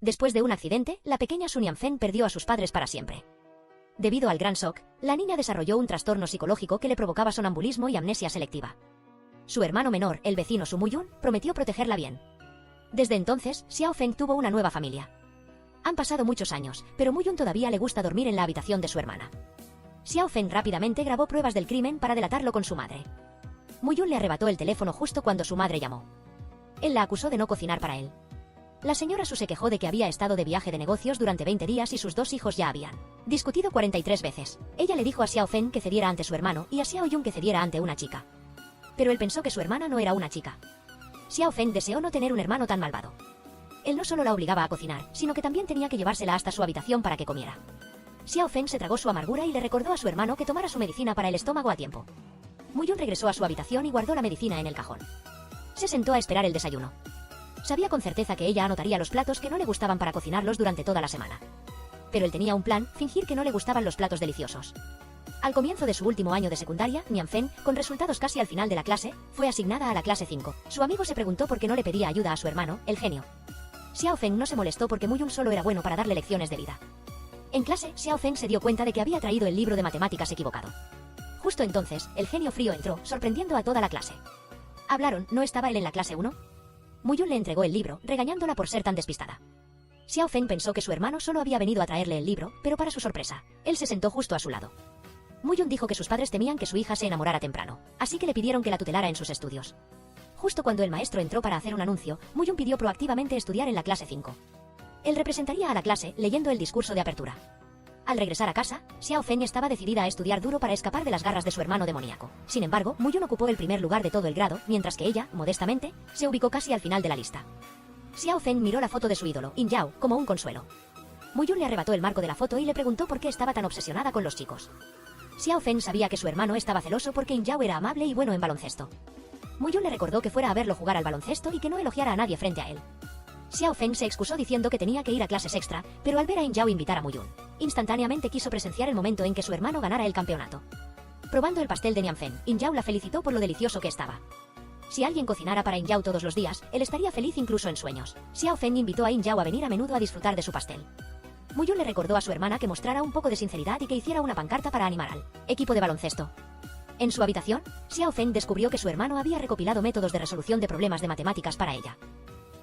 Después de un accidente, la pequeña Su Nianfen perdió a sus padres para siempre. Debido al gran shock, la niña desarrolló un trastorno psicológico que le provocaba sonambulismo y amnesia selectiva. Su hermano menor, el vecino Su Muyun, prometió protegerla bien. Desde entonces, Xiao Feng tuvo una nueva familia. Han pasado muchos años, pero Muyun todavía le gusta dormir en la habitación de su hermana. Xiao Feng rápidamente grabó pruebas del crimen para delatarlo con su madre. Muyun le arrebató el teléfono justo cuando su madre llamó. Él la acusó de no cocinar para él. La señora Su se quejó de que había estado de viaje de negocios durante 20 días y sus dos hijos ya habían discutido 43 veces. Ella le dijo a Xiao Feng que cediera ante su hermano y a Xiao Yun que cediera ante una chica. Pero él pensó que su hermana no era una chica. Xiao Feng deseó no tener un hermano tan malvado. Él no solo la obligaba a cocinar, sino que también tenía que llevársela hasta su habitación para que comiera. Xiao Feng se tragó su amargura y le recordó a su hermano que tomara su medicina para el estómago a tiempo. Muyun regresó a su habitación y guardó la medicina en el cajón. Se sentó a esperar el desayuno. Sabía con certeza que ella anotaría los platos que no le gustaban para cocinarlos durante toda la semana. Pero él tenía un plan: fingir que no le gustaban los platos deliciosos. Al comienzo de su último año de secundaria, Nianfen, con resultados casi al final de la clase, fue asignada a la clase 5. Su amigo se preguntó por qué no le pedía ayuda a su hermano, el genio. Xiao Feng no se molestó porque Muyun solo era bueno para darle lecciones de vida. En clase, Xiao Feng se dio cuenta de que había traído el libro de matemáticas equivocado. Justo entonces, el genio frío entró, sorprendiendo a toda la clase. Hablaron, ¿no estaba él en la clase 1? Muyun le entregó el libro, regañándola por ser tan despistada. Xiao Feng pensó que su hermano solo había venido a traerle el libro, pero para su sorpresa, él se sentó justo a su lado. Muyun dijo que sus padres temían que su hija se enamorara temprano, así que le pidieron que la tutelara en sus estudios. Justo cuando el maestro entró para hacer un anuncio, Muyun pidió proactivamente estudiar en la clase 5. Él representaría a la clase, leyendo el discurso de apertura. Al regresar a casa, Xiao Feng estaba decidida a estudiar duro para escapar de las garras de su hermano demoníaco. Sin embargo, Muyun ocupó el primer lugar de todo el grado, mientras que ella, modestamente, se ubicó casi al final de la lista. Xiao Feng miró la foto de su ídolo, Yin Yao, como un consuelo. Muyun le arrebató el marco de la foto y le preguntó por qué estaba tan obsesionada con los chicos. Xiao Feng sabía que su hermano estaba celoso porque Yin Yao era amable y bueno en baloncesto. Muyun le recordó que fuera a verlo jugar al baloncesto y que no elogiara a nadie frente a él. Xiao Feng se excusó diciendo que tenía que ir a clases extra, pero al ver a Yin Yao invitar a Muyun, instantáneamente quiso presenciar el momento en que su hermano ganara el campeonato. Probando el pastel de Nianfen, Yin Yao la felicitó por lo delicioso que estaba. Si alguien cocinara para Yin Yao todos los días, él estaría feliz incluso en sueños. Xiao Feng invitó a Yin Yao a venir a menudo a disfrutar de su pastel. Muyun le recordó a su hermana que mostrara un poco de sinceridad y que hiciera una pancarta para animar al equipo de baloncesto. En su habitación, Xiao Feng descubrió que su hermano había recopilado métodos de resolución de problemas de matemáticas para ella.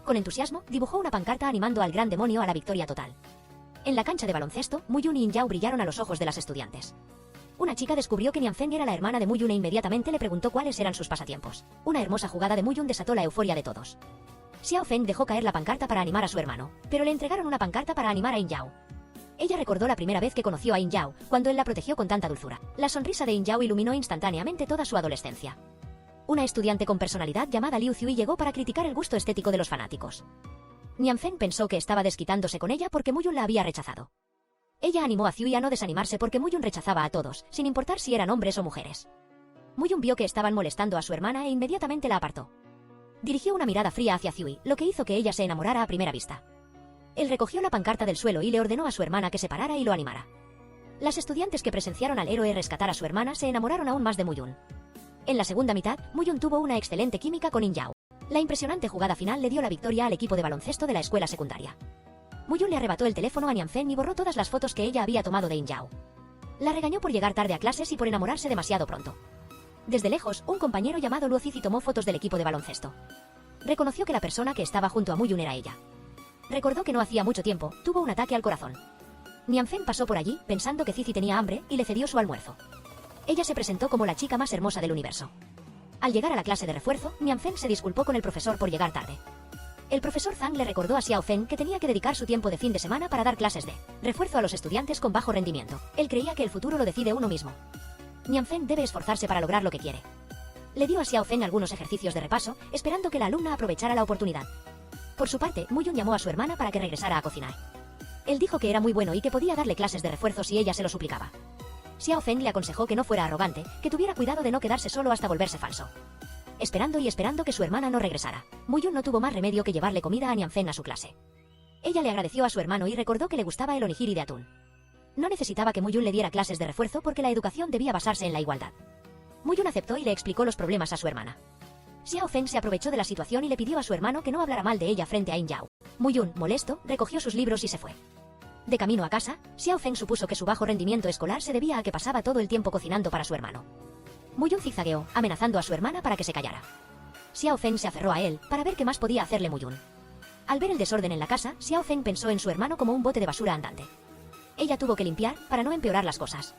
Con entusiasmo, dibujó una pancarta animando al gran demonio a la victoria total. En la cancha de baloncesto, Muyun y Yin Yao brillaron a los ojos de las estudiantes. Una chica descubrió que Nianfen era la hermana de Muyun e inmediatamente le preguntó cuáles eran sus pasatiempos. Una hermosa jugada de Muyun desató la euforia de todos. Xiao Feng dejó caer la pancarta para animar a su hermano, pero le entregaron una pancarta para animar a Yin Yao. Ella recordó la primera vez que conoció a Yin Yao, cuando él la protegió con tanta dulzura. La sonrisa de Yin Yao iluminó instantáneamente toda su adolescencia. Una estudiante con personalidad llamada Liu Zhui llegó para criticar el gusto estético de los fanáticos. Nianfen pensó que estaba desquitándose con ella porque Muyun la había rechazado. Ella animó a Zhui a no desanimarse porque Muyun rechazaba a todos, sin importar si eran hombres o mujeres. Muyun vio que estaban molestando a su hermana e inmediatamente la apartó. Dirigió una mirada fría hacia Zhui, lo que hizo que ella se enamorara a primera vista. Él recogió la pancarta del suelo y le ordenó a su hermana que se parara y lo animara. Las estudiantes que presenciaron al héroe rescatar a su hermana se enamoraron aún más de Muyun. En la segunda mitad, Muyun tuvo una excelente química con Yin Yao. La impresionante jugada final le dio la victoria al equipo de baloncesto de la escuela secundaria. Muyun le arrebató el teléfono a Nianfen y borró todas las fotos que ella había tomado de Yin Yao. La regañó por llegar tarde a clases y por enamorarse demasiado pronto. Desde lejos, un compañero llamado Luo Zizi tomó fotos del equipo de baloncesto. Reconoció que la persona que estaba junto a Muyun era ella. Recordó que no hacía mucho tiempo, tuvo un ataque al corazón. Nianfen pasó por allí, pensando que Zizi tenía hambre, y le cedió su almuerzo. Ella se presentó como la chica más hermosa del universo. Al llegar a la clase de refuerzo, Nianfen se disculpó con el profesor por llegar tarde. El profesor Zhang le recordó a Xiao Feng que tenía que dedicar su tiempo de fin de semana para dar clases de refuerzo a los estudiantes con bajo rendimiento. Él creía que el futuro lo decide uno mismo. Nianfen debe esforzarse para lograr lo que quiere. Le dio a Xiao Feng algunos ejercicios de repaso, esperando que la alumna aprovechara la oportunidad. Por su parte, Muyun llamó a su hermana para que regresara a cocinar. Él dijo que era muy bueno y que podía darle clases de refuerzo si ella se lo suplicaba. Xiao Feng le aconsejó que no fuera arrogante, que tuviera cuidado de no quedarse solo hasta volverse falso. Esperando y esperando que su hermana no regresara, Muyun no tuvo más remedio que llevarle comida a Nianfen a su clase. Ella le agradeció a su hermano y recordó que le gustaba el onigiri de atún. No necesitaba que Muyun le diera clases de refuerzo porque la educación debía basarse en la igualdad. Muyun aceptó y le explicó los problemas a su hermana. Xiao Feng se aprovechó de la situación y le pidió a su hermano que no hablara mal de ella frente a Yin Yao. Muyun, molesto, recogió sus libros y se fue. De camino a casa, Xiao Feng supuso que su bajo rendimiento escolar se debía a que pasaba todo el tiempo cocinando para su hermano. Muyun zigzagueó, amenazando a su hermana para que se callara. Xiao Feng se aferró a él, para ver qué más podía hacerle Muyun. Al ver el desorden en la casa, Xiao Feng pensó en su hermano como un bote de basura andante. Ella tuvo que limpiar, para no empeorar las cosas.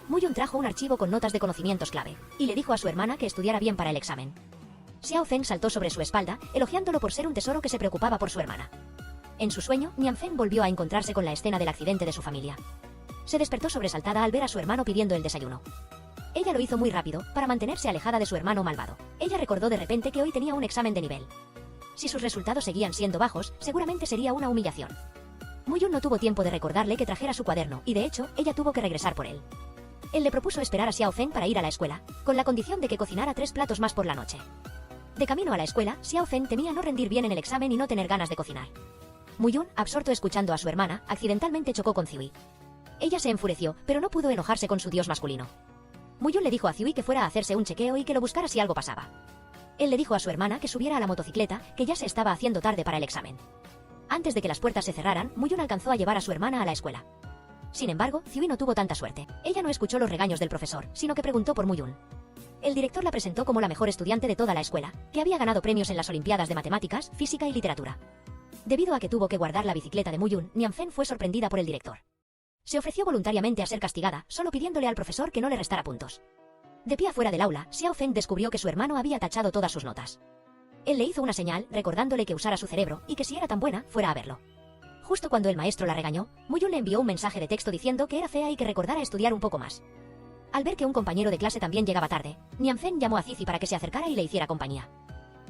Muyun trajo un archivo con notas de conocimientos clave, y le dijo a su hermana que estudiara bien para el examen. Xiao Feng saltó sobre su espalda, elogiándolo por ser un tesoro que se preocupaba por su hermana. En su sueño, Nian Feng volvió a encontrarse con la escena del accidente de su familia. Se despertó sobresaltada al ver a su hermano pidiendo el desayuno. Ella lo hizo muy rápido, para mantenerse alejada de su hermano malvado. Ella recordó de repente que hoy tenía un examen de nivel. Si sus resultados seguían siendo bajos, seguramente sería una humillación. Muyun no tuvo tiempo de recordarle que trajera su cuaderno, y de hecho, ella tuvo que regresar por él. Él le propuso esperar a Xiao Feng para ir a la escuela, con la condición de que cocinara 3 platos más por la noche. De camino a la escuela, Xiao Feng temía no rendir bien en el examen y no tener ganas de cocinar. Muyun, absorto escuchando a su hermana, accidentalmente chocó con Ziui. Ella se enfureció, pero no pudo enojarse con su dios masculino. Muyun le dijo a Ziui que fuera a hacerse un chequeo y que lo buscara si algo pasaba. Él le dijo a su hermana que subiera a la motocicleta, que ya se estaba haciendo tarde para el examen. Antes de que las puertas se cerraran, Muyun alcanzó a llevar a su hermana a la escuela. Sin embargo, Ziui no tuvo tanta suerte. Ella no escuchó los regaños del profesor, sino que preguntó por Muyun. El director la presentó como la mejor estudiante de toda la escuela, que había ganado premios en las Olimpiadas de Matemáticas, Física y Literatura. Debido a que tuvo que guardar la bicicleta de Muyun, Nian Feng fue sorprendida por el director. Se ofreció voluntariamente a ser castigada, solo pidiéndole al profesor que no le restara puntos. De pie afuera del aula, Xiao Feng descubrió que su hermano había tachado todas sus notas. Él le hizo una señal, recordándole que usara su cerebro, y que si era tan buena, fuera a verlo. Justo cuando el maestro la regañó, Muyun le envió un mensaje de texto diciendo que era fea y que recordara estudiar un poco más. Al ver que un compañero de clase también llegaba tarde, Nian Feng llamó a Zizi para que se acercara y le hiciera compañía.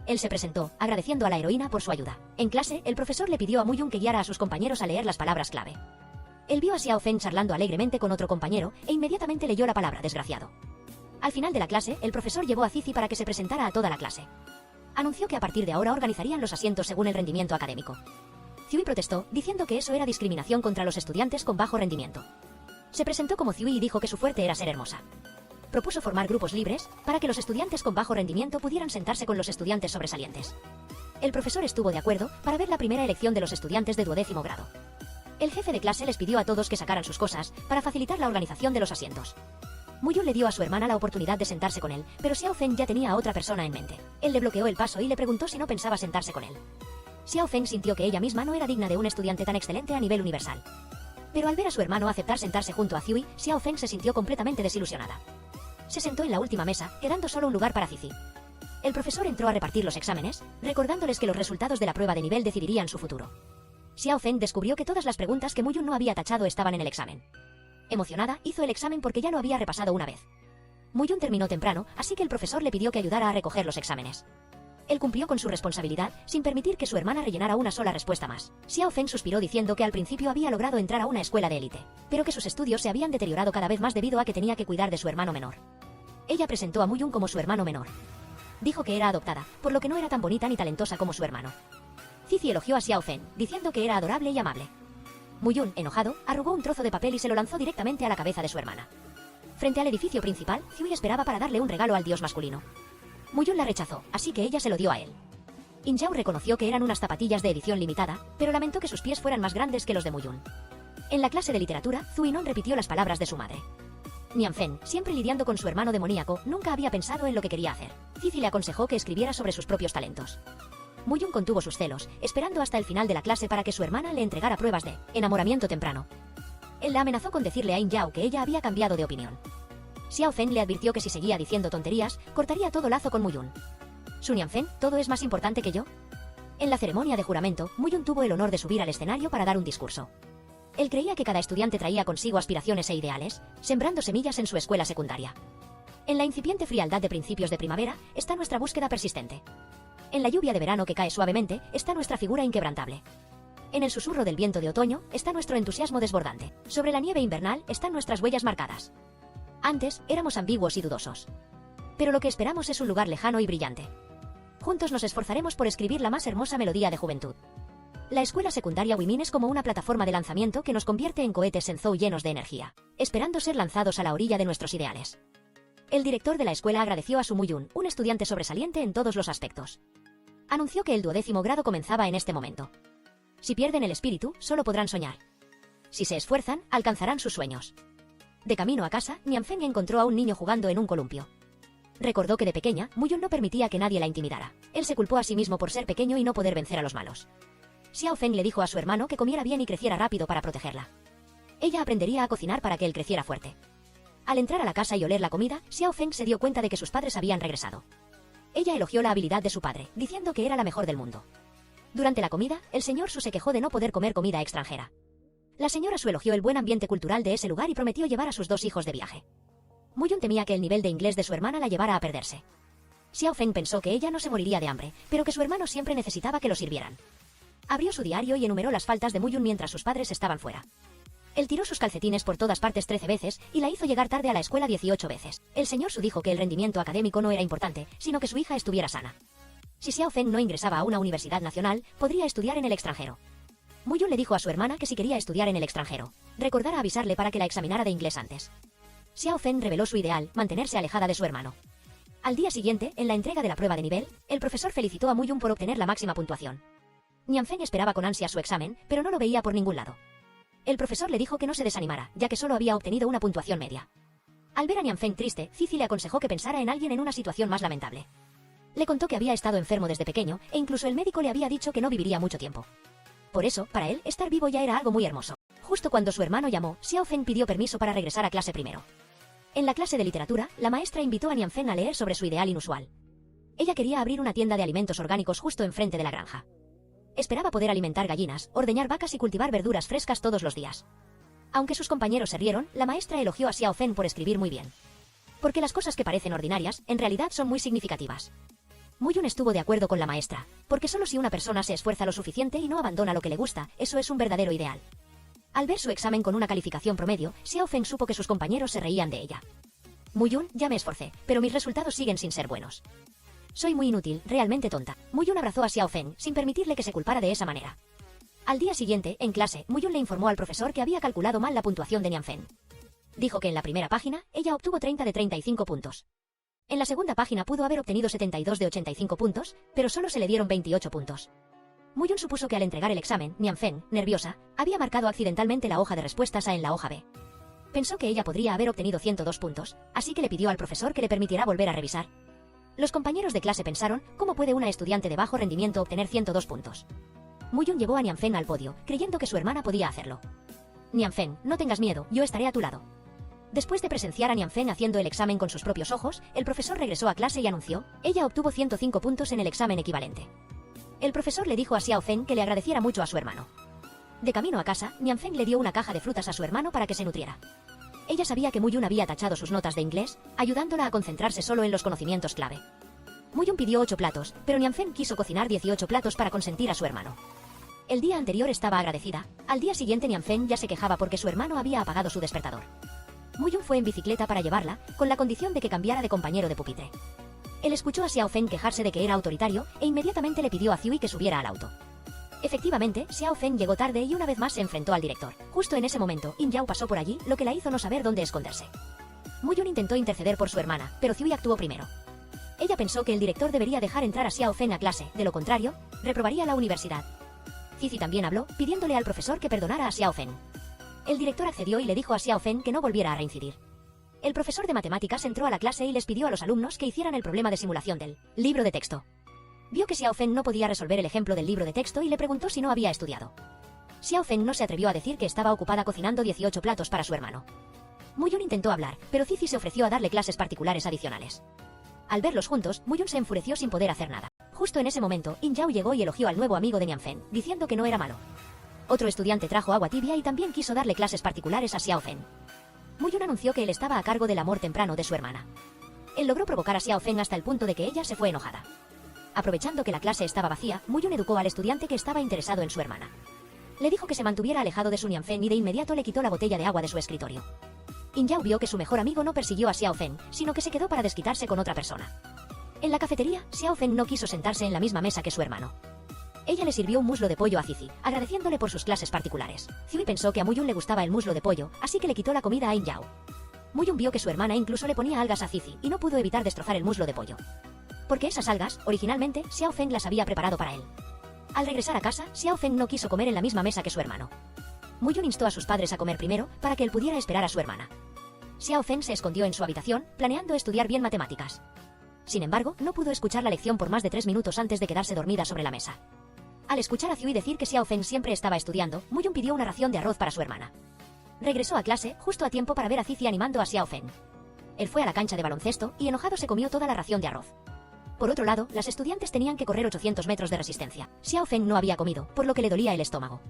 Él se presentó, agradeciendo a la heroína por su ayuda. En clase, el profesor le pidió a Muyun que guiara a sus compañeros a leer las palabras clave. Él vio a Xiao Feng charlando alegremente con otro compañero, e inmediatamente leyó la palabra desgraciado. Al final de la clase, el profesor llevó a Zizi para que se presentara a toda la clase. Anunció que a partir de ahora organizarían los asientos según el rendimiento académico. Ziui protestó, diciendo que eso era discriminación contra los estudiantes con bajo rendimiento. Se presentó como Ziui y dijo que su fuerte era ser hermosa. Propuso formar grupos libres, para que los estudiantes con bajo rendimiento pudieran sentarse con los estudiantes sobresalientes. El profesor estuvo de acuerdo, para ver la primera elección de los estudiantes de 12º grado. El jefe de clase les pidió a todos que sacaran sus cosas, para facilitar la organización de los asientos. Muyun le dio a su hermana la oportunidad de sentarse con él, pero Xiao Feng ya tenía a otra persona en mente. Él le bloqueó el paso y le preguntó si no pensaba sentarse con él. Xiao Feng sintió que ella misma no era digna de un estudiante tan excelente a nivel universal. Pero al ver a su hermano aceptar sentarse junto a Ziui, Xiao Feng se sintió completamente desilusionada. Se sentó en la última mesa, quedando solo un lugar para Zizi. El profesor entró a repartir los exámenes, recordándoles que los resultados de la prueba de nivel decidirían su futuro. Xiao Feng descubrió que todas las preguntas que Muyun no había tachado estaban en el examen. Emocionada, hizo el examen porque ya lo había repasado una vez. Muyun terminó temprano, así que el profesor le pidió que ayudara a recoger los exámenes. Él cumplió con su responsabilidad, sin permitir que su hermana rellenara una sola respuesta más. Xiao Feng suspiró diciendo que al principio había logrado entrar a una escuela de élite, pero que sus estudios se habían deteriorado cada vez más debido a que tenía que cuidar de su hermano menor. Ella presentó a Muyun como su hermano menor. Dijo que era adoptada, por lo que no era tan bonita ni talentosa como su hermano. Zizi elogió a Xiao Feng, diciendo que era adorable y amable. Muyun, enojado, arrugó un trozo de papel y se lo lanzó directamente a la cabeza de su hermana. Frente al edificio principal, Ziui esperaba para darle un regalo al dios masculino. Muyun la rechazó, así que ella se lo dio a él. Injao reconoció que eran unas zapatillas de edición limitada, pero lamentó que sus pies fueran más grandes que los de Muyun. En la clase de literatura, Zuinon repitió las palabras de su madre. Nian Feng, siempre lidiando con su hermano demoníaco, nunca había pensado en lo que quería hacer. Zizi le aconsejó que escribiera sobre sus propios talentos. Muyun contuvo sus celos, esperando hasta el final de la clase para que su hermana le entregara pruebas de enamoramiento temprano. Él la amenazó con decirle a Injao que ella había cambiado de opinión. Xiao Feng le advirtió que si seguía diciendo tonterías, cortaría todo lazo con Muyun. ¿Su Nian Feng, todo es más importante que yo? En la ceremonia de juramento, Muyun tuvo el honor de subir al escenario para dar un discurso. Él creía que cada estudiante traía consigo aspiraciones e ideales, sembrando semillas en su escuela secundaria. En la incipiente frialdad de principios de primavera, está nuestra búsqueda persistente. En la lluvia de verano que cae suavemente, está nuestra figura inquebrantable. En el susurro del viento de otoño, está nuestro entusiasmo desbordante. Sobre la nieve invernal, están nuestras huellas marcadas. Antes, éramos ambiguos y dudosos. Pero lo que esperamos es un lugar lejano y brillante. Juntos nos esforzaremos por escribir la más hermosa melodía de juventud. La escuela secundaria Wimin es como una plataforma de lanzamiento que nos convierte en cohetes Shenzhou llenos de energía, esperando ser lanzados a la orilla de nuestros ideales. El director de la escuela agradeció a Su Muyun, un estudiante sobresaliente en todos los aspectos. Anunció que el 12º grado comenzaba en este momento. Si pierden el espíritu, solo podrán soñar. Si se esfuerzan, alcanzarán sus sueños. De camino a casa, Nianfeng encontró a un niño jugando en un columpio. Recordó que de pequeña, Muyun no permitía que nadie la intimidara. Él se culpó a sí mismo por ser pequeño y no poder vencer a los malos. Xiao Feng le dijo a su hermano que comiera bien y creciera rápido para protegerla. Ella aprendería a cocinar para que él creciera fuerte. Al entrar a la casa y oler la comida, Xiao Feng se dio cuenta de que sus padres habían regresado. Ella elogió la habilidad de su padre, diciendo que era la mejor del mundo. Durante la comida, el señor Su se quejó de no poder comer comida extranjera. La señora Su elogió el buen ambiente cultural de ese lugar y prometió llevar a sus 2 hijos de viaje. Muyun temía que el nivel de inglés de su hermana la llevara a perderse. Xiao Feng pensó que ella no se moriría de hambre, pero que su hermano siempre necesitaba que lo sirvieran. Abrió su diario y enumeró las faltas de Muyun mientras sus padres estaban fuera. Él tiró sus calcetines por todas partes 13 veces y la hizo llegar tarde a la escuela 18 veces. El señor Su dijo que el rendimiento académico no era importante, sino que su hija estuviera sana. Si Xiao Feng no ingresaba a una universidad nacional, podría estudiar en el extranjero. Muyun le dijo a su hermana que si quería estudiar en el extranjero, recordara avisarle para que la examinara de inglés antes. Xiao Feng reveló su ideal, mantenerse alejada de su hermano. Al día siguiente, en la entrega de la prueba de nivel, el profesor felicitó a Muyun por obtener la máxima puntuación. Nianfeng esperaba con ansia su examen, pero no lo veía por ningún lado. El profesor le dijo que no se desanimara, ya que solo había obtenido una puntuación media. Al ver a Nianfeng triste, Cici le aconsejó que pensara en alguien en una situación más lamentable. Le contó que había estado enfermo desde pequeño, e incluso el médico le había dicho que no viviría mucho tiempo. Por eso, para él, estar vivo ya era algo muy hermoso. Justo cuando su hermano llamó, Xiao Feng pidió permiso para regresar a clase primero. En la clase de literatura, la maestra invitó a Nianfeng a leer sobre su ideal inusual. Ella quería abrir una tienda de alimentos orgánicos justo enfrente de la granja. Esperaba poder alimentar gallinas, ordeñar vacas y cultivar verduras frescas todos los días. Aunque sus compañeros se rieron, la maestra elogió a Xiao Feng por escribir muy bien. Porque las cosas que parecen ordinarias, en realidad son muy significativas. Muyun estuvo de acuerdo con la maestra, porque solo si una persona se esfuerza lo suficiente y no abandona lo que le gusta, eso es un verdadero ideal. Al ver su examen con una calificación promedio, Xiao Feng supo que sus compañeros se reían de ella. Muyun, ya me esforcé, pero mis resultados siguen sin ser buenos. Soy muy inútil, realmente tonta. Muyun abrazó a Xiao Feng, sin permitirle que se culpara de esa manera. Al día siguiente, en clase, Muyun le informó al profesor que había calculado mal la puntuación de Nianfeng. Dijo que en la primera página, ella obtuvo 30 de 35 puntos. En la segunda página pudo haber obtenido 72 de 85 puntos, pero solo se le dieron 28 puntos. Muyun supuso que al entregar el examen, Nianfeng, nerviosa, había marcado accidentalmente la hoja de respuestas A en la hoja B. Pensó que ella podría haber obtenido 102 puntos, así que le pidió al profesor que le permitiera volver a revisar. Los compañeros de clase pensaron, ¿cómo puede una estudiante de bajo rendimiento obtener 102 puntos? Muyun llevó a Nianfeng al podio, creyendo que su hermana podía hacerlo. Nianfeng, no tengas miedo, yo estaré a tu lado. Después de presenciar a Nianfeng haciendo el examen con sus propios ojos, el profesor regresó a clase y anunció, ella obtuvo 105 puntos en el examen equivalente. El profesor le dijo a Xiao Feng que le agradeciera mucho a su hermano. De camino a casa, Nianfeng le dio una caja de frutas a su hermano para que se nutriera. Ella sabía que Muyun había tachado sus notas de inglés, ayudándola a concentrarse solo en los conocimientos clave. Muyun pidió 8 platos, pero Nianfeng quiso cocinar 18 platos para consentir a su hermano. El día anterior estaba agradecida, al día siguiente Nianfeng ya se quejaba porque su hermano había apagado su despertador. Muyun fue en bicicleta para llevarla, con la condición de que cambiara de compañero de pupitre. Él escuchó a Xiao Feng quejarse de que era autoritario, e inmediatamente le pidió a Ciui que subiera al auto. Efectivamente, Xiao Feng llegó tarde y una vez más se enfrentó al director. Justo en ese momento, In Yao pasó por allí, lo que la hizo no saber dónde esconderse. Muyun intentó interceder por su hermana, pero Ciui actuó primero. Ella pensó que el director debería dejar entrar a Xiao Feng a clase, de lo contrario, reprobaría la universidad. Cici también habló, pidiéndole al profesor que perdonara a Xiao Feng. El director accedió y le dijo a Xiao Feng que no volviera a reincidir. El profesor de matemáticas entró a la clase y les pidió a los alumnos que hicieran el problema de simulación del libro de texto. Vio que Xiao Feng no podía resolver el ejemplo del libro de texto y le preguntó si no había estudiado. Xiao Feng no se atrevió a decir que estaba ocupada cocinando 18 platos para su hermano. Muyun intentó hablar, pero Cici se ofreció a darle clases particulares adicionales. Al verlos juntos, Muyun se enfureció sin poder hacer nada. Justo en ese momento, In Yao llegó y elogió al nuevo amigo de Nianfeng, diciendo que no era malo. Otro estudiante trajo agua tibia y también quiso darle clases particulares a Xiao Feng. Muyun anunció que él estaba a cargo del amor temprano de su hermana. Él logró provocar a Xiao Feng hasta el punto de que ella se fue enojada. Aprovechando que la clase estaba vacía, Muyun educó al estudiante que estaba interesado en su hermana. Le dijo que se mantuviera alejado de su Nianfeng y de inmediato le quitó la botella de agua de su escritorio. In Yao vio que su mejor amigo no persiguió a Xiao Feng, sino que se quedó para desquitarse con otra persona. En la cafetería, Xiao Feng no quiso sentarse en la misma mesa que su hermano. Ella le sirvió un muslo de pollo a Cici, agradeciéndole por sus clases particulares. Ciui pensó que a Muyun le gustaba el muslo de pollo, así que le quitó la comida a In Yao. Muyun vio que su hermana incluso le ponía algas a Cici y no pudo evitar destrozar el muslo de pollo. Porque esas algas, originalmente, Xiao Feng las había preparado para él. Al regresar a casa, Xiao Feng no quiso comer en la misma mesa que su hermano. Muyun instó a sus padres a comer primero, para que él pudiera esperar a su hermana. Xiao Feng se escondió en su habitación, planeando estudiar bien matemáticas. Sin embargo, no pudo escuchar la lección por más de 3 minutos antes de quedarse dormida sobre la mesa. Al escuchar a Ciui decir que Xiao Feng siempre estaba estudiando, Muyun pidió una ración de arroz para su hermana. Regresó a clase, justo a tiempo para ver a Cici animando a Xiao Feng. Él fue a la cancha de baloncesto y enojado se comió toda la ración de arroz. Por otro lado, las estudiantes tenían que correr 800 metros de resistencia. Xiao Feng no había comido, por lo que le dolía el estómago.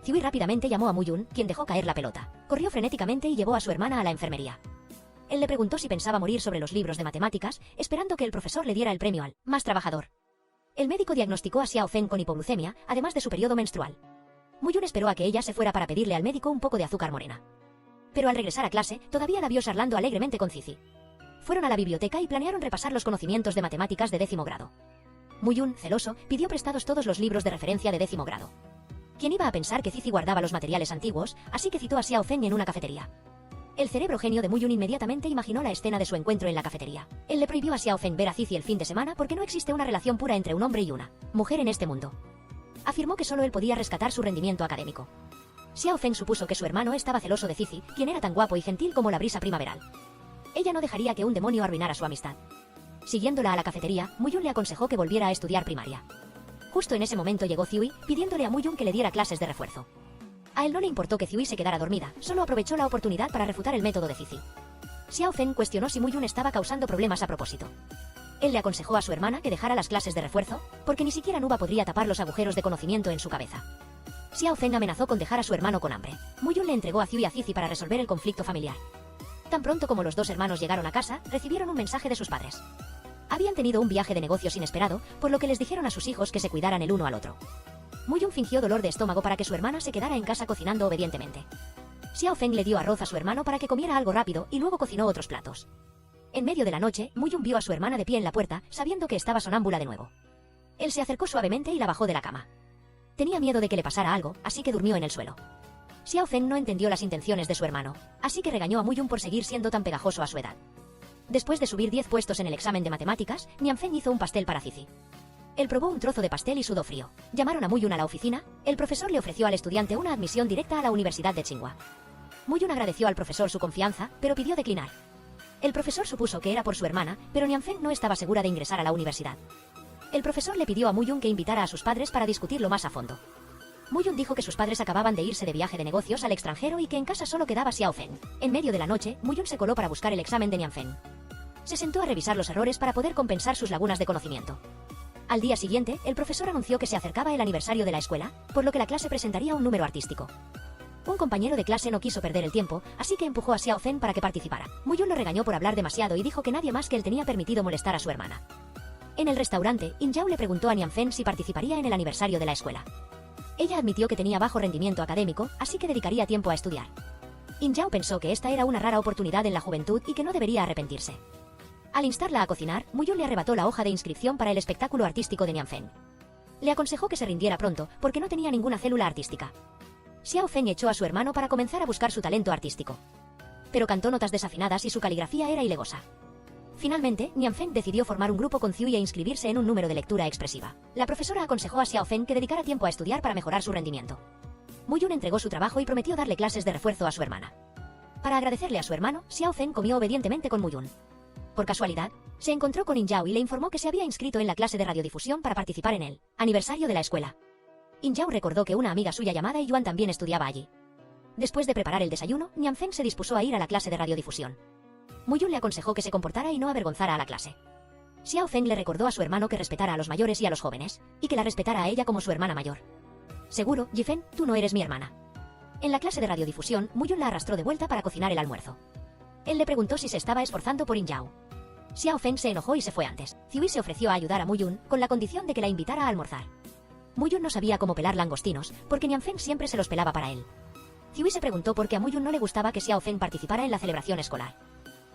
Ciui rápidamente llamó a Muyun, quien dejó caer la pelota. Corrió frenéticamente y llevó a su hermana a la enfermería. Él le preguntó si pensaba morir sobre los libros de matemáticas, esperando que el profesor le diera el premio al más trabajador. El médico diagnosticó a Xiao Feng con hipoglucemia, además de su periodo menstrual. Muyun esperó a que ella se fuera para pedirle al médico un poco de azúcar morena. Pero al regresar a clase, todavía la vio charlando alegremente con Cici. Fueron a la biblioteca y planearon repasar los conocimientos de matemáticas de 10º grado. Muyun, celoso, pidió prestados todos los libros de referencia de 10º grado. ¿Quién iba a pensar que Cici guardaba los materiales antiguos, así que citó a Xiao Feng en una cafetería? El cerebro genio de Muyun inmediatamente imaginó la escena de su encuentro en la cafetería. Él le prohibió a Xiao Feng ver a Cici el fin de semana porque no existe una relación pura entre un hombre y una mujer en este mundo. Afirmó que solo él podía rescatar su rendimiento académico. Xiao Feng supuso que su hermano estaba celoso de Cici, quien era tan guapo y gentil como la brisa primaveral. Ella no dejaría que un demonio arruinara su amistad. Siguiéndola a la cafetería, Muyun le aconsejó que volviera a estudiar primaria. Justo en ese momento llegó Ciui, pidiéndole a Muyun que le diera clases de refuerzo. A él no le importó que Ciui se quedara dormida, solo aprovechó la oportunidad para refutar el método de Cici. Xiao Feng cuestionó si Muyun estaba causando problemas a propósito. Él le aconsejó a su hermana que dejara las clases de refuerzo, porque ni siquiera Nuba podría tapar los agujeros de conocimiento en su cabeza. Xiao Feng amenazó con dejar a su hermano con hambre. Muyun le entregó a Ciui a Cici para resolver el conflicto familiar. Tan pronto como los dos hermanos llegaron a casa, recibieron un mensaje de sus padres. Habían tenido un viaje de negocios inesperado, por lo que les dijeron a sus hijos que se cuidaran el uno al otro. Muyun fingió dolor de estómago para que su hermana se quedara en casa cocinando obedientemente. Xiao Feng le dio arroz a su hermano para que comiera algo rápido y luego cocinó otros platos. En medio de la noche, Muyun vio a su hermana de pie en la puerta, sabiendo que estaba sonámbula de nuevo. Él se acercó suavemente y la bajó de la cama. Tenía miedo de que le pasara algo, así que durmió en el suelo. Xiao Feng no entendió las intenciones de su hermano, así que regañó a Muyun por seguir siendo tan pegajoso a su edad. Después de subir 10 puestos en el examen de matemáticas, Nian Feng hizo un pastel para Cici. Él probó un trozo de pastel y sudó frío. Llamaron a Muyun a la oficina. El profesor le ofreció al estudiante una admisión directa a la Universidad de Tsinghua. Muyun agradeció al profesor su confianza, pero pidió declinar. El profesor supuso que era por su hermana, pero Nian Feng no estaba segura de ingresar a la universidad. El profesor le pidió a Muyun que invitara a sus padres para discutirlo más a fondo. Muyun dijo que sus padres acababan de irse de viaje de negocios al extranjero y que en casa solo quedaba Xiao Feng. En medio de la noche, Muyun se coló para buscar el examen de Nian Feng. Se sentó a revisar los errores para poder compensar sus lagunas de conocimiento. Al día siguiente, el profesor anunció que se acercaba el aniversario de la escuela, por lo que la clase presentaría un número artístico. Un compañero de clase no quiso perder el tiempo, así que empujó a Xiao Feng para que participara. Muyun lo regañó por hablar demasiado y dijo que nadie más que él tenía permitido molestar a su hermana. En el restaurante, In Yao le preguntó a Nian Feng si participaría en el aniversario de la escuela. Ella admitió que tenía bajo rendimiento académico, así que dedicaría tiempo a estudiar. In Yao pensó que esta era una rara oportunidad en la juventud y que no debería arrepentirse. Al instarla a cocinar, Muyun le arrebató la hoja de inscripción para el espectáculo artístico de Nian Feng. Le aconsejó que se rindiera pronto, porque no tenía ninguna célula artística. Xiao Feng echó a su hermano para comenzar a buscar su talento artístico. Pero cantó notas desafinadas y su caligrafía era ilegosa. Finalmente, Nian Feng decidió formar un grupo con Ciui e inscribirse en un número de lectura expresiva. La profesora aconsejó a Xiao Feng que dedicara tiempo a estudiar para mejorar su rendimiento. Muyun entregó su trabajo y prometió darle clases de refuerzo a su hermana. Para agradecerle a su hermano, Xiao Feng comió obedientemente con Muyun. Por casualidad, se encontró con In Yao y le informó que se había inscrito en la clase de radiodifusión para participar en el aniversario de la escuela. In Yao recordó que una amiga suya llamada Yuan también estudiaba allí. Después de preparar el desayuno, Nian Feng se dispuso a ir a la clase de radiodifusión. Muyun le aconsejó que se comportara y no avergonzara a la clase. Xiao Feng le recordó a su hermano que respetara a los mayores y a los jóvenes, y que la respetara a ella como su hermana mayor. Seguro, Yifeng, tú no eres mi hermana. En la clase de radiodifusión, Muyun la arrastró de vuelta para cocinar el almuerzo. Él le preguntó si se estaba esforzando por In Yao. Xiao Feng se enojó y se fue antes. Ciui se ofreció a ayudar a Muyun, con la condición de que la invitara a almorzar. Muyun no sabía cómo pelar langostinos, porque Nian Feng siempre se los pelaba para él. Ciui se preguntó por qué a Muyun no le gustaba que Xiao Feng participara en la celebración escolar.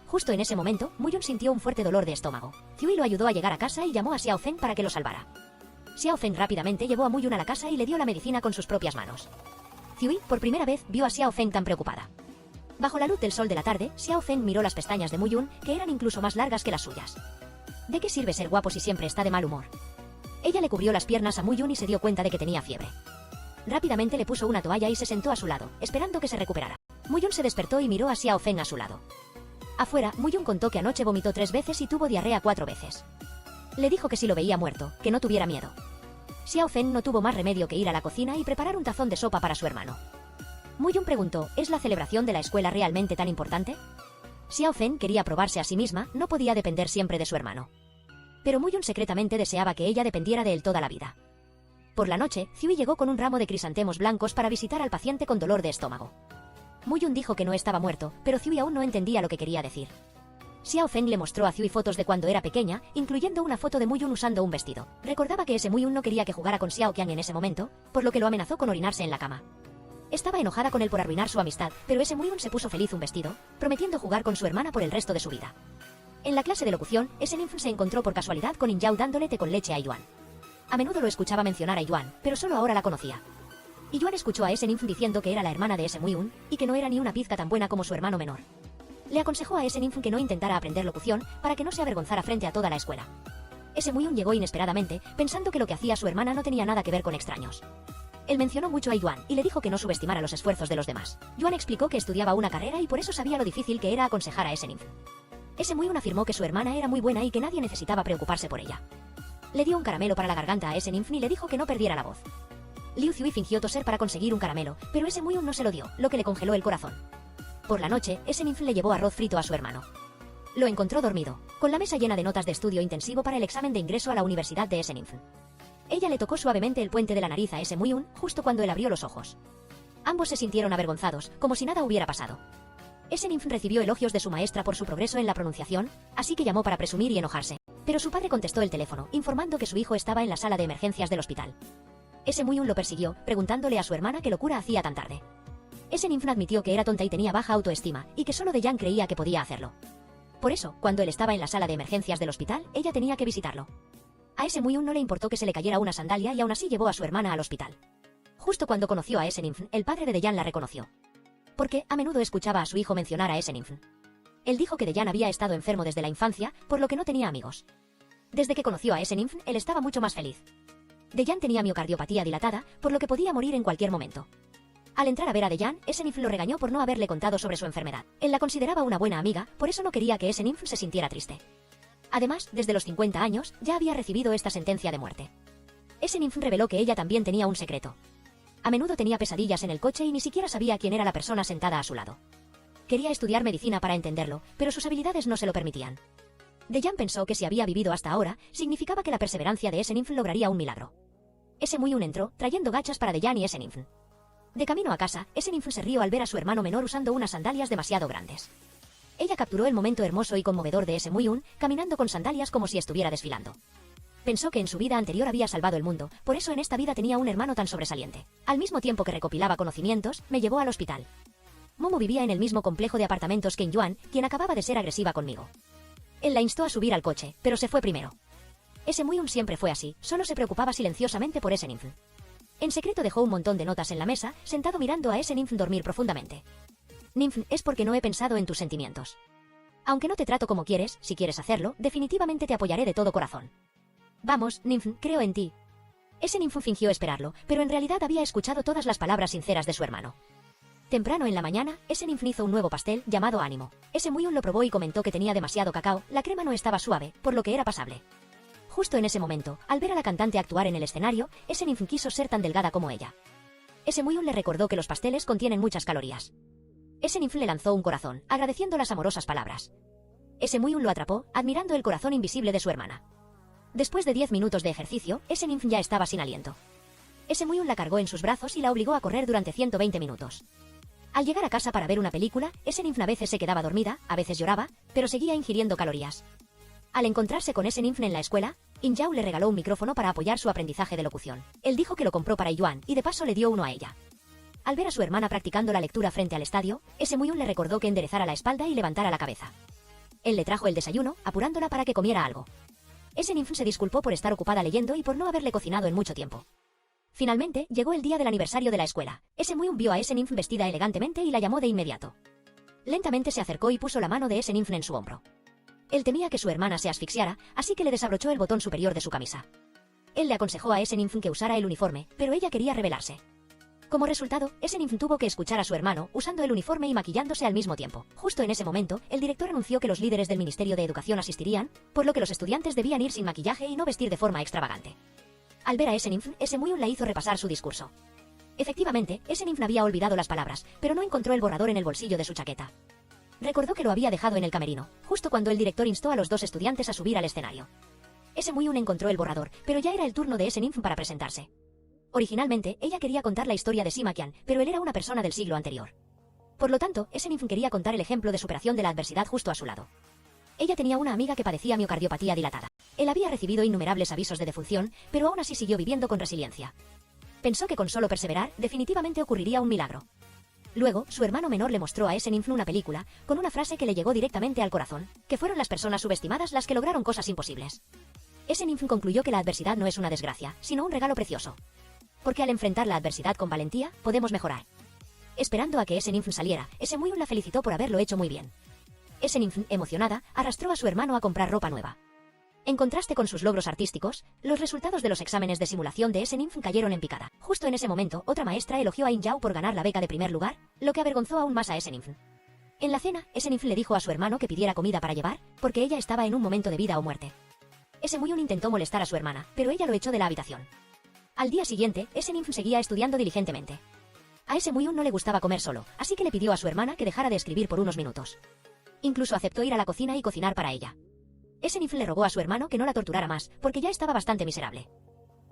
Justo en ese momento, Muyun sintió un fuerte dolor de estómago. Ciui lo ayudó a llegar a casa y llamó a Xiao Feng para que lo salvara. Xiao Feng rápidamente llevó a Muyun a la casa y le dio la medicina con sus propias manos. Ciui, por primera vez, vio a Xiao Feng tan preocupada. Bajo la luz del sol de la tarde, Xiao Feng miró las pestañas de Muyun, que eran incluso más largas que las suyas. ¿De qué sirve ser guapo si siempre está de mal humor? Ella le cubrió las piernas a Muyun y se dio cuenta de que tenía fiebre. Rápidamente le puso una toalla y se sentó a su lado, esperando que se recuperara. Muyun se despertó y miró a Xiao Feng a su lado. Afuera, Muyun contó que anoche vomitó 3 veces y tuvo diarrea 4 veces. Le dijo que si lo veía muerto, que no tuviera miedo. Xiao Feng no tuvo más remedio que ir a la cocina y preparar un tazón de sopa para su hermano. Muyun preguntó, ¿es la celebración de la escuela realmente tan importante? Xiao Feng quería probarse a sí misma, no podía depender siempre de su hermano. Pero Muyun secretamente deseaba que ella dependiera de él toda la vida. Por la noche, Zhui llegó con un ramo de crisantemos blancos para visitar al paciente con dolor de estómago. Muyun dijo que no estaba muerto, pero Zhui aún no entendía lo que quería decir. Xiao Feng le mostró a Zhui fotos de cuando era pequeña, incluyendo una foto de Muyun usando un vestido. Recordaba que ese Muyun no quería que jugara con Xiao Qian en ese momento, por lo que lo amenazó con orinarse en la cama. Estaba enojada con él por arruinar su amistad, pero ese Muyun se puso feliz un vestido, prometiendo jugar con su hermana por el resto de su vida. En la clase de locución, ese ninf se encontró por casualidad con In Yao dándole té con leche a Yuan. A menudo lo escuchaba mencionar a Yuan, pero solo ahora la conocía. Y Yuan escuchó a ese ninf diciendo que era la hermana de ese Muyun, y que no era ni una pizca tan buena como su hermano menor. Le aconsejó a ese ninf que no intentara aprender locución, para que no se avergonzara frente a toda la escuela. Ese Muyun llegó inesperadamente, pensando que lo que hacía su hermana no tenía nada que ver con extraños. Él mencionó mucho a Yuan, y le dijo que no subestimara los esfuerzos de los demás. Yuan explicó que estudiaba una carrera y por eso sabía lo difícil que era aconsejar a ese ninf. Ese Muyun afirmó que su hermana era muy buena y que nadie necesitaba preocuparse por ella. Le dio un caramelo para la garganta a ese ninf y le dijo que no perdiera la voz. Liu Zhui fingió toser para conseguir un caramelo, pero ese Muyun no se lo dio, lo que le congeló el corazón. Por la noche, ese ninf le llevó arroz frito a su hermano. Lo encontró dormido, con la mesa llena de notas de estudio intensivo para el examen de ingreso a la universidad de ese ninf. Ella le tocó suavemente el puente de la nariz a ese Muyun, justo cuando él abrió los ojos. Ambos se sintieron avergonzados, como si nada hubiera pasado. Ese ninf recibió elogios de su maestra por su progreso en la pronunciación, así que llamó para presumir y enojarse. Pero su padre contestó el teléfono, informando que su hijo estaba en la sala de emergencias del hospital. Ese Muyun lo persiguió, preguntándole a su hermana qué locura hacía tan tarde. Ese ninf admitió que era tonta y tenía baja autoestima, y que solo Deyan creía que podía hacerlo. Por eso, cuando él estaba en la sala de emergencias del hospital, ella tenía que visitarlo. A ese Muyun no le importó que se le cayera una sandalia y aún así llevó a su hermana al hospital. Justo cuando conoció a ese ninf, el padre de Deyan la reconoció. Porque a menudo escuchaba a su hijo mencionar a ese ninf. Él dijo que Deyan había estado enfermo desde la infancia, por lo que no tenía amigos. Desde que conoció a ese ninf, él estaba mucho más feliz. Deyan tenía miocardiopatía dilatada, por lo que podía morir en cualquier momento. Al entrar a ver a Deyan, ese ninf lo regañó por no haberle contado sobre su enfermedad. Él la consideraba una buena amiga, por eso no quería que ese ninf se sintiera triste. Además, desde los 50 años, ya había recibido esta sentencia de muerte. Ese ninf reveló que ella también tenía un secreto. A menudo tenía pesadillas en el coche y ni siquiera sabía quién era la persona sentada a su lado. Quería estudiar medicina para entenderlo, pero sus habilidades no se lo permitían. Deyan pensó que si había vivido hasta ahora, significaba que la perseverancia de ese ninf lograría un milagro. Ese Muyun entró, trayendo gachas para Deyan y ese ninf. De camino a casa, ese ninf se rió al ver a su hermano menor usando unas sandalias demasiado grandes. Ella capturó el momento hermoso y conmovedor de ese Muyun, caminando con sandalias como si estuviera desfilando. Pensó que en su vida anterior había salvado el mundo, por eso en esta vida tenía un hermano tan sobresaliente. Al mismo tiempo que recopilaba conocimientos, me llevó al hospital. Momo vivía en el mismo complejo de apartamentos que Yuan, quien acababa de ser agresiva conmigo. Él la instó a subir al coche, pero se fue primero. Ese Muyun siempre fue así, solo se preocupaba silenciosamente por ese ninf. En secreto dejó un montón de notas en la mesa, sentado mirando a ese ninf dormir profundamente. Ninf, es porque no he pensado en tus sentimientos. Aunque no te trato como quieres, si quieres hacerlo, definitivamente te apoyaré de todo corazón. Vamos, ninf, creo en ti. Ese ninf fingió esperarlo, pero en realidad había escuchado todas las palabras sinceras de su hermano. Temprano en la mañana, ese ninf hizo un nuevo pastel, llamado Ánimo. Ese Muyun lo probó y comentó que tenía demasiado cacao, la crema no estaba suave, por lo que era pasable. Justo en ese momento, al ver a la cantante actuar en el escenario, ese ninf quiso ser tan delgada como ella. Ese Muyun le recordó que los pasteles contienen muchas calorías. Ese ninf le lanzó un corazón, agradeciendo las amorosas palabras. Ese Muyun lo atrapó, admirando el corazón invisible de su hermana. Después de 10 minutos de ejercicio, ese ninf ya estaba sin aliento. Ese Muyun la cargó en sus brazos y la obligó a correr durante 120 minutos. Al llegar a casa para ver una película, ese ninf a veces se quedaba dormida, a veces lloraba, pero seguía ingiriendo calorías. Al encontrarse con ese ninf en la escuela, In Yao le regaló un micrófono para apoyar su aprendizaje de locución. Él dijo que lo compró para Yuan, y de paso le dio uno a ella. Al ver a su hermana practicando la lectura frente al estadio, ese Muyun le recordó que enderezara la espalda y levantara la cabeza. Él le trajo el desayuno, apurándola para que comiera algo. Ese ninf se disculpó por estar ocupada leyendo y por no haberle cocinado en mucho tiempo. Finalmente, llegó el día del aniversario de la escuela. Ese Muyun vio a ese ninf vestida elegantemente y la llamó de inmediato. Lentamente se acercó y puso la mano de Esenifn en su hombro. Él temía que su hermana se asfixiara, así que le desabrochó el botón superior de su camisa. Él le aconsejó a Esenifn que usara el uniforme, pero ella quería rebelarse. Como resultado, Esenifn tuvo que escuchar a su hermano, usando el uniforme y maquillándose al mismo tiempo. Justo en ese momento, el director anunció que los líderes del Ministerio de Educación asistirían, por lo que los estudiantes debían ir sin maquillaje y no vestir de forma extravagante. Al ver a Esenifn, Esemuyun la hizo repasar su discurso. Efectivamente, Esenifn había olvidado las palabras, pero no encontró el borrador en el bolsillo de su chaqueta. Recordó que lo había dejado en el camerino, justo cuando el director instó a los dos estudiantes a subir al escenario. Esemuyun encontró el borrador, pero ya era el turno de Esenifn para presentarse. Originalmente, ella quería contar la historia de Sima Qian, pero él era una persona del siglo anterior. Por lo tanto, Esenifn quería contar el ejemplo de superación de la adversidad justo a su lado. Ella tenía una amiga que padecía miocardiopatía dilatada. Él había recibido innumerables avisos de defunción, pero aún así siguió viviendo con resiliencia. Pensó que con solo perseverar, definitivamente ocurriría un milagro. Luego, su hermano menor le mostró a Esenifn una película, con una frase que le llegó directamente al corazón, que fueron las personas subestimadas las que lograron cosas imposibles. Esenifn concluyó que la adversidad no es una desgracia, sino un regalo precioso. Porque al enfrentar la adversidad con valentía, podemos mejorar. Esperando a que Esenifn saliera, Esemuyun la felicitó por haberlo hecho muy bien. Esenifn, emocionada, arrastró a su hermano a comprar ropa nueva. En contraste con sus logros artísticos, los resultados de los exámenes de simulación de Esenifn cayeron en picada. Justo en ese momento, otra maestra elogió a Injao por ganar la beca de primer lugar, lo que avergonzó aún más a Esenifn. En la cena, Esenifn le dijo a su hermano que pidiera comida para llevar, porque ella estaba en un momento de vida o muerte. Esemuyun intentó molestar a su hermana, pero ella lo echó de la habitación. Al día siguiente, Esenifn seguía estudiando diligentemente. A Esemuyun no le gustaba comer solo, así que le pidió a su hermana que dejara de escribir por unos minutos. Incluso aceptó ir a la cocina y cocinar para ella. Esenifn le rogó a su hermano que no la torturara más, porque ya estaba bastante miserable.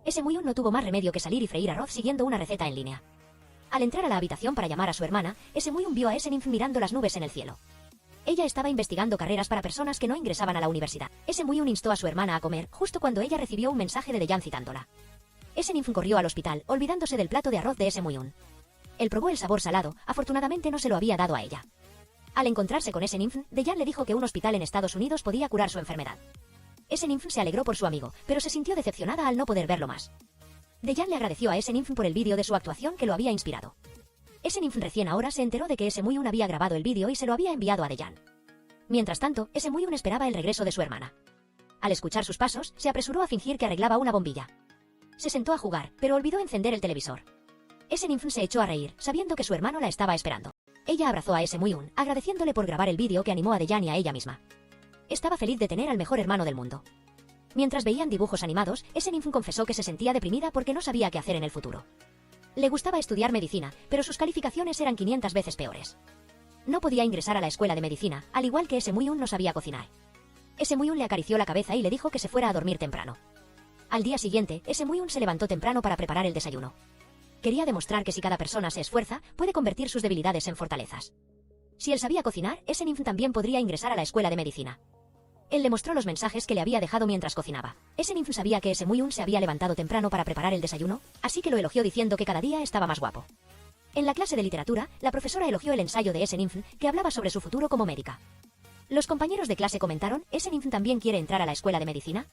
Esemuyun no tuvo más remedio que salir y freír arroz siguiendo una receta en línea. Al entrar a la habitación para llamar a su hermana, Esemuyun vio a Esenifn mirando las nubes en el cielo. Ella estaba investigando carreras para personas que no ingresaban a la universidad. Esemuyun instó a su hermana a comer, justo cuando ella recibió un mensaje de Dejan citándola. Esenifn corrió al hospital, olvidándose del plato de arroz de Esemuyun. Él probó el sabor salado, afortunadamente no se lo había dado a ella. Al encontrarse con Esenifn, Dejan le dijo que un hospital en Estados Unidos podía curar su enfermedad. Esenifn se alegró por su amigo, pero se sintió decepcionada al no poder verlo más. Dejan le agradeció a Esenifn por el vídeo de su actuación que lo había inspirado. Esenifn recién ahora se enteró de que Esemuyun había grabado el vídeo y se lo había enviado a Dejan. Mientras tanto, Esemuyun esperaba el regreso de su hermana. Al escuchar sus pasos, se apresuró a fingir que arreglaba una bombilla. Se sentó a jugar, pero olvidó encender el televisor. Esenifn se echó a reír, sabiendo que su hermano la estaba esperando. Ella abrazó a Esemuyun, agradeciéndole por grabar el vídeo que animó a Dejan y a ella misma. Estaba feliz de tener al mejor hermano del mundo. Mientras veían dibujos animados, Esenifn confesó que se sentía deprimida porque no sabía qué hacer en el futuro. Le gustaba estudiar medicina, pero sus calificaciones eran 500 veces peores. No podía ingresar a la escuela de medicina, al igual que Esemuyun no sabía cocinar. Esemuyun le acarició la cabeza y le dijo que se fuera a dormir temprano. Al día siguiente, Esemuyun se levantó temprano para preparar el desayuno. Quería demostrar que si cada persona se esfuerza, puede convertir sus debilidades en fortalezas. Si él sabía cocinar, Esenifn también podría ingresar a la escuela de medicina. Él le mostró los mensajes que le había dejado mientras cocinaba. Esenifn sabía que Esemuyun se había levantado temprano para preparar el desayuno, así que lo elogió diciendo que cada día estaba más guapo. En la clase de literatura, la profesora elogió el ensayo de Esenifn, que hablaba sobre su futuro como médica. Los compañeros de clase comentaron, ¿Esenifn también quiere entrar a la escuela de medicina?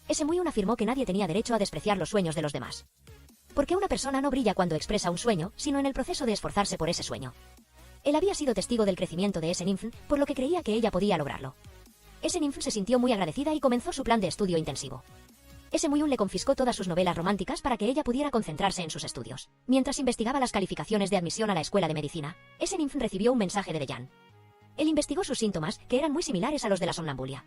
Esemuyun afirmó que nadie tenía derecho a despreciar los sueños de los demás. Porque una persona no brilla cuando expresa un sueño, sino en el proceso de esforzarse por ese sueño. Él había sido testigo del crecimiento de Esenifn, por lo que creía que ella podía lograrlo. Esenifn se sintió muy agradecida y comenzó su plan de estudio intensivo. Esemuyun le confiscó todas sus novelas románticas para que ella pudiera concentrarse en sus estudios. Mientras investigaba las calificaciones de admisión a la escuela de medicina, Esenifn recibió un mensaje de Dejan. Él investigó sus síntomas, que eran muy similares a los de la somnambulia.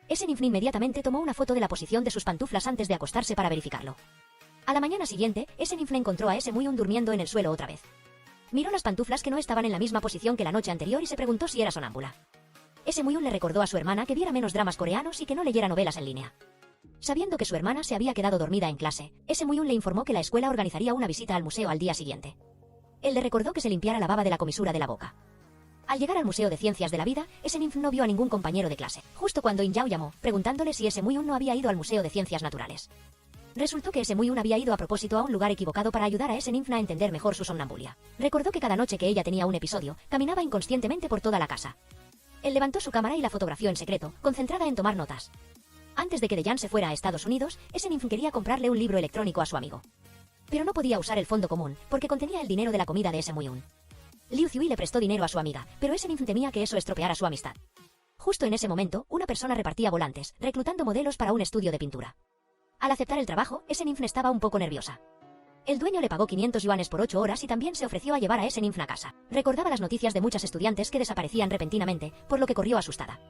Esenifn inmediatamente tomó una foto de la posición de sus pantuflas antes de acostarse para verificarlo. A la mañana siguiente, Esenifn encontró a Esemuyun durmiendo en el suelo otra vez. Miró las pantuflas que no estaban en la misma posición que la noche anterior y se preguntó si era sonámbula. Esemuyun le recordó a su hermana que viera menos dramas coreanos y que no leyera novelas en línea. Sabiendo que su hermana se había quedado dormida en clase, Esemuyun le informó que la escuela organizaría una visita al museo al día siguiente. Él le recordó que se limpiara la baba de la comisura de la boca. Al llegar al Museo de Ciencias de la Vida, Esenifn no vio a ningún compañero de clase, justo cuando Injao llamó, preguntándole si Esemuyun no había ido al Museo de Ciencias Naturales. Resultó que Esemuyun había ido a propósito a un lugar equivocado para ayudar a Esenifn a entender mejor su somnambulia. Recordó que cada noche que ella tenía un episodio, caminaba inconscientemente por toda la casa. Él levantó su cámara y la fotografió en secreto, concentrada en tomar notas. Antes de que Dejan se fuera a Estados Unidos, Esenifn quería comprarle un libro electrónico a su amigo. Pero no podía usar el fondo común, porque contenía el dinero de la comida de Esemuyun. Liu Ziui le prestó dinero a su amiga, pero Esenifn temía que eso estropeara su amistad. Justo en ese momento, una persona repartía volantes, reclutando modelos para un estudio de pintura. Al aceptar el trabajo, Esenifn estaba un poco nerviosa. El dueño le pagó 500 yuanes por 8 horas y también se ofreció a llevar a Esenifn a casa. Recordaba las noticias de muchas estudiantes que desaparecían repentinamente, por lo que corrió asustada.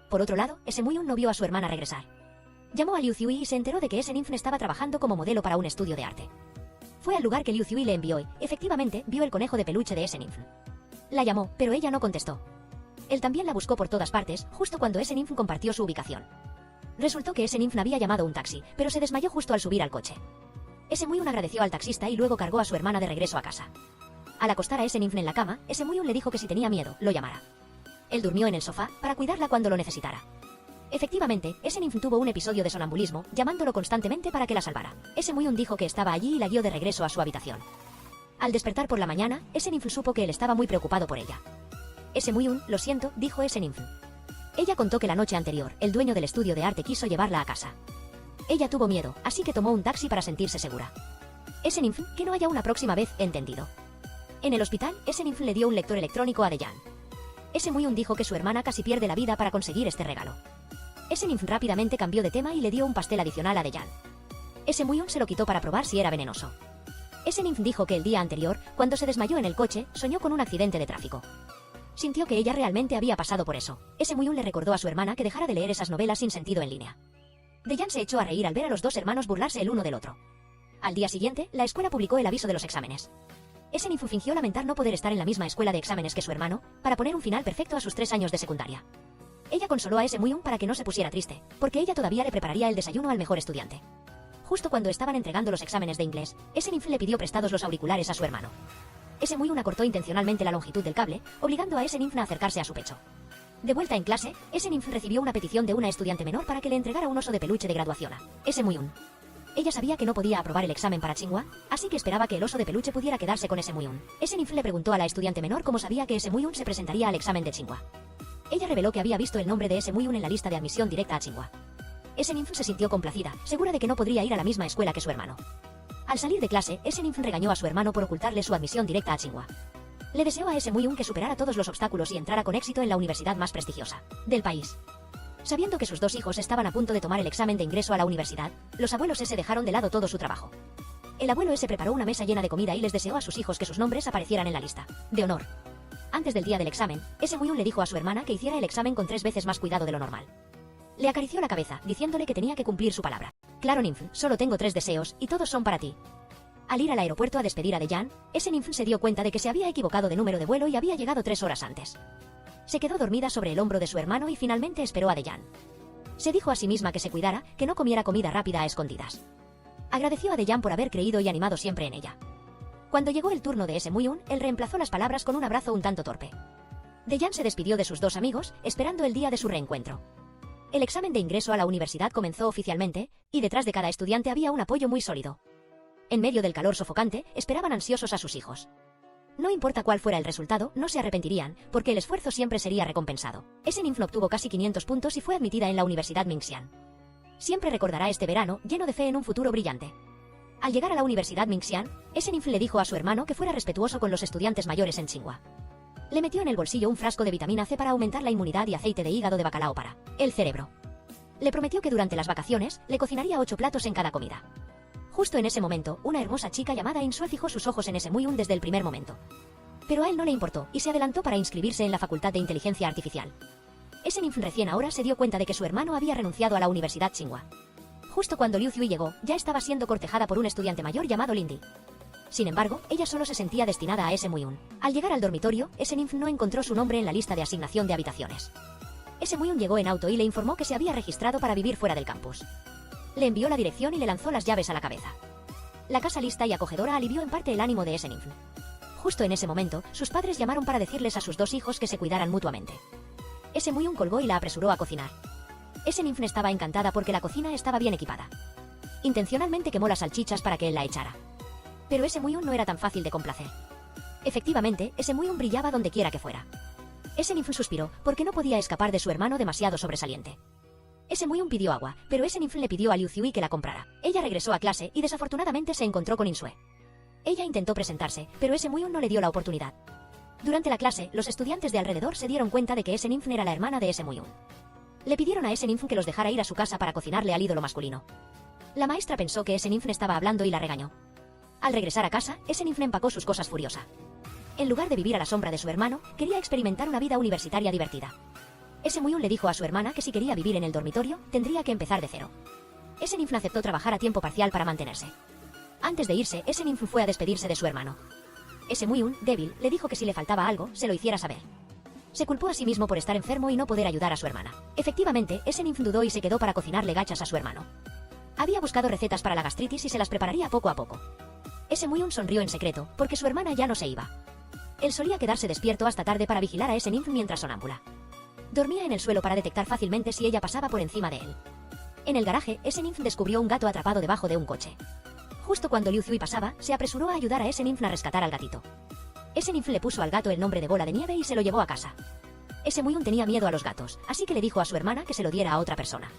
Por otro lado, Esemuyun no vio a su hermana regresar. Llamó a Liu Ziui y se enteró de que Esenifn estaba trabajando como modelo para un estudio de arte. Fue al lugar que Liu Ziui le envió y, efectivamente, vio el conejo de peluche de Esenifn. La llamó, pero ella no contestó. Él también la buscó por todas partes, justo cuando Esenifn compartió su ubicación. Resultó que Esenifn había llamado un taxi, pero se desmayó justo al subir al coche. Esemuyun agradeció al taxista y luego cargó a su hermana de regreso a casa. Al acostar a Esenifn en la cama, Esemuyun le dijo que si tenía miedo, lo llamara. Él durmió en el sofá, para cuidarla cuando lo necesitara. Efectivamente, Esenifn tuvo un episodio de sonambulismo, llamándolo constantemente para que la salvara. Esemuyun dijo que estaba allí y la guió de regreso a su habitación. Al despertar por la mañana, Esenifn supo que él estaba muy preocupado por ella. Esemuyun, lo siento, dijo Esenifn. Ella contó que la noche anterior, el dueño del estudio de arte quiso llevarla a casa. Ella tuvo miedo, así que tomó un taxi para sentirse segura. Esenifn, que no haya una próxima vez, entendido. En el hospital, Esenifn le dio un lector electrónico a Dejan. Esemuyun dijo que su hermana casi pierde la vida para conseguir este regalo. Esenifn rápidamente cambió de tema y le dio un pastel adicional a Dejan. Esemuyun se lo quitó para probar si era venenoso. Esenifn dijo que el día anterior, cuando se desmayó en el coche, soñó con un accidente de tráfico. Sintió que ella realmente había pasado por eso. Esemuyun le recordó a su hermana que dejara de leer esas novelas sin sentido en línea. Dejan se echó a reír al ver a los dos hermanos burlarse el uno del otro. Al día siguiente, la escuela publicó el aviso de los exámenes. Esenifn fingió lamentar no poder estar en la misma escuela de exámenes que su hermano, para poner un final perfecto a sus 3 años de secundaria. Ella consoló a Esemuyun para que no se pusiera triste, porque ella todavía le prepararía el desayuno al mejor estudiante. Justo cuando estaban entregando los exámenes de inglés, Esenifn le pidió prestados los auriculares a su hermano. Esemuyun acortó intencionalmente la longitud del cable, obligando a Esenifn a acercarse a su pecho. De vuelta en clase, Esenifn recibió una petición de una estudiante menor para que le entregara un oso de peluche de graduación a Esemuyun. Ella sabía que no podía aprobar el examen para Tsinghua, así que esperaba que el oso de peluche pudiera quedarse con Esemuyun. Esenifn le preguntó a la estudiante menor cómo sabía que Esemuyun se presentaría al examen de Tsinghua. Ella reveló que había visto el nombre de Esemuyun en la lista de admisión directa a Tsinghua. Esenifn se sintió complacida, segura de que no podría ir a la misma escuela que su hermano. Al salir de clase, Esenifn regañó a su hermano por ocultarle su admisión directa a Tsinghua. Le deseó a Esemuyun que superara todos los obstáculos y entrara con éxito en la universidad más prestigiosa del país. Sabiendo que sus 2 hijos estaban a punto de tomar el examen de ingreso a la universidad, los abuelos S dejaron de lado todo su trabajo. El abuelo S preparó una mesa llena de comida y les deseó a sus hijos que sus nombres aparecieran en la lista de honor. Antes del día del examen, Esemuyun le dijo a su hermana que hiciera el examen con 3 veces más cuidado de lo normal. Le acarició la cabeza, diciéndole que tenía que cumplir su palabra. Claro, Ninf, solo tengo 3 deseos, y todos son para ti. Al ir al aeropuerto a despedir a Dejan, Esenifn se dio cuenta de que se había equivocado de número de vuelo y había llegado 3 horas antes. Se quedó dormida sobre el hombro de su hermano y finalmente esperó a Dejan. Se dijo a sí misma que se cuidara, que no comiera comida rápida a escondidas. Agradeció a Dejan por haber creído y animado siempre en ella. Cuando llegó el turno de Esemuyun, él reemplazó las palabras con un abrazo un tanto torpe. Dejan se despidió de sus 2 amigos, esperando el día de su reencuentro. El examen de ingreso a la universidad comenzó oficialmente, y detrás de cada estudiante había un apoyo muy sólido. En medio del calor sofocante, esperaban ansiosos a sus hijos. No importa cuál fuera el resultado, no se arrepentirían, porque el esfuerzo siempre sería recompensado. Esenifn obtuvo casi 500 puntos y fue admitida en la Universidad Mingxian. Siempre recordará este verano, lleno de fe en un futuro brillante. Al llegar a la Universidad Mingxian, Esenifn le dijo a su hermano que fuera respetuoso con los estudiantes mayores en Tsinghua. Le metió en el bolsillo un frasco de vitamina C para aumentar la inmunidad y aceite de hígado de bacalao para el cerebro. Le prometió que durante las vacaciones, le cocinaría 8 platos en cada comida. Justo en ese momento, una hermosa chica llamada Insue fijó sus ojos en Esemuyun desde el primer momento. Pero a él no le importó, y se adelantó para inscribirse en la Facultad de Inteligencia Artificial. Esenifn recién ahora se dio cuenta de que su hermano había renunciado a la Universidad Tsinghua. Justo cuando Liu Ziui llegó, ya estaba siendo cortejada por un estudiante mayor llamado Lindy. Sin embargo, ella solo se sentía destinada a Esemuyun. Al llegar al dormitorio, Esenifn no encontró su nombre en la lista de asignación de habitaciones. Esemuyun llegó en auto y le informó que se había registrado para vivir fuera del campus. Le envió la dirección y le lanzó las llaves a la cabeza. La casa lista y acogedora alivió en parte el ánimo de Esenifn. Justo en ese momento, sus padres llamaron para decirles a sus 2 hijos que se cuidaran mutuamente. Esemuyun colgó y la apresuró a cocinar. Esenifn estaba encantada porque la cocina estaba bien equipada. Intencionalmente quemó las salchichas para que él la echara. Pero Esemuyun no era tan fácil de complacer. Efectivamente, Esemuyun brillaba donde quiera que fuera. Esenifn suspiró, porque no podía escapar de su hermano demasiado sobresaliente. Esemuyun pidió agua, pero Esenifn le pidió a Liu Ziui que la comprara. Ella regresó a clase y desafortunadamente se encontró con Insue. Ella intentó presentarse, pero Esemuyun no le dio la oportunidad. Durante la clase, los estudiantes de alrededor se dieron cuenta de que ese ninf era la hermana de ese Muyun. Le pidieron a ese ninf que los dejara ir a su casa para cocinarle al ídolo masculino. La maestra pensó que ese ninf estaba hablando y la regañó. Al regresar a casa, ese ninf empacó sus cosas furiosa. En lugar de vivir a la sombra de su hermano, quería experimentar una vida universitaria divertida. Ese Muyun le dijo a su hermana que si quería vivir en el dormitorio, tendría que empezar de cero. Ese ninf aceptó trabajar a tiempo parcial para mantenerse. Antes de irse, ese ninf fue a despedirse de su hermano. Ese Muyun, débil, le dijo que si le faltaba algo, se lo hiciera saber. Se culpó a sí mismo por estar enfermo y no poder ayudar a su hermana. Efectivamente, ese ninf dudó y se quedó para cocinarle gachas a su hermano. Había buscado recetas para la gastritis y se las prepararía poco a poco. Ese Muyun sonrió en secreto, porque su hermana ya no se iba. Él solía quedarse despierto hasta tarde para vigilar a ese ninf mientras sonámbula. Dormía en el suelo para detectar fácilmente si ella pasaba por encima de él. En el garaje, ese ninf descubrió un gato atrapado debajo de un coche. Justo cuando Liu Zhui pasaba, se apresuró a ayudar a ese ninf a rescatar al gatito. Ese ninf le puso al gato el nombre de Bola de Nieve y se lo llevó a casa. Ese Muyun tenía miedo a los gatos, así que le dijo a su hermana que se lo diera a otra persona.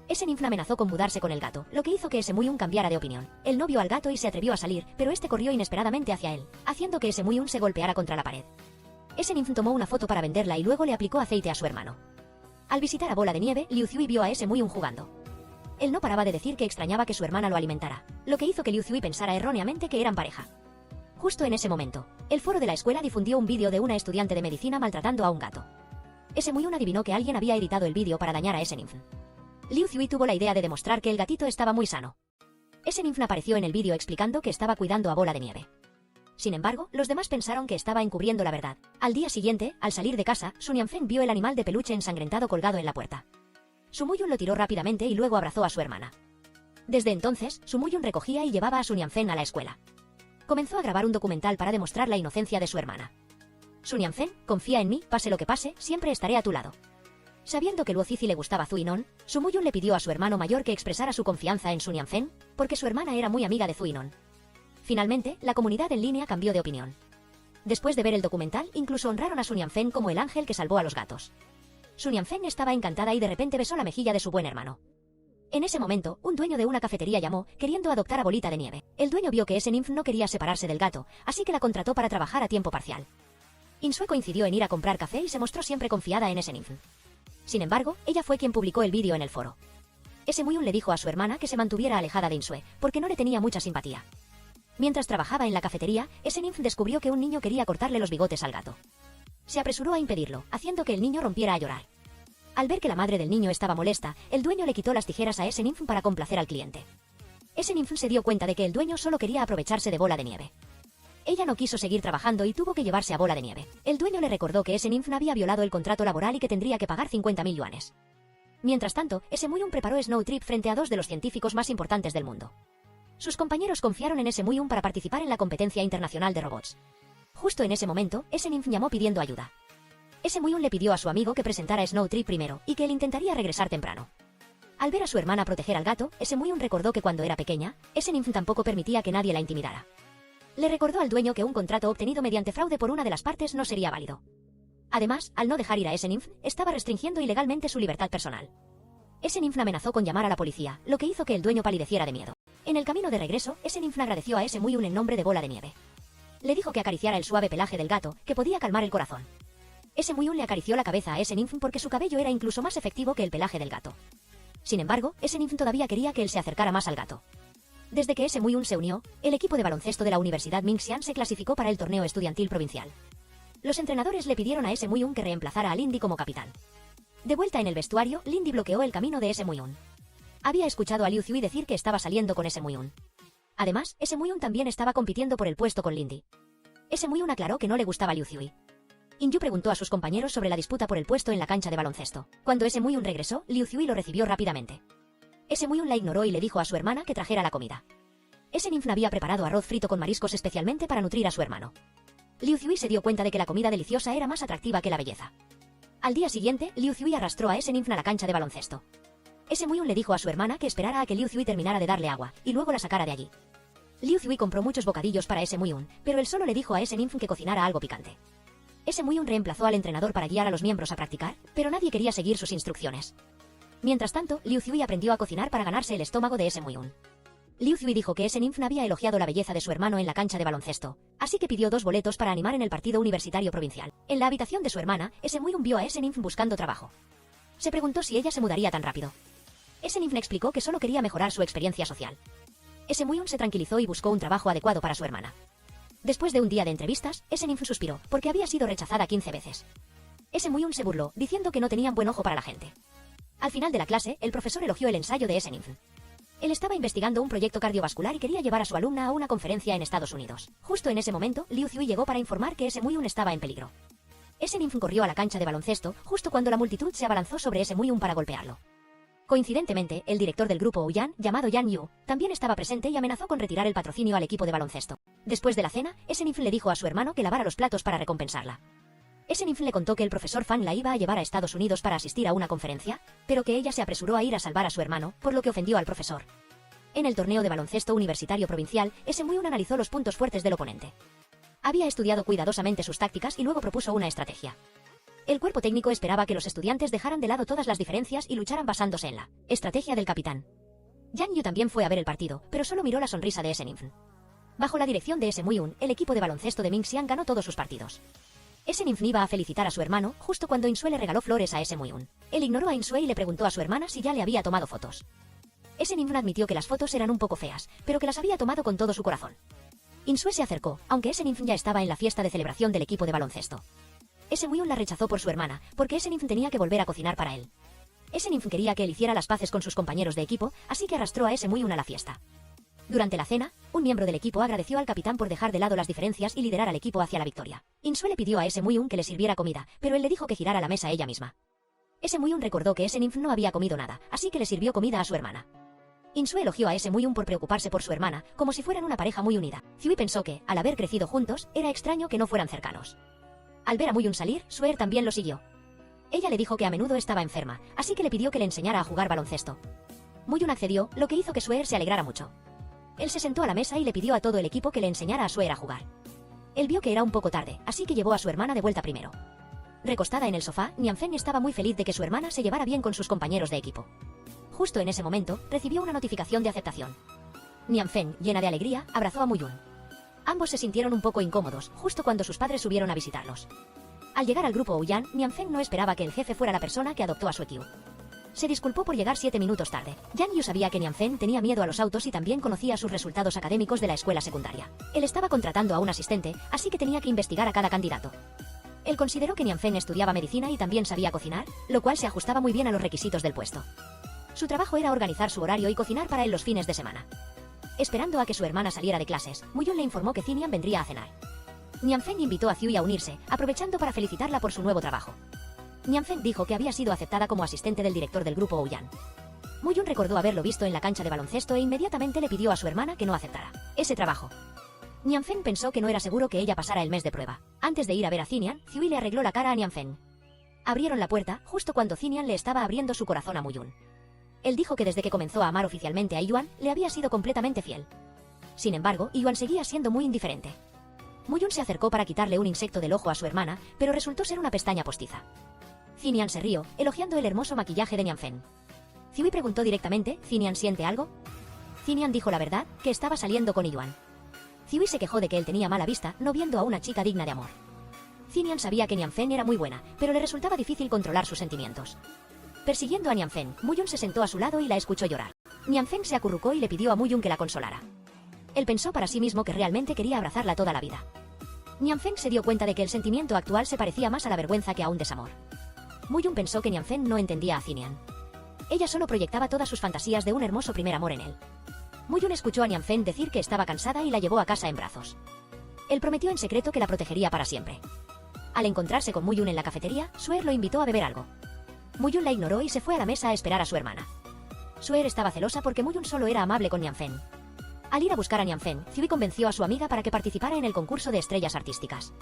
Ese ninf amenazó con mudarse con el gato, lo que hizo que ese Muyun cambiara de opinión. Él no vio al gato y se atrevió a salir, pero este corrió inesperadamente hacia él, haciendo que ese Muyun se golpeara contra la pared. Ese ninf tomó una foto para venderla y luego le aplicó aceite a su hermano. Al visitar a Bola de Nieve, Liu Zhui vio a ese Muyun jugando. Él no paraba de decir que extrañaba que su hermana lo alimentara, lo que hizo que Liu Zhui pensara erróneamente que eran pareja. Justo en ese momento, el foro de la escuela difundió un vídeo de una estudiante de medicina maltratando a un gato. Ese Muyun adivinó que alguien había editado el vídeo para dañar a ese ninf. Liu Zhui tuvo la idea de demostrar que el gatito estaba muy sano. Ese ninf apareció en el vídeo explicando que estaba cuidando a Bola de Nieve. Sin embargo, los demás pensaron que estaba encubriendo la verdad. Al día siguiente, al salir de casa, Sun Yanfen vio el animal de peluche ensangrentado colgado en la puerta. Su Muyun lo tiró rápidamente y luego abrazó a su hermana. Desde entonces, Su Muyun recogía y llevaba a Sun Yanfen a la escuela. Comenzó a grabar un documental para demostrar la inocencia de su hermana. Sun Yanfen, confía en mí, pase lo que pase, siempre estaré a tu lado. Sabiendo que Luo Zizi le gustaba Zuinon, Su Muyun le pidió a su hermano mayor que expresara su confianza en Sun Yanfen, porque su hermana era muy amiga de Zuinon. Finalmente, la comunidad en línea cambió de opinión. Después de ver el documental, incluso honraron a Sun Yanfen como el ángel que salvó a los gatos. Sun Yanfen estaba encantada y de repente besó la mejilla de su buen hermano. En ese momento, un dueño de una cafetería llamó, queriendo adoptar a Bolita de Nieve. El dueño vio que ese ninf no quería separarse del gato, así que la contrató para trabajar a tiempo parcial. Insue coincidió en ir a comprar café y se mostró siempre confiada en ese ninf. Sin embargo, ella fue quien publicó el vídeo en el foro. Ese Muyun le dijo a su hermana que se mantuviera alejada de Insue, porque no le tenía mucha simpatía. Mientras trabajaba en la cafetería, ese ninf descubrió que un niño quería cortarle los bigotes al gato. Se apresuró a impedirlo, haciendo que el niño rompiera a llorar. Al ver que la madre del niño estaba molesta, el dueño le quitó las tijeras a ese ninf para complacer al cliente. Ese ninf se dio cuenta de que el dueño solo quería aprovecharse de Bola de Nieve. Ella no quiso seguir trabajando y tuvo que llevarse a Bola de Nieve. El dueño le recordó que ese ninf había violado el contrato laboral y que tendría que pagar 50.000 yuanes. Mientras tanto, ese Muyun preparó Snow Trip frente a dos de los científicos más importantes del mundo. Sus compañeros confiaron en ese Muyun para participar en la competencia internacional de robots. Justo en ese momento, ese ninf llamó pidiendo ayuda. Ese Muyun le pidió a su amigo que presentara Snow Trip primero, y que él intentaría regresar temprano. Al ver a su hermana proteger al gato, ese Muyun recordó que cuando era pequeña, ese ninf tampoco permitía que nadie la intimidara. Le recordó al dueño que un contrato obtenido mediante fraude por una de las partes no sería válido. Además, al no dejar ir a ese ninf, estaba restringiendo ilegalmente su libertad personal. Ese ninf amenazó con llamar a la policía, lo que hizo que el dueño palideciera de miedo. En el camino de regreso, ese ninf agradeció a ese Muyun en nombre de Bola de Nieve. Le dijo que acariciara el suave pelaje del gato, que podía calmar el corazón. Ese Muyun le acarició la cabeza a ese ninf porque su cabello era incluso más efectivo que el pelaje del gato. Sin embargo, ese ninf todavía quería que él se acercara más al gato. Desde que ese Muyun se unió, el equipo de baloncesto de la Universidad Mingxian se clasificó para el torneo estudiantil provincial. Los entrenadores le pidieron a ese Muyun que reemplazara a Lindy como capitán. De vuelta en el vestuario, Lindy bloqueó el camino de ese Muyun. Había escuchado a Liu Zhui decir que estaba saliendo con ese Muyun. Además, ese Muyun también estaba compitiendo por el puesto con Lindy. Ese Muyun aclaró que no le gustaba Liu Zhui. Inyu preguntó a sus compañeros sobre la disputa por el puesto en la cancha de baloncesto. Cuando ese Muyun regresó, Liu Zhui lo recibió rápidamente. Ese Muyun la ignoró y le dijo a su hermana que trajera la comida. Ese ninf había preparado arroz frito con mariscos especialmente para nutrir a su hermano. Liu Zhui se dio cuenta de que la comida deliciosa era más atractiva que la belleza. Al día siguiente, Liu Zhui arrastró a ese ninf a la cancha de baloncesto. Ese Muyun le dijo a su hermana que esperara a que Liu Zhui terminara de darle agua, y luego la sacara de allí. Liu Zhui compró muchos bocadillos para ese Muyun, pero él solo le dijo a ese ninf que cocinara algo picante. Ese Muyun reemplazó al entrenador para guiar a los miembros a practicar, pero nadie quería seguir sus instrucciones. Mientras tanto, Liu Zhui aprendió a cocinar para ganarse el estómago de ese Muyun. Liu Zhui dijo que ese ninf había elogiado la belleza de su hermano en la cancha de baloncesto, así que pidió 2 boletos para animar en el partido universitario provincial. En la habitación de su hermana, ese Muyun vio a ese ninf buscando trabajo. Se preguntó si ella se mudaría tan rápido. Ese ninf explicó que solo quería mejorar su experiencia social. Ese Muyun se tranquilizó y buscó un trabajo adecuado para su hermana. Después de un día de entrevistas, ese ninf suspiró, porque había sido rechazada 15 veces. Ese Muyun se burló, diciendo que no tenían buen ojo para la gente. Al final de la clase, el profesor elogió el ensayo de ese ninf. Él estaba investigando un proyecto cardiovascular y quería llevar a su alumna a una conferencia en Estados Unidos. Justo en ese momento, Liu Zhui llegó para informar que ese Muyun estaba en peligro. Ese ninf corrió a la cancha de baloncesto, justo cuando la multitud se abalanzó sobre ese Muyun para golpearlo. Coincidentemente, el director del grupo Ouyang, llamado Yang Yu, también estaba presente y amenazó con retirar el patrocinio al equipo de baloncesto. Después de la cena, ese ninf le dijo a su hermano que lavara los platos para recompensarla. Ese ninf le contó que el profesor Fan la iba a llevar a Estados Unidos para asistir a una conferencia, pero que ella se apresuró a ir a salvar a su hermano, por lo que ofendió al profesor. En el torneo de baloncesto universitario provincial, ese Muyun analizó los puntos fuertes del oponente. Había estudiado cuidadosamente sus tácticas y luego propuso una estrategia. El cuerpo técnico esperaba que los estudiantes dejaran de lado todas las diferencias y lucharan basándose en la estrategia del capitán. Yang Yu también fue a ver el partido, pero solo miró la sonrisa de ese ninf. Bajo la dirección de ese Muyun, el equipo de baloncesto de Mingxiang ganó todos sus partidos. Ese ninf iba a felicitar a su hermano, justo cuando Insue le regaló flores a ese Muyun. Él ignoró a Insue y le preguntó a su hermana si ya le había tomado fotos. Ese ninf admitió que las fotos eran un poco feas, pero que las había tomado con todo su corazón. Insue se acercó, aunque ese ninf ya estaba en la fiesta de celebración del equipo de baloncesto. Ese Muyun la rechazó por su hermana, porque ese ninf tenía que volver a cocinar para él. Ese ninf quería que él hiciera las paces con sus compañeros de equipo, así que arrastró a ese Muyun a la fiesta. Durante la cena, un miembro del equipo agradeció al capitán por dejar de lado las diferencias y liderar al equipo hacia la victoria. Insue le pidió a ese Muyun que le sirviera comida, pero él le dijo que girara la mesa ella misma. Ese Muyun recordó que ese ninf no había comido nada, así que le sirvió comida a su hermana. Insue elogió a ese Muyun por preocuparse por su hermana, como si fueran una pareja muy unida. Zhui pensó que, al haber crecido juntos, era extraño que no fueran cercanos. Al ver a Muyun salir, Suer también lo siguió. Ella le dijo que a menudo estaba enferma, así que le pidió que le enseñara a jugar baloncesto. Muyun accedió, lo que hizo que Suer se alegrara mucho. Él se sentó a la mesa y le pidió a todo el equipo que le enseñara a Suer a jugar. Él vio que era un poco tarde, así que llevó a su hermana de vuelta primero. Recostada en el sofá, Nianfeng estaba muy feliz de que su hermana se llevara bien con sus compañeros de equipo. Justo en ese momento, recibió una notificación de aceptación. Nianfeng, llena de alegría, abrazó a Muyun. Ambos se sintieron un poco incómodos, justo cuando sus padres subieron a visitarlos. Al llegar al grupo Ouyang, Nianfeng no esperaba que el jefe fuera la persona que adoptó a su EQ. Se disculpó por llegar 7 minutos tarde. Yang Yu sabía que Nianfeng tenía miedo a los autos y también conocía sus resultados académicos de la escuela secundaria. Él estaba contratando a un asistente, así que tenía que investigar a cada candidato. Él consideró que Nianfeng estudiaba medicina y también sabía cocinar, lo cual se ajustaba muy bien a los requisitos del puesto. Su trabajo era organizar su horario y cocinar para él los fines de semana. Esperando a que su hermana saliera de clases, Muyun le informó que Xinian vendría a cenar. Nianfeng invitó a Zhui a unirse, aprovechando para felicitarla por su nuevo trabajo. Nianfeng dijo que había sido aceptada como asistente del director del grupo Ouyang. Muyun recordó haberlo visto en la cancha de baloncesto e inmediatamente le pidió a su hermana que no aceptara ese trabajo. Nianfeng pensó que no era seguro que ella pasara el mes de prueba. Antes de ir a ver a Xinian, Zhui le arregló la cara a Nianfeng. Abrieron la puerta, justo cuando Xinian le estaba abriendo su corazón a Muyun. Él dijo que desde que comenzó a amar oficialmente a Yuan, le había sido completamente fiel. Sin embargo, Yuan seguía siendo muy indiferente. Muyun se acercó para quitarle un insecto del ojo a su hermana, pero resultó ser una pestaña postiza. Xinian se rió, elogiando el hermoso maquillaje de Nianfeng. Zhui preguntó directamente, ¿Xinian siente algo? Xinian dijo la verdad, que estaba saliendo con Yuan. Zhui se quejó de que él tenía mala vista, no viendo a una chica digna de amor. Xinian sabía que Nianfeng era muy buena, pero le resultaba difícil controlar sus sentimientos. Persiguiendo a Nianfeng, Muyun se sentó a su lado y la escuchó llorar. Nianfeng se acurrucó y le pidió a Muyun que la consolara. Él pensó para sí mismo que realmente quería abrazarla toda la vida. Nianfeng se dio cuenta de que el sentimiento actual se parecía más a la vergüenza que a un desamor. Muyun pensó que Nianfeng no entendía a Xinian. Ella solo proyectaba todas sus fantasías de un hermoso primer amor en él. Muyun escuchó a Nianfeng decir que estaba cansada y la llevó a casa en brazos. Él prometió en secreto que la protegería para siempre. Al encontrarse con Muyun en la cafetería, Suer lo invitó a beber algo. Muyun la ignoró y se fue a la mesa a esperar a su hermana. Suer estaba celosa porque Muyun solo era amable con Nianfeng. Al ir a buscar a Nianfeng, Zhui convenció a su amiga para que participara en el concurso de estrellas artísticas.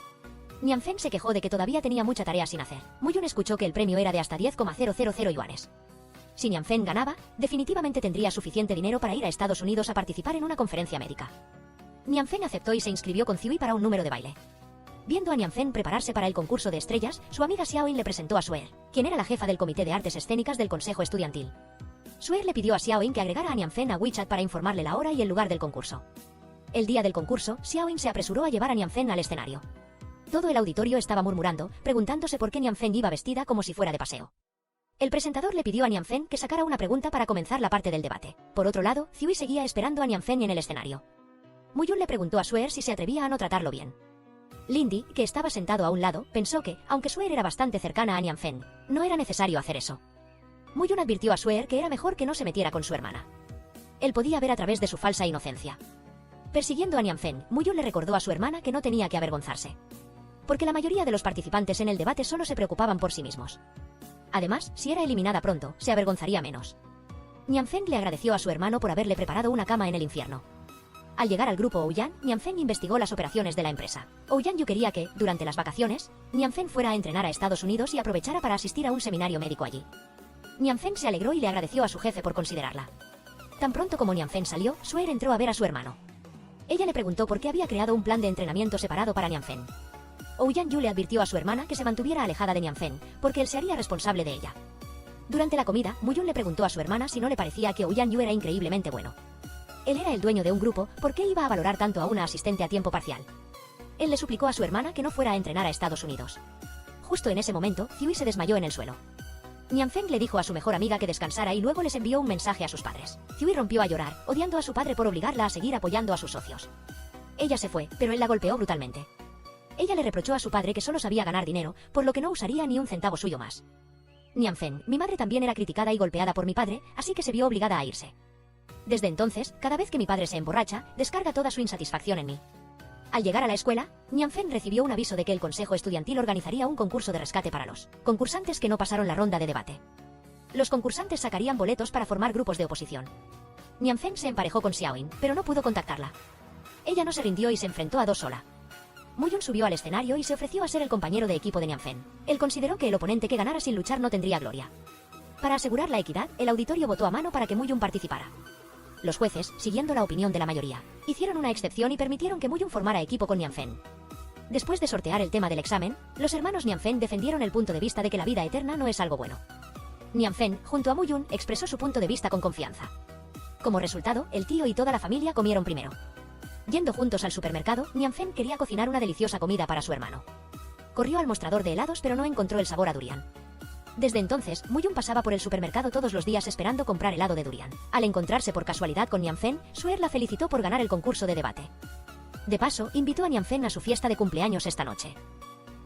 Nianfeng se quejó de que todavía tenía mucha tarea sin hacer. Muyun escuchó que el premio era de hasta 10,000 yuanes. Si Nianfeng ganaba, definitivamente tendría suficiente dinero para ir a Estados Unidos a participar en una conferencia médica. Nianfeng aceptó y se inscribió con Zhui para un número de baile. Viendo a Nianfeng prepararse para el concurso de estrellas, su amiga Xiaoyin le presentó a Suer, quien era la jefa del comité de artes escénicas del consejo estudiantil. Suer le pidió a Xiaoying que agregara a Nianfen a WeChat para informarle la hora y el lugar del concurso. El día del concurso, Xiaoying se apresuró a llevar a Nianfen al escenario. Todo el auditorio estaba murmurando, preguntándose por qué Nianfen iba vestida como si fuera de paseo. El presentador le pidió a Nianfen que sacara una pregunta para comenzar la parte del debate. Por otro lado, Ziui seguía esperando a Nianfen en el escenario. Muyun le preguntó a Suer si se atrevía a no tratarlo bien. Lindy, que estaba sentado a un lado, pensó que, aunque Suer era bastante cercana a Nianfen, no era necesario hacer eso. Muyun advirtió a Suer que era mejor que no se metiera con su hermana. Él podía ver a través de su falsa inocencia. Persiguiendo a Nianfen, Muyun le recordó a su hermana que no tenía que avergonzarse. Porque la mayoría de los participantes en el debate solo se preocupaban por sí mismos. Además, si era eliminada pronto, se avergonzaría menos. Nianfen le agradeció a su hermano por haberle preparado una cama en el infierno. Al llegar al grupo Ouyang, Nianfen investigó las operaciones de la empresa. Ouyang Yu quería que, durante las vacaciones, Nianfen fuera a entrenar a Estados Unidos y aprovechara para asistir a un seminario médico allí. Nianfen se alegró y le agradeció a su jefe por considerarla. Tan pronto como Nianfen salió, Suer entró a ver a su hermano. Ella le preguntó por qué había creado un plan de entrenamiento separado para Nianfen. Ouyang Yu le advirtió a su hermana que se mantuviera alejada de Nianfen, porque él se haría responsable de ella. Durante la comida, Muyun le preguntó a su hermana si no le parecía que Ouyang Yu era increíblemente bueno. Él era el dueño de un grupo, ¿por qué iba a valorar tanto a una asistente a tiempo parcial? Él le suplicó a su hermana que no fuera a entrenar a Estados Unidos. Justo en ese momento, Ziui se desmayó en el suelo. Nianfen le dijo a su mejor amiga que descansara y luego les envió un mensaje a sus padres. Ziui rompió a llorar, odiando a su padre por obligarla a seguir apoyando a sus socios. Ella se fue, pero él la golpeó brutalmente. Ella le reprochó a su padre que solo sabía ganar dinero, por lo que no usaría ni un centavo suyo más. Nianfen, mi madre también era criticada y golpeada por mi padre, así que se vio obligada a irse. Desde entonces, cada vez que mi padre se emborracha, descarga toda su insatisfacción en mí. Al llegar a la escuela, Nianfen recibió un aviso de que el consejo estudiantil organizaría un concurso de rescate para los concursantes que no pasaron la ronda de debate. Los concursantes sacarían boletos para formar grupos de oposición. Nianfen se emparejó con Xiaoying, pero no pudo contactarla. Ella no se rindió y se enfrentó a dos sola. Muyun subió al escenario y se ofreció a ser el compañero de equipo de Nianfen. Él consideró que el oponente que ganara sin luchar no tendría gloria. Para asegurar la equidad, el auditorio votó a mano para que Muyun participara. Los jueces, siguiendo la opinión de la mayoría, hicieron una excepción y permitieron que Muyun formara equipo con Nianfen. Después de sortear el tema del examen, los hermanos Nianfen defendieron el punto de vista de que la vida eterna no es algo bueno. Nianfen, junto a Muyun, expresó su punto de vista con confianza. Como resultado, el tío y toda la familia comieron primero. Yendo juntos al supermercado, Nianfen quería cocinar una deliciosa comida para su hermano. Corrió al mostrador de helados pero no encontró el sabor a durian. Desde entonces, Muyun pasaba por el supermercado todos los días esperando comprar helado de durian. Al encontrarse por casualidad con Nianfen, Suer la felicitó por ganar el concurso de debate. De paso, invitó a Nianfen a su fiesta de cumpleaños esta noche.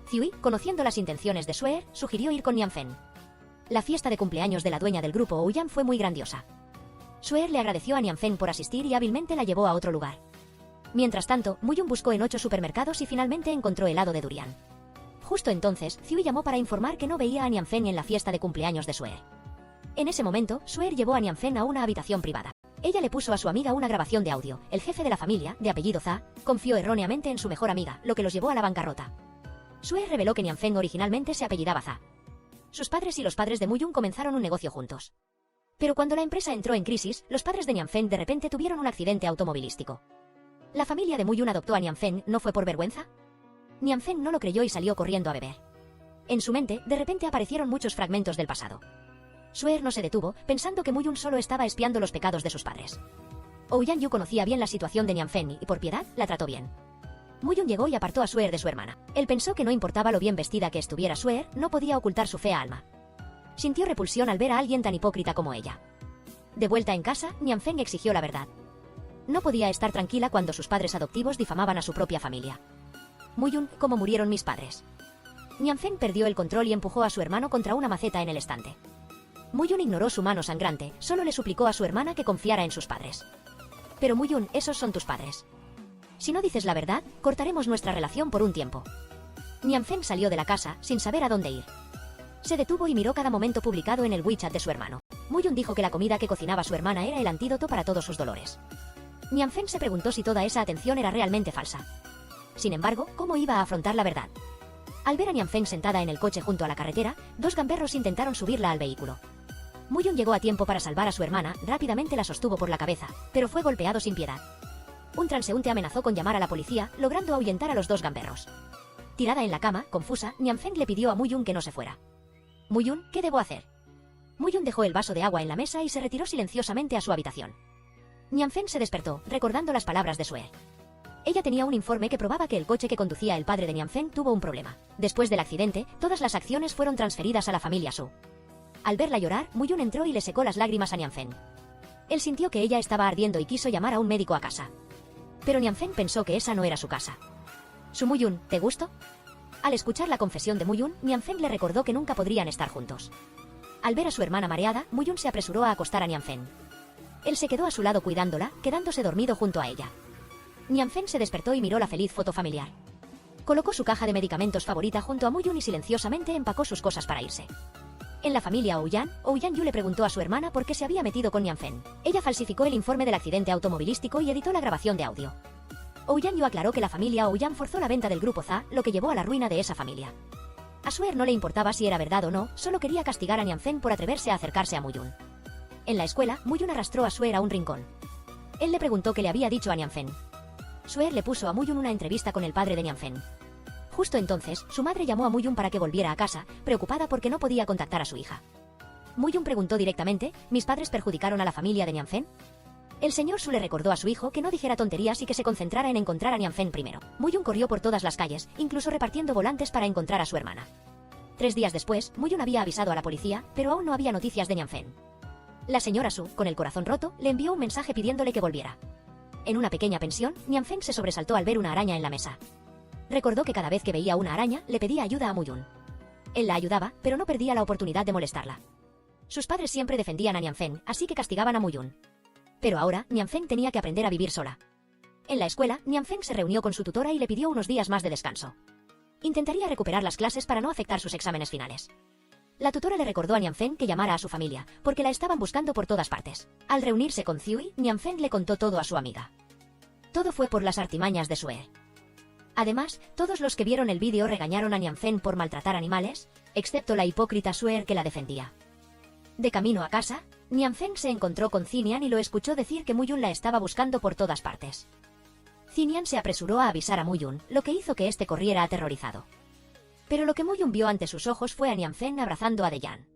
Ziui, conociendo las intenciones de Suer, sugirió ir con Nianfen. La fiesta de cumpleaños de la dueña del grupo Ouyang fue muy grandiosa. Suer le agradeció a Nianfen por asistir y hábilmente la llevó a otro lugar. Mientras tanto, Muyun buscó en 8 supermercados y finalmente encontró helado de durian. Justo entonces, Ziui llamó para informar que no veía a Nianfen en la fiesta de cumpleaños de Suer. En ese momento, Suer llevó a Nianfen a una habitación privada. Ella le puso a su amiga una grabación de audio. El jefe de la familia, de apellido Za, confió erróneamente en su mejor amiga, lo que los llevó a la bancarrota. Suer reveló que Nianfen originalmente se apellidaba Za. Sus padres y los padres de Muyun comenzaron un negocio juntos. Pero cuando la empresa entró en crisis, los padres de Nianfen de repente tuvieron un accidente automovilístico. ¿La familia de Muyun adoptó a Nianfen no fue por vergüenza? Nianfen no lo creyó y salió corriendo a beber. En su mente, de repente aparecieron muchos fragmentos del pasado. Suer no se detuvo, pensando que Muyun solo estaba espiando los pecados de sus padres. Ouyang Yu conocía bien la situación de Nianfen y, por piedad, la trató bien. Muyun llegó y apartó a Suer de su hermana. Él pensó que no importaba lo bien vestida que estuviera Suer, no podía ocultar su fea alma. Sintió repulsión al ver a alguien tan hipócrita como ella. De vuelta en casa, Nianfen exigió la verdad. No podía estar tranquila cuando sus padres adoptivos difamaban a su propia familia. Muyun, ¿cómo murieron mis padres? Nianfen perdió el control y empujó a su hermano contra una maceta en el estante. Muyun ignoró su mano sangrante, solo le suplicó a su hermana que confiara en sus padres. Pero Muyun, esos son tus padres. Si no dices la verdad, cortaremos nuestra relación por un tiempo. Nianfen salió de la casa, sin saber a dónde ir. Se detuvo y miró cada momento publicado en el WeChat de su hermano. Muyun dijo que la comida que cocinaba su hermana era el antídoto para todos sus dolores. Nianfen se preguntó si toda esa atención era realmente falsa. Sin embargo, ¿cómo iba a afrontar la verdad? Al ver a Nianfen sentada en el coche junto a la carretera, 2 gamberros intentaron subirla al vehículo. Muyun llegó a tiempo para salvar a su hermana, rápidamente la sostuvo por la cabeza, pero fue golpeado sin piedad. Un transeúnte amenazó con llamar a la policía, logrando ahuyentar a los 2 gamberros. Tirada en la cama, confusa, Nianfen le pidió a Muyun que no se fuera. Muyun, ¿qué debo hacer? Muyun dejó el vaso de agua en la mesa y se retiró silenciosamente a su habitación. Nianfen se despertó, recordando las palabras de Sue. Ella tenía un informe que probaba que el coche que conducía el padre de Nianfen tuvo un problema. Después del accidente, todas las acciones fueron transferidas a la familia Su. Al verla llorar, Muyun entró y le secó las lágrimas a Nianfen. Él sintió que ella estaba ardiendo y quiso llamar a un médico a casa. Pero Nianfen pensó que esa no era su casa. «Su Muyun, ¿te gusto?». Al escuchar la confesión de Muyun, Nianfen le recordó que nunca podrían estar juntos. Al ver a su hermana mareada, Muyun se apresuró a acostar a Nianfen. Él se quedó a su lado cuidándola, quedándose dormido junto a ella. Nianfen se despertó y miró la feliz foto familiar. Colocó su caja de medicamentos favorita junto a Muyun y silenciosamente empacó sus cosas para irse. En la familia Ouyan Yu le preguntó a su hermana por qué se había metido con Nianfen. Ella falsificó el informe del accidente automovilístico y editó la grabación de audio. Ouyan Yu aclaró que la familia Ouyan forzó la venta del grupo ZA, lo que llevó a la ruina de esa familia. A Suer no le importaba si era verdad o no, solo quería castigar a Nianfen por atreverse a acercarse a Muyun. En la escuela, Muyun arrastró a Suer a un rincón. Él le preguntó qué le había dicho a Nianfen. Suer le puso a Muyun una entrevista con el padre de Nianfen. Justo entonces, su madre llamó a Muyun para que volviera a casa, preocupada porque no podía contactar a su hija. Muyun preguntó directamente, ¿mis padres perjudicaron a la familia de Nianfen? El señor Su le recordó a su hijo que no dijera tonterías y que se concentrara en encontrar a Nianfen primero. Muyun corrió por todas las calles, incluso repartiendo volantes para encontrar a su hermana. 3 días después, Muyun había avisado a la policía, pero aún no había noticias de Nianfen. La señora Su, con el corazón roto, le envió un mensaje pidiéndole que volviera. En una pequeña pensión, Nianfen se sobresaltó al ver una araña en la mesa. Recordó que cada vez que veía una araña, le pedía ayuda a Muyun. Él la ayudaba, pero no perdía la oportunidad de molestarla. Sus padres siempre defendían a Nianfen, así que castigaban a Muyun. Pero ahora, Nianfen tenía que aprender a vivir sola. En la escuela, Nianfen se reunió con su tutora y le pidió unos días más de descanso. Intentaría recuperar las clases para no afectar sus exámenes finales. La tutora le recordó a Nianfen que llamara a su familia, porque la estaban buscando por todas partes. Al reunirse con Zui, Nianfen le contó todo a su amiga. Todo fue por las artimañas de Sue. Además, todos los que vieron el vídeo regañaron a Nianfen por maltratar animales, excepto la hipócrita Sue que la defendía. De camino a casa, Nianfen se encontró con Zinian y lo escuchó decir que Muyun la estaba buscando por todas partes. Zinian se apresuró a avisar a Muyun, lo que hizo que éste corriera aterrorizado. Pero lo que Muyun vio ante sus ojos fue a Nianfen abrazando a Deyan.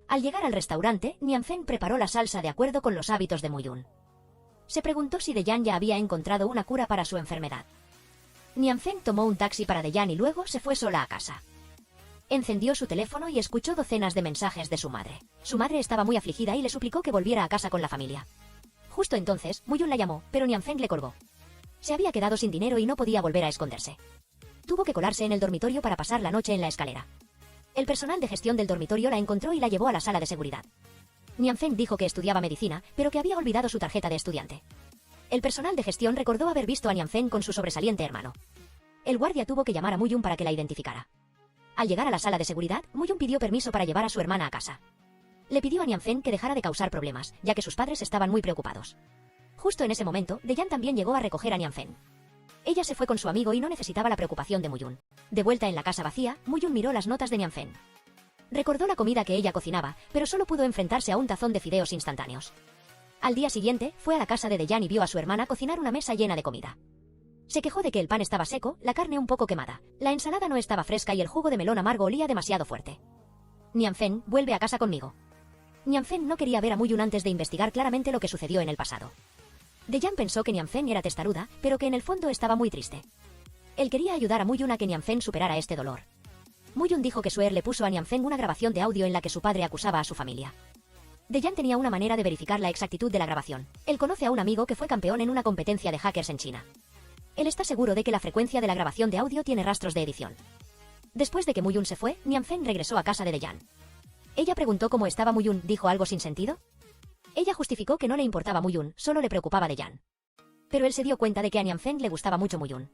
Al llegar al restaurante, Nianfen preparó la salsa de acuerdo con los hábitos de Muyun. Se preguntó si Deyan ya había encontrado una cura para su enfermedad. Nianfen tomó un taxi para Deyan y luego se fue sola a casa. Encendió su teléfono y escuchó docenas de mensajes de su madre. Su madre estaba muy afligida y le suplicó que volviera a casa con la familia. Justo entonces, Muyun la llamó, pero Nianfen le colgó. Se había quedado sin dinero y no podía volver a esconderse. Tuvo que colarse en el dormitorio para pasar la noche en la escalera. El personal de gestión del dormitorio la encontró y la llevó a la sala de seguridad. Nianfen dijo que estudiaba medicina, pero que había olvidado su tarjeta de estudiante. El personal de gestión recordó haber visto a Nianfen con su sobresaliente hermano. El guardia tuvo que llamar a Muyun para que la identificara. Al llegar a la sala de seguridad, Muyun pidió permiso para llevar a su hermana a casa. Le pidió a Nianfen que dejara de causar problemas, ya que sus padres estaban muy preocupados. Justo en ese momento, Deyan también llegó a recoger a Nianfen. Ella se fue con su amigo y no necesitaba la preocupación de Muyun. De vuelta en la casa vacía, Muyun miró las notas de Nianfen. Recordó la comida que ella cocinaba, pero solo pudo enfrentarse a un tazón de fideos instantáneos. Al día siguiente, fue a la casa de Deyan y vio a su hermana cocinar una mesa llena de comida. Se quejó de que el pan estaba seco, la carne un poco quemada, la ensalada no estaba fresca y el jugo de melón amargo olía demasiado fuerte. Nianfen, vuelve a casa conmigo. Nianfen no quería ver a Muyun antes de investigar claramente lo que sucedió en el pasado. Deyan pensó que Nianfen era testaruda, pero que en el fondo estaba muy triste. Él quería ayudar a Muyun a que Nianfen superara este dolor. Muyun dijo que Suer le puso a Nianfen una grabación de audio en la que su padre acusaba a su familia. Deyan tenía una manera de verificar la exactitud de la grabación. Él conoce a un amigo que fue campeón en una competencia de hackers en China. Él está seguro de que la frecuencia de la grabación de audio tiene rastros de edición. Después de que Muyun se fue, Nianfen regresó a casa de Deyan. Ella preguntó cómo estaba Muyun, ¿dijo algo sin sentido? Ella justificó que no le importaba Muyun, solo le preocupaba Deyan. Pero él se dio cuenta de que a Nianfen le gustaba mucho Muyun.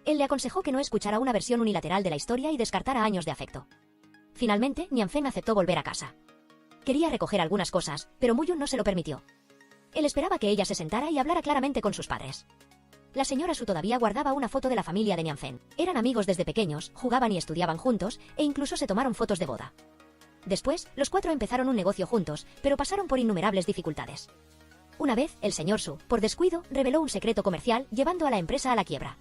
Él le aconsejó que no escuchara una versión unilateral de la historia y descartara años de afecto. Finalmente, Nianfen aceptó volver a casa. Quería recoger algunas cosas, pero Muyun no se lo permitió. Él esperaba que ella se sentara y hablara claramente con sus padres. La señora Su todavía guardaba una foto de la familia de Nianfen. Eran amigos desde pequeños, jugaban y estudiaban juntos, e incluso se tomaron fotos de boda. Después, los 4 empezaron un negocio juntos, pero pasaron por innumerables dificultades. Una vez, el señor Su, por descuido, reveló un secreto comercial, llevando a la empresa a la quiebra.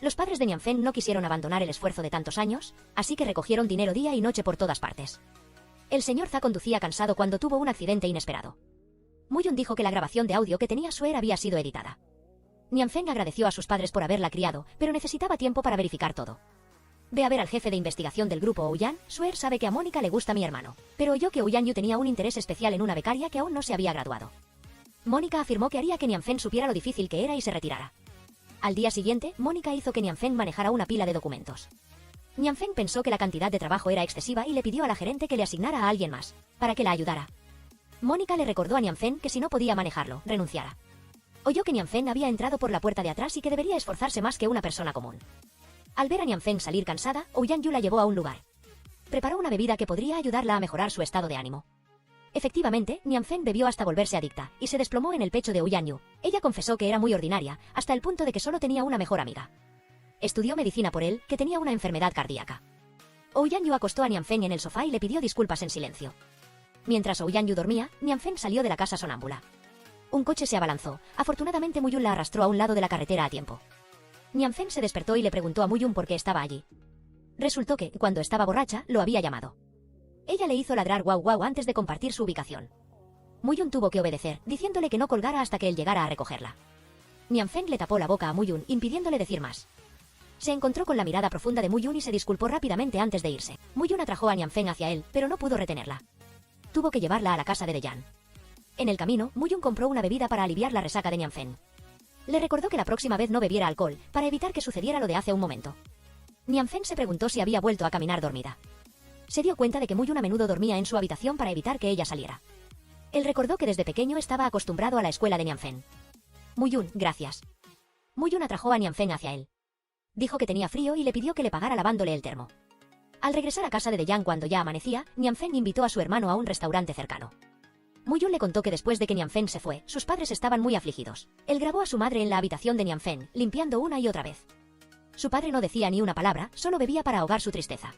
Los padres de Nianfen no quisieron abandonar el esfuerzo de tantos años, así que recogieron dinero día y noche por todas partes. El señor Za conducía cansado cuando tuvo un accidente inesperado. Muyun dijo que la grabación de audio que tenía Suer había sido editada. Nianfeng agradeció a sus padres por haberla criado, pero necesitaba tiempo para verificar todo. Ve a ver al jefe de investigación del grupo Ouyan. Suer sabe que a Mónica le gusta mi hermano, pero oyó que Ouyan Yu tenía un interés especial en una becaria que aún no se había graduado. Mónica afirmó que haría que Nianfeng supiera lo difícil que era y se retirara. Al día siguiente, Mónica hizo que Nianfeng manejara una pila de documentos. Nianfeng pensó que la cantidad de trabajo era excesiva y le pidió a la gerente que le asignara a alguien más, para que la ayudara. Mónica le recordó a Nianfeng que si no podía manejarlo, renunciara. Oyó que Nianfeng había entrado por la puerta de atrás y que debería esforzarse más que una persona común. Al ver a Nianfeng salir cansada, Ouyan Yu la llevó a un lugar. Preparó una bebida que podría ayudarla a mejorar su estado de ánimo. Efectivamente, Nianfeng bebió hasta volverse adicta, y se desplomó en el pecho de Ouyan Yu. Ella confesó que era muy ordinaria, hasta el punto de que solo tenía una mejor amiga. Estudió medicina por él, que tenía una enfermedad cardíaca. Ouyan Yu acostó a Nianfeng en el sofá y le pidió disculpas en silencio. Mientras Ouyan Yu dormía, Nianfeng salió de la casa sonámbula. Un coche se abalanzó. Afortunadamente Muyun la arrastró a un lado de la carretera a tiempo. Nianfeng se despertó y le preguntó a Muyun por qué estaba allí. Resultó que, cuando estaba borracha, lo había llamado. Ella le hizo ladrar guau guau antes de compartir su ubicación. Muyun tuvo que obedecer, diciéndole que no colgara hasta que él llegara a recogerla. Nianfeng le tapó la boca a Muyun, impidiéndole decir más. Se encontró con la mirada profunda de Muyun y se disculpó rápidamente antes de irse. Muyun atrajo a Nianfeng hacia él, pero no pudo retenerla. Tuvo que llevarla a la casa de Deyan. En el camino, Muyun compró una bebida para aliviar la resaca de Nianfeng. Le recordó que la próxima vez no bebiera alcohol, para evitar que sucediera lo de hace un momento. Nianfeng se preguntó si había vuelto a caminar dormida. Se dio cuenta de que Muyun a menudo dormía en su habitación para evitar que ella saliera. Él recordó que desde pequeño estaba acostumbrado a la escuela de Nianfeng. Muyun, gracias. Muyun atrajo a Nianfeng hacia él. Dijo que tenía frío y le pidió que le pagara lavándole el termo. Al regresar a casa de Deyan cuando ya amanecía, Nianfeng invitó a su hermano a un restaurante cercano. Muyun le contó que después de que Nianfeng se fue, sus padres estaban muy afligidos. Él grabó a su madre en la habitación de Nianfeng, limpiando una y otra vez. Su padre no decía ni una palabra, solo bebía para ahogar su tristeza.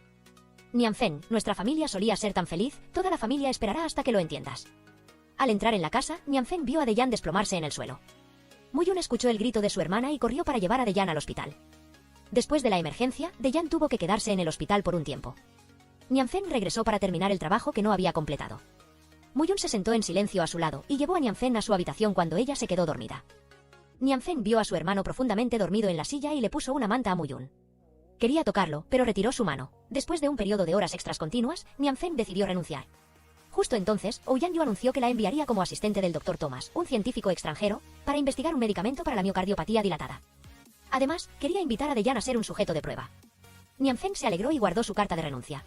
Nianfeng, nuestra familia solía ser tan feliz, toda la familia esperará hasta que lo entiendas. Al entrar en la casa, Nianfeng vio a Deyan desplomarse en el suelo. Muyun escuchó el grito de su hermana y corrió para llevar a Deyan al hospital. Después de la emergencia, Deyan tuvo que quedarse en el hospital por un tiempo. Nianfeng regresó para terminar el trabajo que no había completado. Muyun se sentó en silencio a su lado y llevó a Nianfeng a su habitación cuando ella se quedó dormida. Nianfeng vio a su hermano profundamente dormido en la silla y le puso una manta a Muyun. Quería tocarlo, pero retiró su mano. Después de un periodo de horas extras continuas, Nianfeng decidió renunciar. Justo entonces, Ouyan Yu anunció que la enviaría como asistente del Dr. Thomas, un científico extranjero, para investigar un medicamento para la miocardiopatía dilatada. Además, quería invitar a Deyan a ser un sujeto de prueba. Nianfeng se alegró y guardó su carta de renuncia.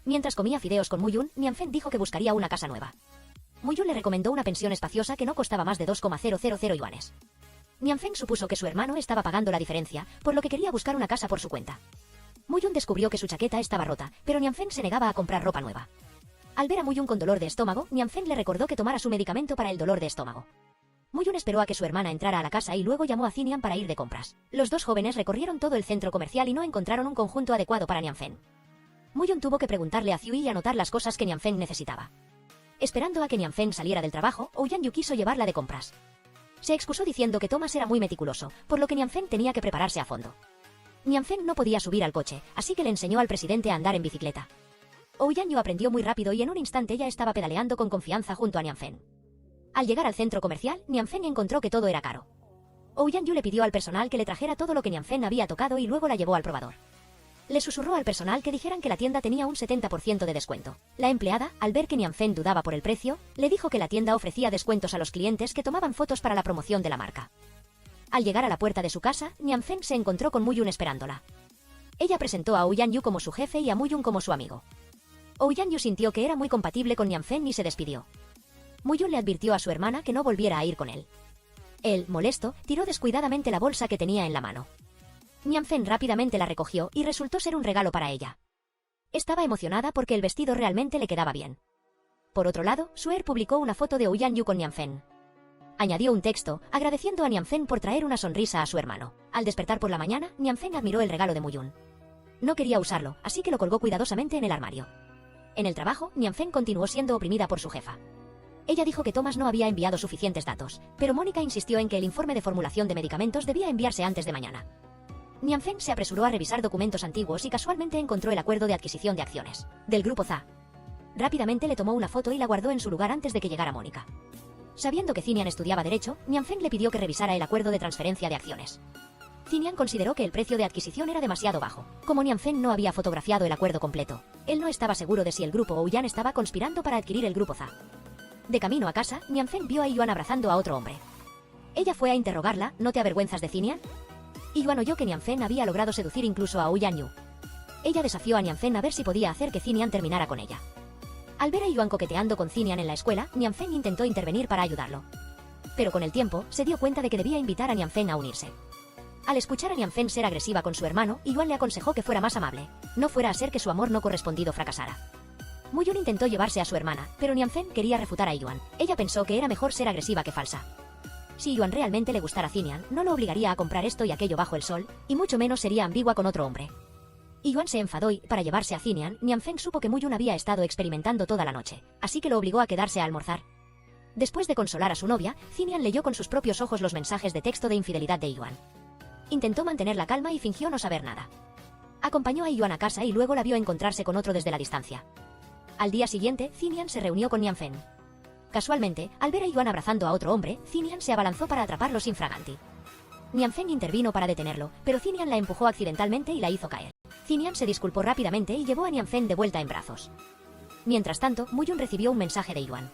Mientras comía fideos con Muyun, Nianfeng dijo que buscaría una casa nueva. Muyun le recomendó una pensión espaciosa que no costaba más de 2,000 yuanes. Nianfeng supuso que su hermano estaba pagando la diferencia, por lo que quería buscar una casa por su cuenta. Muyun descubrió que su chaqueta estaba rota, pero Nianfeng se negaba a comprar ropa nueva. Al ver a Muyun con dolor de estómago, Nianfeng le recordó que tomara su medicamento para el dolor de estómago. Muyun esperó a que su hermana entrara a la casa y luego llamó a Zinian para ir de compras. Los dos jóvenes recorrieron todo el centro comercial y no encontraron un conjunto adecuado para Nianfeng. Muyun tuvo que preguntarle a Zhui y anotar las cosas que Nianfeng necesitaba. Esperando a que Nianfeng saliera del trabajo, Ouyan Yu quiso llevarla de compras. Se excusó diciendo que Thomas era muy meticuloso, por lo que Nianfeng tenía que prepararse a fondo. Nianfeng no podía subir al coche, así que le enseñó al presidente a andar en bicicleta. Ouyan Yu aprendió muy rápido y en un instante ya estaba pedaleando con confianza junto a Nianfeng. Al llegar al centro comercial, Nianfeng encontró que todo era caro. Ouyan Yu le pidió al personal que le trajera todo lo que Nianfeng había tocado y luego la llevó al probador. Le susurró al personal que dijeran que la tienda tenía un 70% de descuento. La empleada, al ver que Nianfeng dudaba por el precio, le dijo que la tienda ofrecía descuentos a los clientes que tomaban fotos para la promoción de la marca. Al llegar a la puerta de su casa, Nianfeng se encontró con Muyun esperándola. Ella presentó a Ouyan Yu como su jefe y a Muyun como su amigo. Ouyan Yu sintió que era muy compatible con Nianfeng y se despidió. Muyun le advirtió a su hermana que no volviera a ir con él. Él, molesto, tiró descuidadamente la bolsa que tenía en la mano. Nianfeng rápidamente la recogió y resultó ser un regalo para ella. Estaba emocionada porque el vestido realmente le quedaba bien. Por otro lado, Suer publicó una foto de Ouyan Yu con Nianfeng. Añadió un texto, agradeciendo a Nianfeng por traer una sonrisa a su hermano. Al despertar por la mañana, Nianfeng admiró el regalo de Muyun. No quería usarlo, así que lo colgó cuidadosamente en el armario. En el trabajo, Nianfeng continuó siendo oprimida por su jefa. Ella dijo que Thomas no había enviado suficientes datos, pero Mónica insistió en que el informe de formulación de medicamentos debía enviarse antes de mañana. Nianfeng se apresuró a revisar documentos antiguos y casualmente encontró el acuerdo de adquisición de acciones del Grupo Za. Rápidamente le tomó una foto y la guardó en su lugar antes de que llegara Mónica. Sabiendo que Cinyán estudiaba Derecho, Nianfeng le pidió que revisara el acuerdo de transferencia de acciones. Cinyán consideró que el precio de adquisición era demasiado bajo. Como Nianfeng no había fotografiado el acuerdo completo, él no estaba seguro de si el grupo Ouyang estaba conspirando para adquirir el grupo Za. De camino a casa, Nianfeng vio a Yuan abrazando a otro hombre. Ella fue a interrogarla: ¿no te avergüenzas de Cinyán? Yuan oyó que Nianfeng había logrado seducir incluso a Ouyang Yu. Ella desafió a Nianfeng a ver si podía hacer que Cinyán terminara con ella. Al ver a Yuan coqueteando con Cinyán en la escuela, Nianfeng intentó intervenir para ayudarlo. Pero con el tiempo, se dio cuenta de que debía invitar a Nianfeng a unirse. Al escuchar a Nianfeng ser agresiva con su hermano, Yuan le aconsejó que fuera más amable. No fuera a ser que su amor no correspondido fracasara. Muyun intentó llevarse a su hermana, pero Nianfeng quería refutar a Yuan. Ella pensó que era mejor ser agresiva que falsa. Si Yuan realmente le gustara a Cinyán, no lo obligaría a comprar esto y aquello bajo el sol, y mucho menos sería ambigua con otro hombre. Yuan se enfadó y, para llevarse a Cinyán, Nianfeng supo que Muyun había estado experimentando toda la noche, así que lo obligó a quedarse a almorzar. Después de consolar a su novia, Cinyán leyó con sus propios ojos los mensajes de texto de infidelidad de Yuan. Intentó mantener la calma y fingió no saber nada. Acompañó a Yuan a casa y luego la vio encontrarse con otro desde la distancia. Al día siguiente, Cinyán se reunió con Nianfeng. Casualmente, al ver a Yuan abrazando a otro hombre, Cinyán se abalanzó para atraparlo sin fraganti. Nianfeng intervino para detenerlo, pero Cinyán la empujó accidentalmente y la hizo caer. Cinyán se disculpó rápidamente y llevó a Nianfeng de vuelta en brazos. Mientras tanto, Muyun recibió un mensaje de Yuan.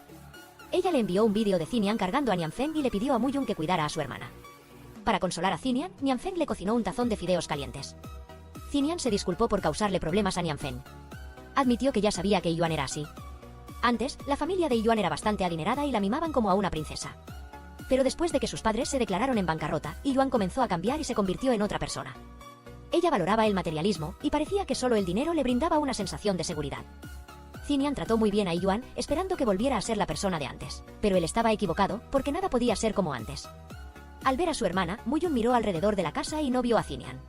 Ella le envió un vídeo de Cinyán cargando a Nianfeng y le pidió a Muyun que cuidara a su hermana. Para consolar a Cinyán, Nianfeng le cocinó un tazón de fideos calientes. Cinyán se disculpó por causarle problemas a Nianfeng. Admitió que ya sabía que Yuan era así. Antes, la familia de Yuan era bastante adinerada y la mimaban como a una princesa. Pero después de que sus padres se declararon en bancarrota, Yuan comenzó a cambiar y se convirtió en otra persona. Ella valoraba el materialismo, y parecía que solo el dinero le brindaba una sensación de seguridad. Cinyán trató muy bien a Yuan, esperando que volviera a ser la persona de antes. Pero él estaba equivocado, porque nada podía ser como antes. Al ver a su hermana, Muyun miró alrededor de la casa y no vio a Cinyán.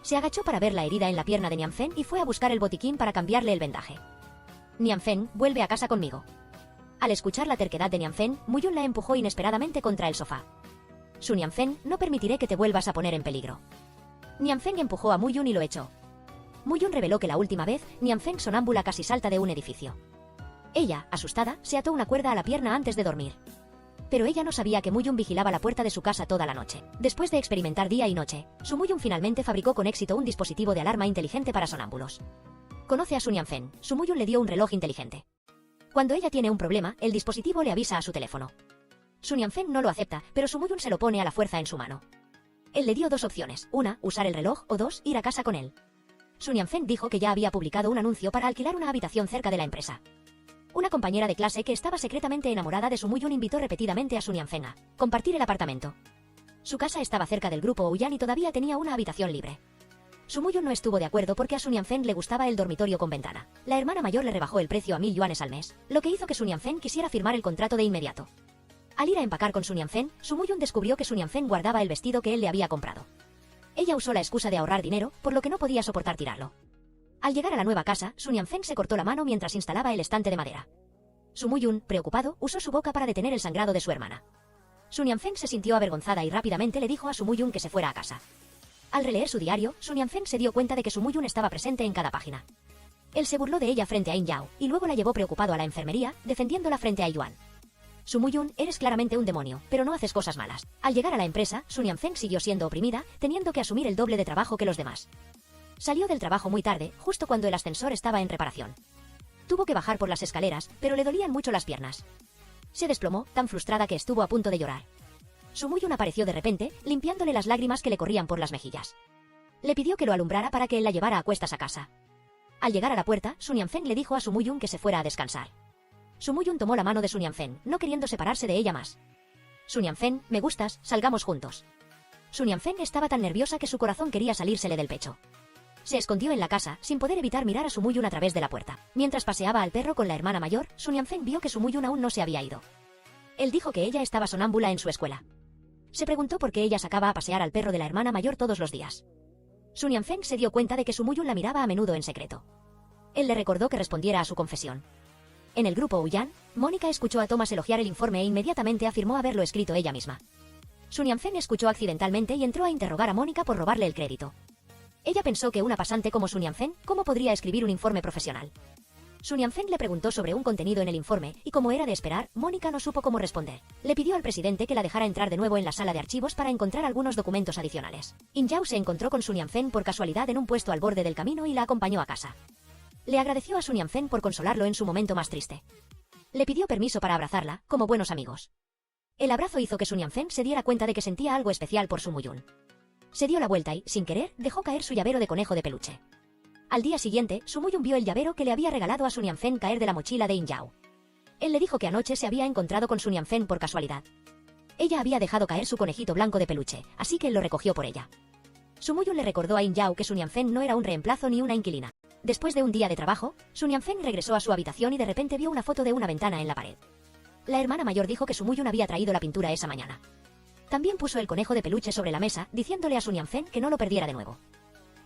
Se agachó para ver la herida en la pierna de Nianfeng y fue a buscar el botiquín para cambiarle el vendaje. Nianfeng, vuelve a casa conmigo. Al escuchar la terquedad de Nianfeng, Muyun la empujó inesperadamente contra el sofá. Su Nianfeng, no permitiré que te vuelvas a poner en peligro. Nianfeng empujó a Muyun y lo echó. Muyun reveló que la última vez, Nianfeng sonámbula casi salta de un edificio. Ella, asustada, se ató una cuerda a la pierna antes de dormir. Pero ella no sabía que Muyun vigilaba la puerta de su casa toda la noche. Después de experimentar día y noche, su Muyun finalmente fabricó con éxito un dispositivo de alarma inteligente para sonámbulos. Conoce a su Nianfeng, su Muyun le dio un reloj inteligente. Cuando ella tiene un problema, el dispositivo le avisa a su teléfono. Su Nianfeng no lo acepta, pero su Muyun se lo pone a la fuerza en su mano. Él le dio dos opciones: una, usar el reloj, o dos, ir a casa con él. Su Nianfeng dijo que ya había publicado un anuncio para alquilar una habitación cerca de la empresa. Una compañera de clase que estaba secretamente enamorada de su Muyun invitó repetidamente a su Nianfeng a compartir el apartamento. Su casa estaba cerca del grupo Ouyang y todavía tenía una habitación libre. Su Muyun no estuvo de acuerdo porque a su Nianfeng le gustaba el dormitorio con ventana. La hermana mayor le rebajó el precio a 1000 yuanes al mes, lo que hizo que su Nianfeng quisiera firmar el contrato de inmediato. Al ir a empacar con su Nianfeng, su Muyun descubrió que su Nianfeng guardaba el vestido que él le había comprado. Ella usó la excusa de ahorrar dinero, por lo que no podía soportar tirarlo. Al llegar a la nueva casa, su Nianfeng se cortó la mano mientras instalaba el estante de madera. Su Muyun, preocupado, usó su boca para detener el sangrado de su hermana. Su Nianfeng se sintió avergonzada y rápidamente le dijo a su Muyun que se fuera a casa. Al releer su diario, su Nianfeng se dio cuenta de que su Muyun estaba presente en cada página. Él se burló de ella frente a In Yao, y luego la llevó preocupado a la enfermería, defendiéndola frente a Yuan. Su Muyun, eres claramente un demonio, pero no haces cosas malas. Al llegar a la empresa, su Nianfeng siguió siendo oprimida, teniendo que asumir el doble de trabajo que los demás. Salió del trabajo muy tarde, justo cuando el ascensor estaba en reparación. Tuvo que bajar por las escaleras, pero le dolían mucho las piernas. Se desplomó, tan frustrada que estuvo a punto de llorar. Su Muyun apareció de repente, limpiándole las lágrimas que le corrían por las mejillas. Le pidió que lo alumbrara para que él la llevara a cuestas a casa. Al llegar a la puerta, su Nianfeng le dijo a su Muyun que se fuera a descansar. Su Muyun tomó la mano de su Nianfeng, no queriendo separarse de ella más. Su Nianfeng, me gustas, salgamos juntos. Su Nianfeng estaba tan nerviosa que su corazón quería salírsele del pecho. Se escondió en la casa, sin poder evitar mirar a su Muyun a través de la puerta. Mientras paseaba al perro con la hermana mayor, su Nianfeng vio que su Muyun aún no se había ido. Él dijo que ella estaba sonámbula en su escuela. Se preguntó por qué ella sacaba a pasear al perro de la hermana mayor todos los días. Su Nianfeng se dio cuenta de que su Muyun la miraba a menudo en secreto. Él le recordó que respondiera a su confesión. En el grupo Ouyang, Mónica escuchó a Thomas elogiar el informe e inmediatamente afirmó haberlo escrito ella misma. Su Nianfeng escuchó accidentalmente y entró a interrogar a Mónica por robarle el crédito. Ella pensó que una pasante como su Nianfeng, ¿cómo podría escribir un informe profesional? Sun Yanfen le preguntó sobre un contenido en el informe, y como era de esperar, Mónica no supo cómo responder. Le pidió al presidente que la dejara entrar de nuevo en la sala de archivos para encontrar algunos documentos adicionales. In Yao se encontró con Sun Yanfen por casualidad en un puesto al borde del camino y la acompañó a casa. Le agradeció a Sun Yanfen por consolarlo en su momento más triste. Le pidió permiso para abrazarla, como buenos amigos. El abrazo hizo que Sun Yanfen se diera cuenta de que sentía algo especial por Su Muyun. Se dio la vuelta y, sin querer, dejó caer su llavero de conejo de peluche. Al día siguiente, Su Muyun vio el llavero que le había regalado a Sun Yanfen caer de la mochila de In Yao. Él le dijo que anoche se había encontrado con Sun Yanfen por casualidad. Ella había dejado caer su conejito blanco de peluche, así que él lo recogió por ella. Su Muyun le recordó a In Yao que Sun Yanfen no era un reemplazo ni una inquilina. Después de un día de trabajo, Sun Yanfen regresó a su habitación y de repente vio una foto de una ventana en la pared. La hermana mayor dijo que Su Muyun había traído la pintura esa mañana. También puso el conejo de peluche sobre la mesa, diciéndole a Sun Yanfen que no lo perdiera de nuevo.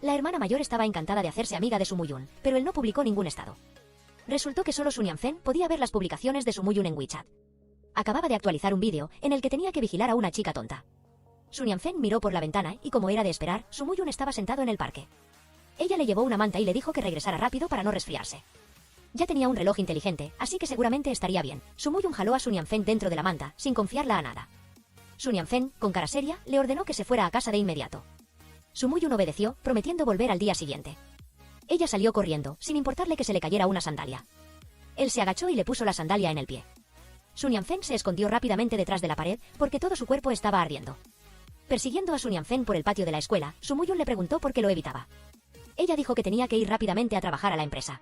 La hermana mayor estaba encantada de hacerse amiga de Su Muyun, pero él no publicó ningún estado. Resultó que solo Sun Yanfen podía ver las publicaciones de Su Muyun en WeChat. Acababa de actualizar un vídeo en el que tenía que vigilar a una chica tonta. Sun Yanfen miró por la ventana y, como era de esperar, Su Muyun estaba sentado en el parque. Ella le llevó una manta y le dijo que regresara rápido para no resfriarse. Ya tenía un reloj inteligente, así que seguramente estaría bien. Su Muyun jaló a Sun Yanfen dentro de la manta, sin confiarla a nada. Sun Yanfen, con cara seria, le ordenó que se fuera a casa de inmediato. Su Muyun obedeció, prometiendo volver al día siguiente. Ella salió corriendo, sin importarle que se le cayera una sandalia. Él se agachó y le puso la sandalia en el pie. Sun Yanfen se escondió rápidamente detrás de la pared, porque todo su cuerpo estaba ardiendo. Persiguiendo a Sun Yanfen por el patio de la escuela, Su Muyun le preguntó por qué lo evitaba. Ella dijo que tenía que ir rápidamente a trabajar a la empresa.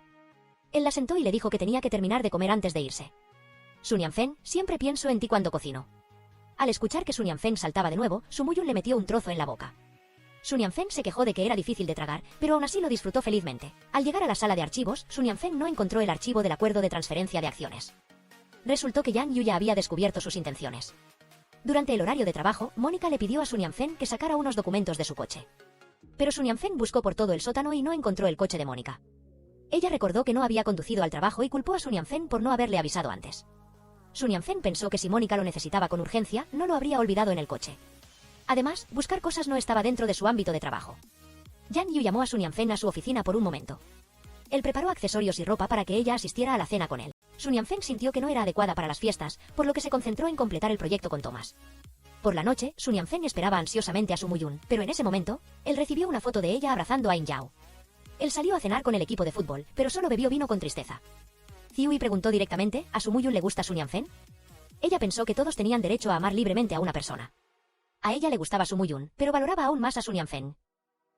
Él la sentó y le dijo que tenía que terminar de comer antes de irse. Sun Yanfen, siempre pienso en ti cuando cocino. Al escuchar que Sun Yanfen saltaba de nuevo, Su Muyun le metió un trozo en la boca. Sun Yanfen se quejó de que era difícil de tragar, pero aún así lo disfrutó felizmente. Al llegar a la sala de archivos, Sun Yanfen no encontró el archivo del acuerdo de transferencia de acciones. Resultó que Yang Yu ya había descubierto sus intenciones. Durante el horario de trabajo, Mónica le pidió a Sun Yanfen que sacara unos documentos de su coche. Pero Sun Yanfen buscó por todo el sótano y no encontró el coche de Mónica. Ella recordó que no había conducido al trabajo y culpó a Sun Yanfen por no haberle avisado antes. Sun Yanfen pensó que si Mónica lo necesitaba con urgencia, no lo habría olvidado en el coche. Además, buscar cosas no estaba dentro de su ámbito de trabajo. Yang Yu llamó a Sun Yanfen a su oficina por un momento. Él preparó accesorios y ropa para que ella asistiera a la cena con él. Sun Yanfen sintió que no era adecuada para las fiestas, por lo que se concentró en completar el proyecto con Thomas. Por la noche, Sun Yanfen esperaba ansiosamente a Su Muyun, pero en ese momento, él recibió una foto de ella abrazando a In Yao. Él salió a cenar con el equipo de fútbol, pero solo bebió vino con tristeza. Ziui preguntó directamente, ¿a Su Muyun le gusta Sun Yanfen? Ella pensó que todos tenían derecho a amar libremente a una persona. A ella le gustaba Su Muyun, pero valoraba aún más a Sun Yanfen.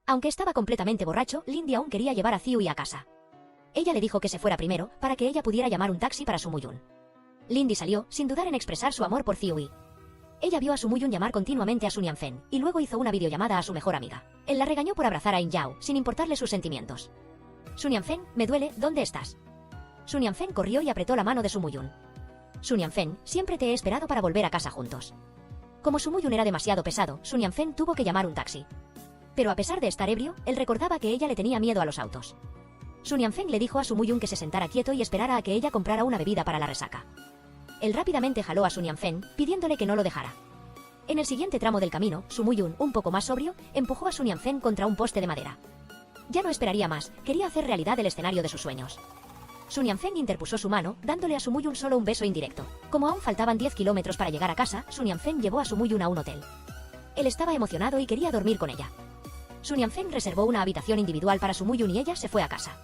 Aunque estaba completamente borracho, Lindy aún quería llevar a Ziui a casa. Ella le dijo que se fuera primero, para que ella pudiera llamar un taxi para Su Muyun. Lindy salió, sin dudar en expresar su amor por Ziui. Ella vio a Su Muyun llamar continuamente a Sun Yanfen, y luego hizo una videollamada a su mejor amiga. Él la regañó por abrazar a In Yao, sin importarle sus sentimientos. Sun Yanfen, me duele, ¿dónde estás? Sun Yanfen corrió y apretó la mano de Su Muyun. Sun Yanfen, siempre te he esperado para volver a casa juntos. Como Su Muyun era demasiado pesado, Sun Yanfen tuvo que llamar un taxi. Pero a pesar de estar ebrio, él recordaba que ella le tenía miedo a los autos. Sun Yanfen le dijo a Su Muyun que se sentara quieto y esperara a que ella comprara una bebida para la resaca. Él rápidamente jaló a Sun Yanfen, pidiéndole que no lo dejara. En el siguiente tramo del camino, Su Muyun, un poco más sobrio, empujó a Sun Yanfen contra un poste de madera. Ya no esperaría más, quería hacer realidad el escenario de sus sueños. Sun Yanfen interpuso su mano, dándole a Su Muyun solo un beso indirecto. Como aún faltaban 10 kilómetros para llegar a casa, Sun Yanfen llevó a Su Muyun a un hotel. Él estaba emocionado y quería dormir con ella. Sun Yanfen reservó una habitación individual para Su Muyun y ella se fue a casa.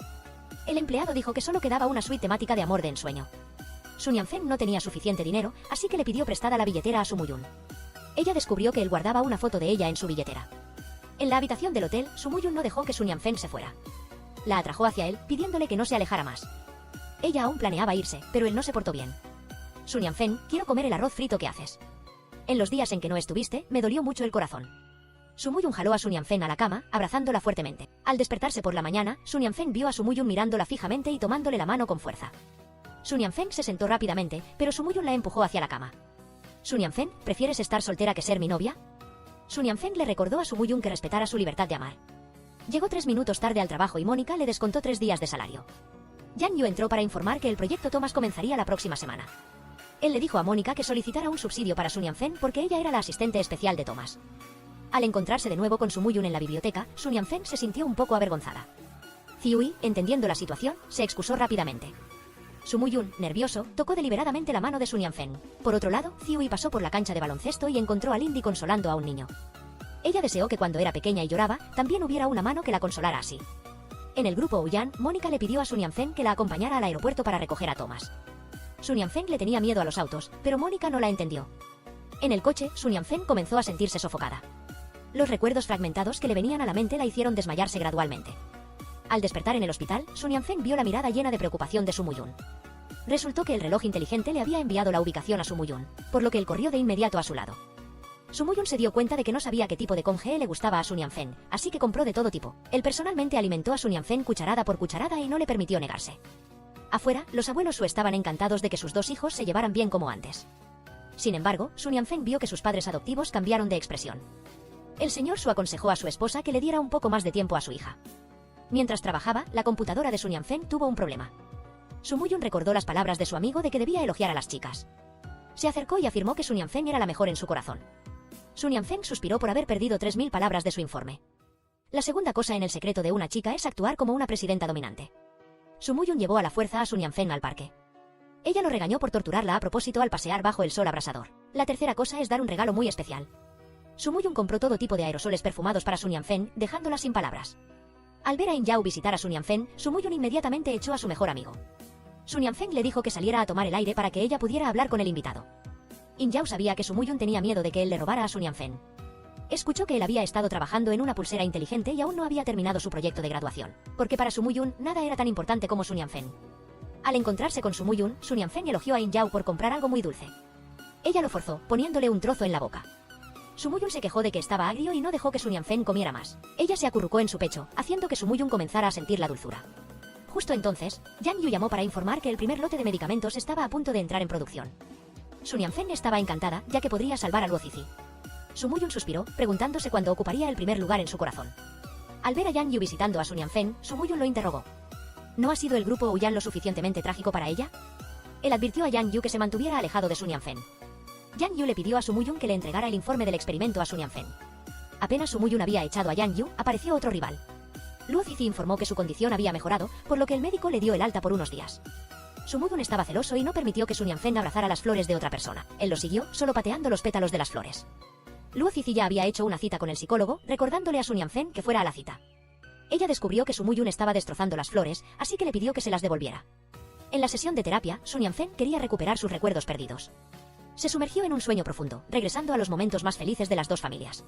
El empleado dijo que solo quedaba una suite temática de amor de ensueño. Sun Yanfen no tenía suficiente dinero, así que le pidió prestada la billetera a Su Muyun. Ella descubrió que él guardaba una foto de ella en su billetera. En la habitación del hotel, Su Muyun no dejó que Sun Yanfen se fuera. La atrajo hacia él, pidiéndole que no se alejara más. Ella aún planeaba irse, pero él no se portó bien. Sun Yanfen, quiero comer el arroz frito que haces. En los días en que no estuviste, me dolió mucho el corazón. Su Muyun jaló a Sun Yanfen a la cama, abrazándola fuertemente. Al despertarse por la mañana, Sun Yanfen vio a Su Muyun mirándola fijamente y tomándole la mano con fuerza. Sun Yanfen se sentó rápidamente, pero Su Muyun la empujó hacia la cama. Sun Yanfen, ¿prefieres estar soltera que ser mi novia? Sun Yanfen le recordó a Su Muyun que respetara su libertad de amar. Llegó 3 minutos tarde al trabajo y Mónica le descontó 3 días de salario. Yang Yu entró para informar que el proyecto Thomas comenzaría la próxima semana. Él le dijo a Mónica que solicitara un subsidio para Sun Yanfen porque ella era la asistente especial de Thomas. Al encontrarse de nuevo con Su Muyun en la biblioteca, Sun Yanfen se sintió un poco avergonzada. Ziui, entendiendo la situación, se excusó rápidamente. Su Muyun, nervioso, tocó deliberadamente la mano de Sun Yanfen. Por otro lado, Ziui pasó por la cancha de baloncesto y encontró a Lindy consolando a un niño. Ella deseó que cuando era pequeña y lloraba, también hubiera una mano que la consolara así. En el grupo Ouyan, Mónica le pidió a Sun Yanfen que la acompañara al aeropuerto para recoger a Thomas. Sun Yanfen le tenía miedo a los autos, pero Mónica no la entendió. En el coche, Sun Yanfen comenzó a sentirse sofocada. Los recuerdos fragmentados que le venían a la mente la hicieron desmayarse gradualmente. Al despertar en el hospital, Sun Yanfen vio la mirada llena de preocupación de Su Muyun. Resultó que el reloj inteligente le había enviado la ubicación a Su Muyun, por lo que él corrió de inmediato a su lado. Su Muyun se dio cuenta de que no sabía qué tipo de congé le gustaba a Sun Yanfen, así que compró de todo tipo. Él personalmente alimentó a Sun Yanfen cucharada por cucharada y no le permitió negarse. Afuera, los abuelos Su estaban encantados de que sus dos hijos se llevaran bien como antes. Sin embargo, Sun Yanfen vio que sus padres adoptivos cambiaron de expresión. El señor Su aconsejó a su esposa que le diera un poco más de tiempo a su hija. Mientras trabajaba, la computadora de Sun Yanfen tuvo un problema. Su Muyun recordó las palabras de su amigo de que debía elogiar a las chicas. Se acercó y afirmó que Sun Yanfen era la mejor en su corazón. Sun Yanfen suspiró por haber perdido 3000 palabras de su informe. La segunda cosa en el secreto de una chica es actuar como una presidenta dominante. Su Muyun llevó a la fuerza a Sun Yanfen al parque. Ella lo regañó por torturarla a propósito al pasear bajo el sol abrasador. La tercera cosa es dar un regalo muy especial. Su Muyun compró todo tipo de aerosoles perfumados para Sun Yanfen, dejándola sin palabras. Al ver a In Yao visitar a Sun Yanfen, Su Muyun inmediatamente echó a su mejor amigo. Sun Yanfen le dijo que saliera a tomar el aire para que ella pudiera hablar con el invitado. In Yao sabía que Su Muyun tenía miedo de que él le robara a Sun Yanfen. Escuchó que él había estado trabajando en una pulsera inteligente y aún no había terminado su proyecto de graduación, porque para Su Muyun nada era tan importante como Sun Yanfen. Al encontrarse con Su Muyun, Sun Yanfen elogió a In Yao por comprar algo muy dulce. Ella lo forzó, poniéndole un trozo en la boca. Su Muyun se quejó de que estaba agrio y no dejó que Sun Yanfen comiera más. Ella se acurrucó en su pecho, haciendo que Su Muyun comenzara a sentir la dulzura. Justo entonces, Yang Yu llamó para informar que el primer lote de medicamentos estaba a punto de entrar en producción. Sun Yanfen estaba encantada, ya que podría salvar a Luo Zizi. Su Muyun suspiró, preguntándose cuándo ocuparía el primer lugar en su corazón. Al ver a Yang Yu visitando a Sun Yanfen, Su Muyun lo interrogó. ¿No ha sido el grupo Ouyan lo suficientemente trágico para ella? Él advirtió a Yang Yu que se mantuviera alejado de Sun Yanfen. Yang Yu le pidió a Su Muyun que le entregara el informe del experimento a Sun Yanfen. Apenas Su Muyun había echado a Yang Yu, apareció otro rival. Luo Zizi informó que su condición había mejorado, por lo que el médico le dio el alta por unos días. Su Muyun estaba celoso y no permitió que Sun Yanfen abrazara las flores de otra persona. Él lo siguió, solo pateando los pétalos de las flores. Luo Zizi ya había hecho una cita con el psicólogo, recordándole a Sun Yanfen que fuera a la cita. Ella descubrió que Su Muyun estaba destrozando las flores, así que le pidió que se las devolviera. En la sesión de terapia, Sun Yanfen quería recuperar sus recuerdos perdidos. Se sumergió en un sueño profundo, regresando a los momentos más felices de las dos familias.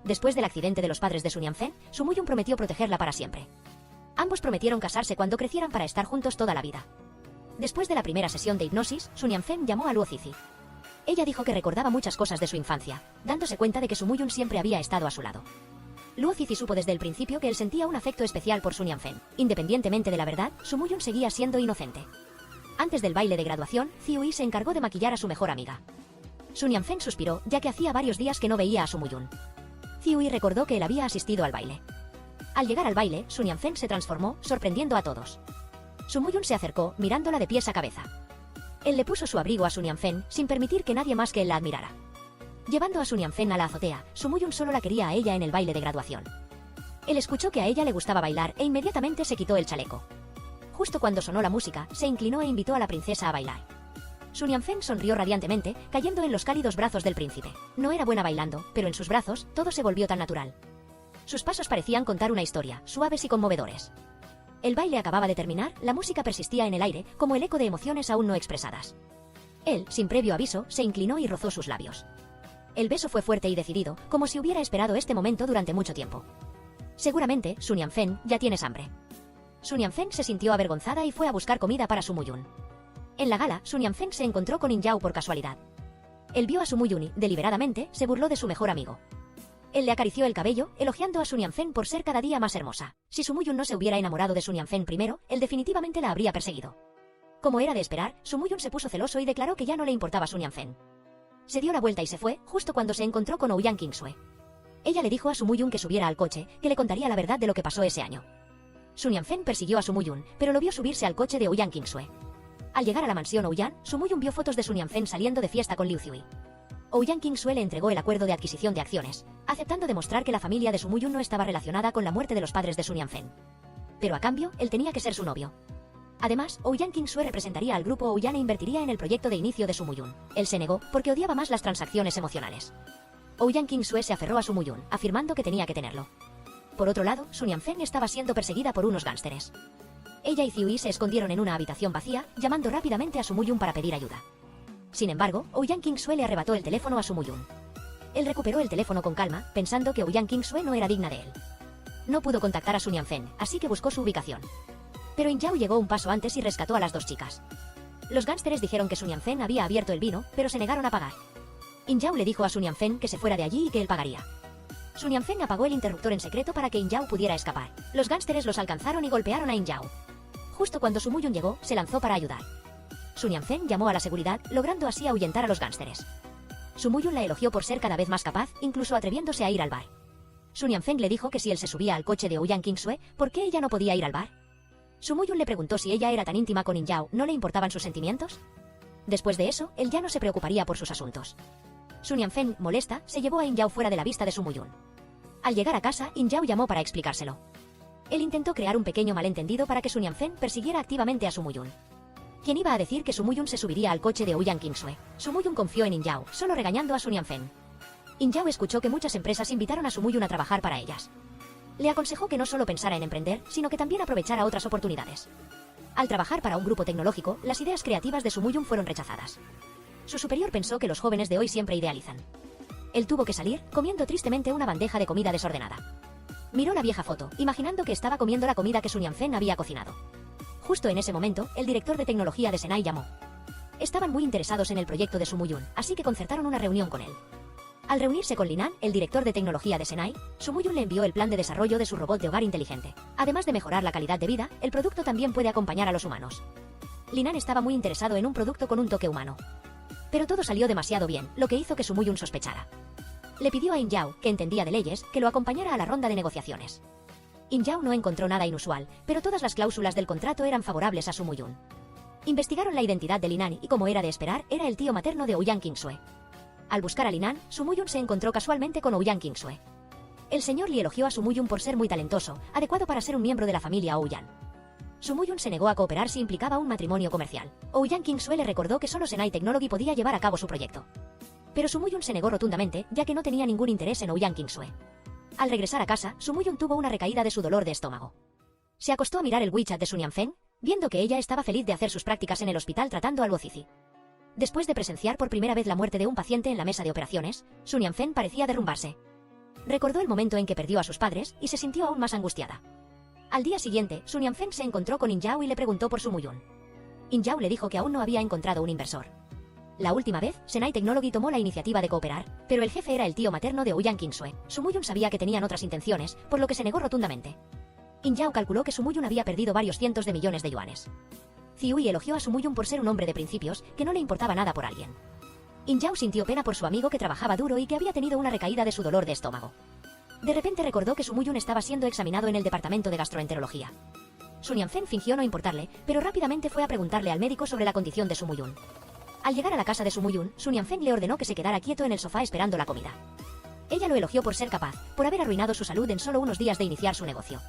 Después del accidente de los padres de Sun Yanfen, Su Muyun prometió protegerla para siempre. Ambos prometieron casarse cuando crecieran para estar juntos toda la vida. Después de la primera sesión de hipnosis, Sun Yanfen llamó a Luo Zizi. Ella dijo que recordaba muchas cosas de su infancia, dándose cuenta de que Su Muyun siempre había estado a su lado. Luo Zizi supo desde el principio que él sentía un afecto especial por Sun Yanfen. Independientemente de la verdad, Su Muyun seguía siendo inocente. Antes del baile de graduación, Ziui se encargó de maquillar a su mejor amiga. Sun Yanfen suspiró, ya que hacía varios días que no veía a Su Muyun. Ziui recordó que él había asistido al baile. Al llegar al baile, Sun Yanfen se transformó, sorprendiendo a todos. Su Muyun se acercó, mirándola de pies a cabeza. Él le puso su abrigo a Sun Yanfen, sin permitir que nadie más que él la admirara. Llevando a Sun Yanfen a la azotea, Su Muyun solo la quería a ella en el baile de graduación. Él escuchó que a ella le gustaba bailar e inmediatamente se quitó el chaleco. Justo cuando sonó la música, se inclinó e invitó a la princesa a bailar. Sun Yanfen sonrió radiantemente, cayendo en los cálidos brazos del príncipe. No era buena bailando, pero en sus brazos, todo se volvió tan natural. Sus pasos parecían contar una historia, suaves y conmovedores. El baile acababa de terminar, la música persistía en el aire, como el eco de emociones aún no expresadas. Él, sin previo aviso, se inclinó y rozó sus labios. El beso fue fuerte y decidido, como si hubiera esperado este momento durante mucho tiempo. Seguramente, Sun Yanfen, ya tienes hambre. Sun Yanfen se sintió avergonzada y fue a buscar comida para Su Muyun. En la gala, Sun Yanfen se encontró con In Yao por casualidad. Él vio a Su Muyun y, deliberadamente, se burló de su mejor amigo. Él le acarició el cabello, elogiando a Sun Yanfen por ser cada día más hermosa. Si Su Muyun no se hubiera enamorado de Sun Yanfen primero, él definitivamente la habría perseguido. Como era de esperar, Su Muyun se puso celoso y declaró que ya no le importaba Sun Yanfen. Se dio la vuelta y se fue, justo cuando se encontró con Ouyang Kingsue. Ella le dijo a Su Muyun que subiera al coche, que le contaría la verdad de lo que pasó ese año. Sun Yanfen persiguió a Su Muyun, pero lo vio subirse al coche de Ouyang Kingsue. Al llegar a la mansión Ouyan, Su Muyun vio fotos de Sun Yanfen saliendo de fiesta con Liu Ziui. Ouyang Kingsue le entregó el acuerdo de adquisición de acciones, aceptando demostrar que la familia de Su Muyun no estaba relacionada con la muerte de los padres de Sun Yanfen. pero a cambio, él tenía que ser su novio. Además, Ouyang King-sue representaría al grupo Ouyan e invertiría en el proyecto de inicio de Sumuyun. Él se negó porque odiaba más las transacciones emocionales. Ouyang King-sue se aferró a Sumuyun, afirmando que tenía que tenerlo. Por otro lado, Sun Yanfen estaba siendo perseguida por unos gánsteres. Ella y Ziui se escondieron en una habitación vacía, llamando rápidamente a Sumuyun para pedir ayuda. Sin embargo, Ouyang King-sue le arrebató el teléfono a Sumuyun. Él recuperó el teléfono con calma, pensando que Ouyang King-sue no era digna de él. No pudo contactar a Sun Yanfen, así que buscó su ubicación. Pero In Yao llegó un paso antes y rescató a las dos chicas. Los gánsteres dijeron que Sun Yanfen había abierto el vino, pero se negaron a pagar. In Yao le dijo a Sun Yanfen que se fuera de allí y que él pagaría. Sun Yanfen apagó el interruptor en secreto para que In Yao pudiera escapar. Los gánsteres los alcanzaron y golpearon a In Yao. Justo cuando Sumuyun llegó, se lanzó para ayudar. Sun Yanfen llamó a la seguridad, logrando así ahuyentar a los gánsteres. Sumuyun la elogió por ser cada vez más capaz, incluso atreviéndose a ir al bar. Sun Yanfen le dijo que si él se subía al coche de Ouyang King-sue, ¿por qué ella no podía ir al bar? Sumuyun le preguntó si ella era tan íntima con In Yao, ¿no le importaban sus sentimientos? Después de eso, él ya no se preocuparía por sus asuntos. Sun Yanfen, molesta, se llevó a In Yao fuera de la vista de Sumuyun. Al llegar a casa, In Yao llamó para explicárselo. Él intentó crear un pequeño malentendido para que Sun Yanfen persiguiera activamente a Sumuyun. ¿Quién iba a decir que Sumuyun se subiría al coche de Ouyang King-sue? Sumuyun confió en In Yao, solo regañando a Sun Yanfen. In Yao escuchó que muchas empresas invitaron a Sumuyun a trabajar para ellas. Le aconsejó que no solo pensara en emprender, sino que también aprovechara otras oportunidades. Al trabajar para un grupo tecnológico, las ideas creativas de Sumuyun fueron rechazadas. Su superior pensó que los jóvenes de hoy siempre idealizan. Él tuvo que salir, comiendo tristemente una bandeja de comida desordenada. Miró la vieja foto, imaginando que estaba comiendo la comida que Sun Yanfen había cocinado. Justo en ese momento, el director de tecnología de Senai llamó. Estaban muy interesados en el proyecto de Sumuyun, así que concertaron una reunión con él. Al reunirse con Linan, el director de tecnología de Senai, Sumuyun le envió el plan de desarrollo de su robot de hogar inteligente. Además de mejorar la calidad de vida, el producto también puede acompañar a los humanos. Linan estaba muy interesado en un producto con un toque humano. Pero todo salió demasiado bien, lo que hizo que Sumuyun sospechara. Le pidió a In Yao, que entendía de leyes, que lo acompañara a la ronda de negociaciones. In Yao no encontró nada inusual, pero todas las cláusulas del contrato eran favorables a Sumuyun. Investigaron la identidad de Linan y, como era de esperar, era el tío materno de Ouyang King-sue. Al buscar a Linan, Sumuyun se encontró casualmente con Ouyang King-sue. El señor Li elogió a Sumuyun por ser muy talentoso, adecuado para ser un miembro de la familia Ouyang. Sumuyun se negó a cooperar si implicaba un matrimonio comercial. Ouyang King-sue le recordó que solo Senai Technology podía llevar a cabo su proyecto. Pero Sumuyun se negó rotundamente, ya que no tenía ningún interés en Ouyang King-sue. Al regresar a casa, Sumuyun tuvo una recaída de su dolor de estómago. Se acostó a mirar el WeChat de Sun Yanfen, viendo que ella estaba feliz de hacer sus prácticas en el hospital tratando algo Cici. Después de presenciar por primera vez la muerte de un paciente en la mesa de operaciones, Sun Yanfen parecía derrumbarse. Recordó el momento en que perdió a sus padres y se sintió aún más angustiada. Al día siguiente, Sun Yanfen se encontró con In Yao y le preguntó por Sumuyun. In Yao le dijo que aún no había encontrado un inversor. La última vez, Senai Technology tomó la iniciativa de cooperar, pero el jefe era el tío materno de Ouyang King-sue. Sumuyun sabía que tenían otras intenciones, por lo que se negó rotundamente. In Yao calculó que Sumuyun había perdido varios cientos de millones de yuanes. Ziui elogió a Sumuyun por ser un hombre de principios, que no le importaba nada por alguien. In Yao sintió pena por su amigo que trabajaba duro y que había tenido una recaída de su dolor de estómago. De repente recordó que Sumuyun estaba siendo examinado en el departamento de gastroenterología. Sun Yanfen fingió no importarle, pero rápidamente fue a preguntarle al médico sobre la condición de Sumuyun. Al llegar a la casa de Sumuyun, Sun Yanfen le ordenó que se quedara quieto en el sofá esperando la comida. Ella lo elogió por ser capaz, por haber arruinado su salud en solo unos días de iniciar su negocio.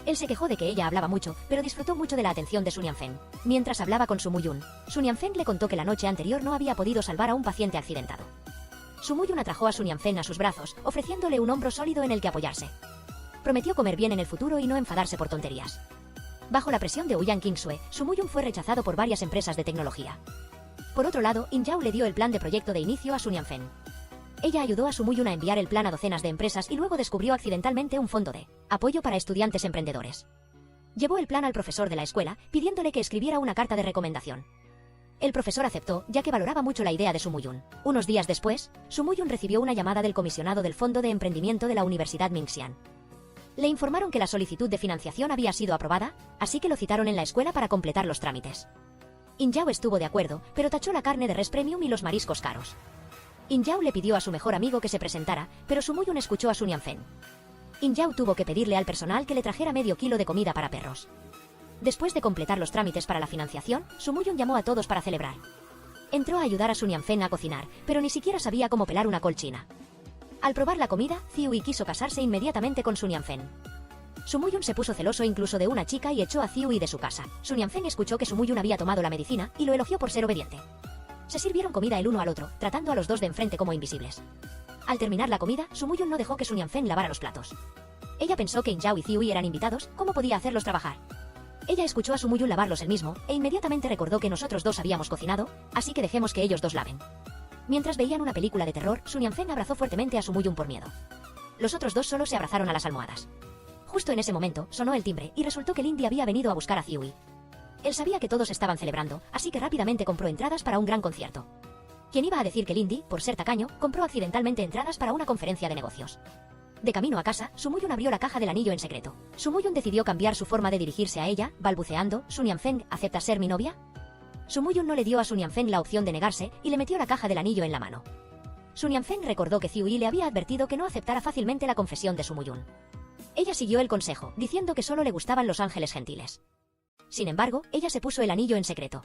Él se quejó de que ella hablaba mucho, pero disfrutó mucho de la atención de Sun Yanfen. Mientras hablaba con Sumuyun, Sun Yanfen le contó que la noche anterior no había podido salvar a un paciente accidentado. Sumuyun atrajo a Sun Yanfen a sus brazos, ofreciéndole un hombro sólido en el que apoyarse. Prometió comer bien en el futuro y no enfadarse por tonterías. Bajo la presión de Ouyang King-sue, Sumuyun fue rechazado por varias empresas de tecnología. Por otro lado, In Yao le dio el plan de proyecto de inicio a Sun Yanfen. Ella ayudó a Sumuyun a enviar el plan a docenas de empresas y luego descubrió accidentalmente un fondo de apoyo para estudiantes emprendedores. Llevó el plan al profesor de la escuela, pidiéndole que escribiera una carta de recomendación. El profesor aceptó, ya que valoraba mucho la idea de Sumuyun. Unos días después, Sumuyun recibió una llamada del comisionado del Fondo de Emprendimiento de la Universidad Mingxian. Le informaron que la solicitud de financiación había sido aprobada, así que lo citaron en la escuela para completar los trámites. In Yao estuvo de acuerdo, pero tachó la carne de res premium y los mariscos caros. In Yao le pidió a su mejor amigo que se presentara, pero Sumuyun escuchó a Sun Yanfen. In Yao tuvo que pedirle al personal que le trajera medio kilo de comida para perros. Después de completar los trámites para la financiación, Sumuyun llamó a todos para celebrar. Entró a ayudar a Sun Yanfen a cocinar, pero ni siquiera sabía cómo pelar una col china. Al probar la comida, Ziui quiso casarse inmediatamente con Sun Yanfen. Su Muyun se puso celoso incluso de una chica y echó a Ziui de su casa. Sun Yanfeng escuchó que Su Muyun había tomado la medicina y lo elogió por ser obediente. Se sirvieron comida el uno al otro, tratando a los dos de enfrente como invisibles. Al terminar la comida, Su Muyun no dejó que Sun Yanfeng lavara los platos. Ella pensó que In Yao y Ziui eran invitados, ¿cómo podía hacerlos trabajar? Ella escuchó a Su Muyun lavarlos él mismo, e inmediatamente recordó que nosotros dos habíamos cocinado, así que dejemos que ellos dos laven. Mientras veían una película de terror, Sun Yanfeng abrazó fuertemente a Su Muyun por miedo. Los otros dos solo se abrazaron a las almohadas. Justo en ese momento, sonó el timbre, y resultó que Lindy había venido a buscar a Ziui. Él sabía que todos estaban celebrando, así que rápidamente compró entradas para un gran concierto. ¿Quién iba a decir que Lindy, por ser tacaño, compró accidentalmente entradas para una conferencia de negocios? De camino a casa, Su Muyun abrió la caja del anillo en secreto. Su Muyun decidió cambiar su forma de dirigirse a ella, balbuceando, «Sun Yanfeng, ¿aceptas ser mi novia?». Su Muyun no le dio a Sun Yanfeng la opción de negarse, y le metió la caja del anillo en la mano. Sun Yanfeng recordó que Ziui le había advertido que no aceptara fácilmente la confesión de Su Muyun. Ella siguió el consejo, diciendo que solo le gustaban los ángeles gentiles. Sin embargo, ella se puso el anillo en secreto.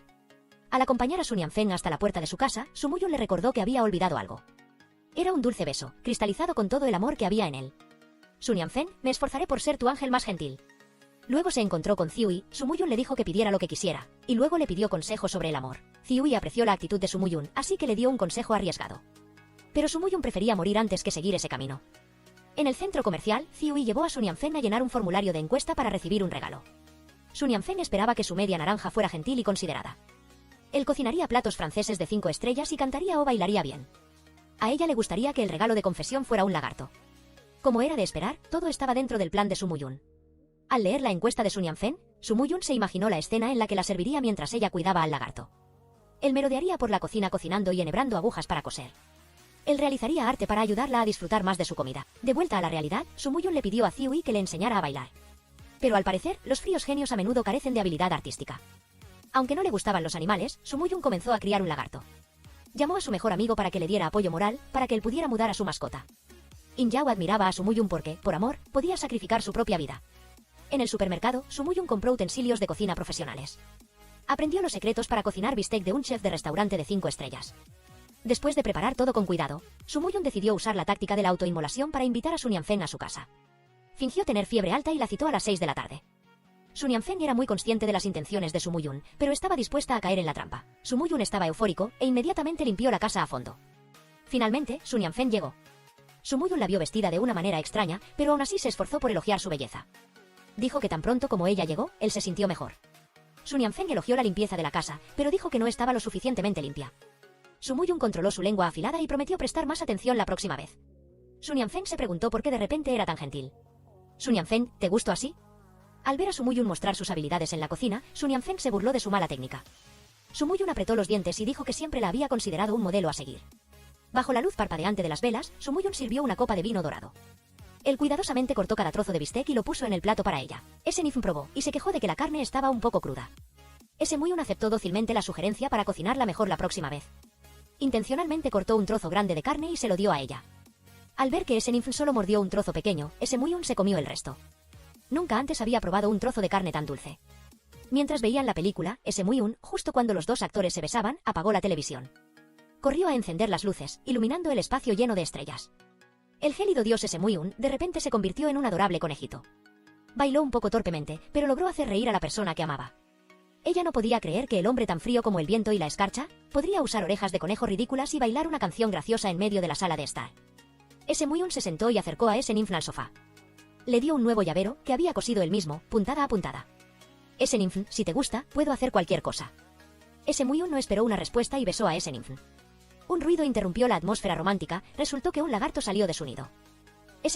Al acompañar a Sun Yanfeng hasta la puerta de su casa, Su Muyun le recordó que había olvidado algo. Era un dulce beso, cristalizado con todo el amor que había en él. Sun Yanfeng, me esforzaré por ser tu ángel más gentil. Luego se encontró con Ziui, Su Muyun le dijo que pidiera lo que quisiera, y luego le pidió consejo sobre el amor. Ziui apreció la actitud de Su Muyun, así que le dio un consejo arriesgado. Pero Su Muyun prefería morir antes que seguir ese camino. En el centro comercial, Ziui llevó a Sun Yanfeng a llenar un formulario de encuesta para recibir un regalo. Sun Yanfeng esperaba que su media naranja fuera gentil y considerada. Él cocinaría platos franceses de 5 estrellas y cantaría o bailaría bien. A ella le gustaría que el regalo de confesión fuera un lagarto. Como era de esperar, todo estaba dentro del plan de Su Muyun. Al leer la encuesta de Sun Yanfeng, Su Muyun se imaginó la escena en la que la serviría mientras ella cuidaba al lagarto. Él merodearía por la cocina cocinando y enhebrando agujas para coser. Él realizaría arte para ayudarla a disfrutar más de su comida. De vuelta a la realidad, Su Muyun le pidió a Ziui que le enseñara a bailar. Pero al parecer, los fríos genios a menudo carecen de habilidad artística. Aunque no le gustaban los animales, Su Muyun comenzó a criar un lagarto. Llamó a su mejor amigo para que le diera apoyo moral, para que él pudiera mudar a su mascota. In Yao admiraba a Su Muyun porque, por amor, podía sacrificar su propia vida. En el supermercado, Su Muyun compró utensilios de cocina profesionales. Aprendió los secretos para cocinar bistec de un chef de restaurante de 5 estrellas. Después de preparar todo con cuidado, Su Muyun decidió usar la táctica de la autoinmolación para invitar a Sun Yanfeng a su casa. Fingió tener fiebre alta y la citó a las 6 de la tarde. Sun Yanfeng era muy consciente de las intenciones de Su Muyun, pero estaba dispuesta a caer en la trampa. Su Muyun estaba eufórico e inmediatamente limpió la casa a fondo. Finalmente, Sun Yanfeng llegó. Su Muyun la vio vestida de una manera extraña, pero aún así se esforzó por elogiar su belleza. Dijo que tan pronto como ella llegó, él se sintió mejor. Sun Yanfeng elogió la limpieza de la casa, pero dijo que no estaba lo suficientemente limpia. Su Muyun controló su lengua afilada y prometió prestar más atención la próxima vez. Sun Yanfeng se preguntó por qué de repente era tan gentil. Sun Yanfeng, ¿te gustó así? Al ver a Su Muyun mostrar sus habilidades en la cocina, Sun Yanfeng se burló de su mala técnica. Su Muyun apretó los dientes y dijo que siempre la había considerado un modelo a seguir. Bajo la luz parpadeante de las velas, Su Muyun sirvió una copa de vino dorado. Él cuidadosamente cortó cada trozo de bistec y lo puso en el plato para ella. Nif probó, y se quejó de que la carne estaba un poco cruda. Muyun aceptó dócilmente la sugerencia para cocinarla mejor la próxima vez. Intencionalmente cortó un trozo grande de carne y se lo dio a ella. Al ver que Nif solo mordió un trozo pequeño, Muyun se comió el resto. Nunca antes había probado un trozo de carne tan dulce. Mientras veían la película, Muyun, justo cuando los dos actores se besaban, apagó la televisión. Corrió a encender las luces, iluminando el espacio lleno de estrellas. El gélido dios Muyun de repente se convirtió en un adorable conejito. Bailó un poco torpemente, pero logró hacer reír a la persona que amaba. Ella no podía creer que el hombre tan frío como el viento y la escarcha podría usar orejas de conejo ridículas y bailar una canción graciosa en medio de la sala de estar. Muyun se sentó y acercó a Nif al sofá. Le dio un nuevo llavero, que había cosido él mismo, puntada a puntada. Nif, si te gusta, puedo hacer cualquier cosa. Muyun no esperó una respuesta y besó a Nif. Un ruido interrumpió la atmósfera romántica, resultó que un lagarto salió de su nido.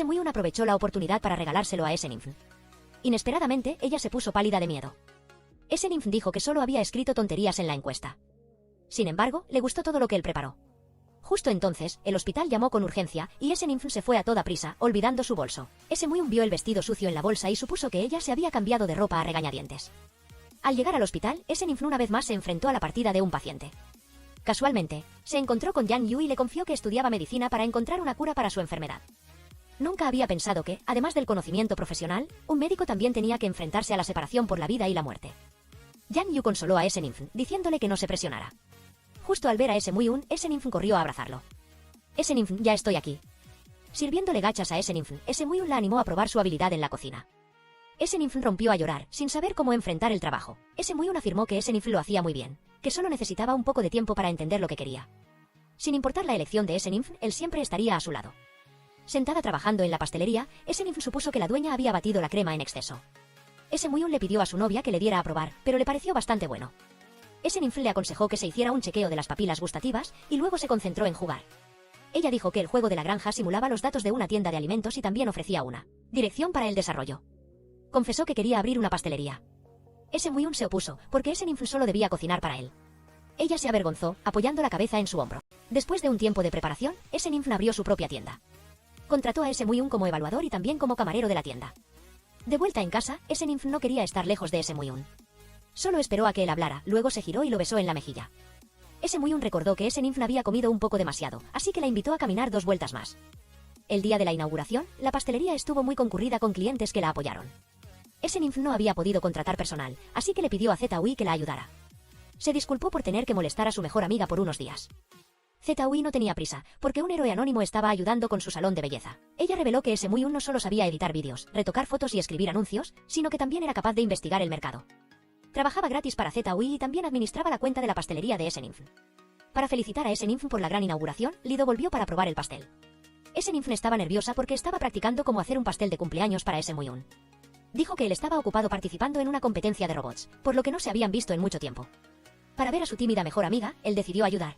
Muyun aprovechó la oportunidad para regalárselo a Nif. Inesperadamente, ella se puso pálida de miedo. Nif dijo que solo había escrito tonterías en la encuesta. Sin embargo, le gustó todo lo que él preparó. Justo entonces, el hospital llamó con urgencia, y Nif se fue a toda prisa, olvidando su bolso. Muyun vio el vestido sucio en la bolsa y supuso que ella se había cambiado de ropa a regañadientes. Al llegar al hospital, Nif una vez más se enfrentó a la partida de un paciente. Casualmente, se encontró con Yang Yu y le confió que estudiaba medicina para encontrar una cura para su enfermedad. Nunca había pensado que, además del conocimiento profesional, un médico también tenía que enfrentarse a la separación por la vida y la muerte. Yang Yu consoló a Nif, diciéndole que no se presionara. Justo al ver a Muyun, Nif corrió a abrazarlo. Nif, ya estoy aquí. Sirviéndole gachas a Nif, Muyun la animó a probar su habilidad en la cocina. Ninf rompió a llorar, sin saber cómo enfrentar el trabajo. Muyun afirmó que Ninf lo hacía muy bien, que solo necesitaba un poco de tiempo para entender lo que quería. Sin importar la elección de Ninf, él siempre estaría a su lado. Sentada trabajando en la pastelería, Ninf supuso que la dueña había batido la crema en exceso. Muyun le pidió a su novia que le diera a probar, pero le pareció bastante bueno. Ninf le aconsejó que se hiciera un chequeo de las papilas gustativas y luego se concentró en jugar. Ella dijo que el juego de la granja simulaba los datos de una tienda de alimentos y también ofrecía una dirección para el desarrollo. Confesó que quería abrir una pastelería. Muyun se opuso, porque Ninf solo debía cocinar para él. Ella se avergonzó, apoyando la cabeza en su hombro. Después de un tiempo de preparación, Ninf abrió su propia tienda. Contrató a Muyun como evaluador y también como camarero de la tienda. De vuelta en casa, Ninf no quería estar lejos de Muyun. Solo esperó a que él hablara, luego se giró y lo besó en la mejilla. Muyun recordó que Ninf había comido un poco demasiado, así que la invitó a caminar 2 vueltas más. El día de la inauguración, la pastelería estuvo muy concurrida con clientes que la apoyaron. Ninf no había podido contratar personal, así que le pidió a Zui que la ayudara. Se disculpó por tener que molestar a su mejor amiga por unos días. Zui no tenía prisa, porque un héroe anónimo estaba ayudando con su salón de belleza. Ella reveló que Muyun no solo sabía editar vídeos, retocar fotos y escribir anuncios, sino que también era capaz de investigar el mercado. Trabajaba gratis para Zui y también administraba la cuenta de la pastelería de Ninf. Para felicitar a Ninf por la gran inauguración, Lido volvió para probar el pastel. Ninf estaba nerviosa porque estaba practicando cómo hacer un pastel de cumpleaños para Muyun. Dijo que él estaba ocupado participando en una competencia de robots, por lo que no se habían visto en mucho tiempo. Para ver a su tímida mejor amiga, él decidió ayudar.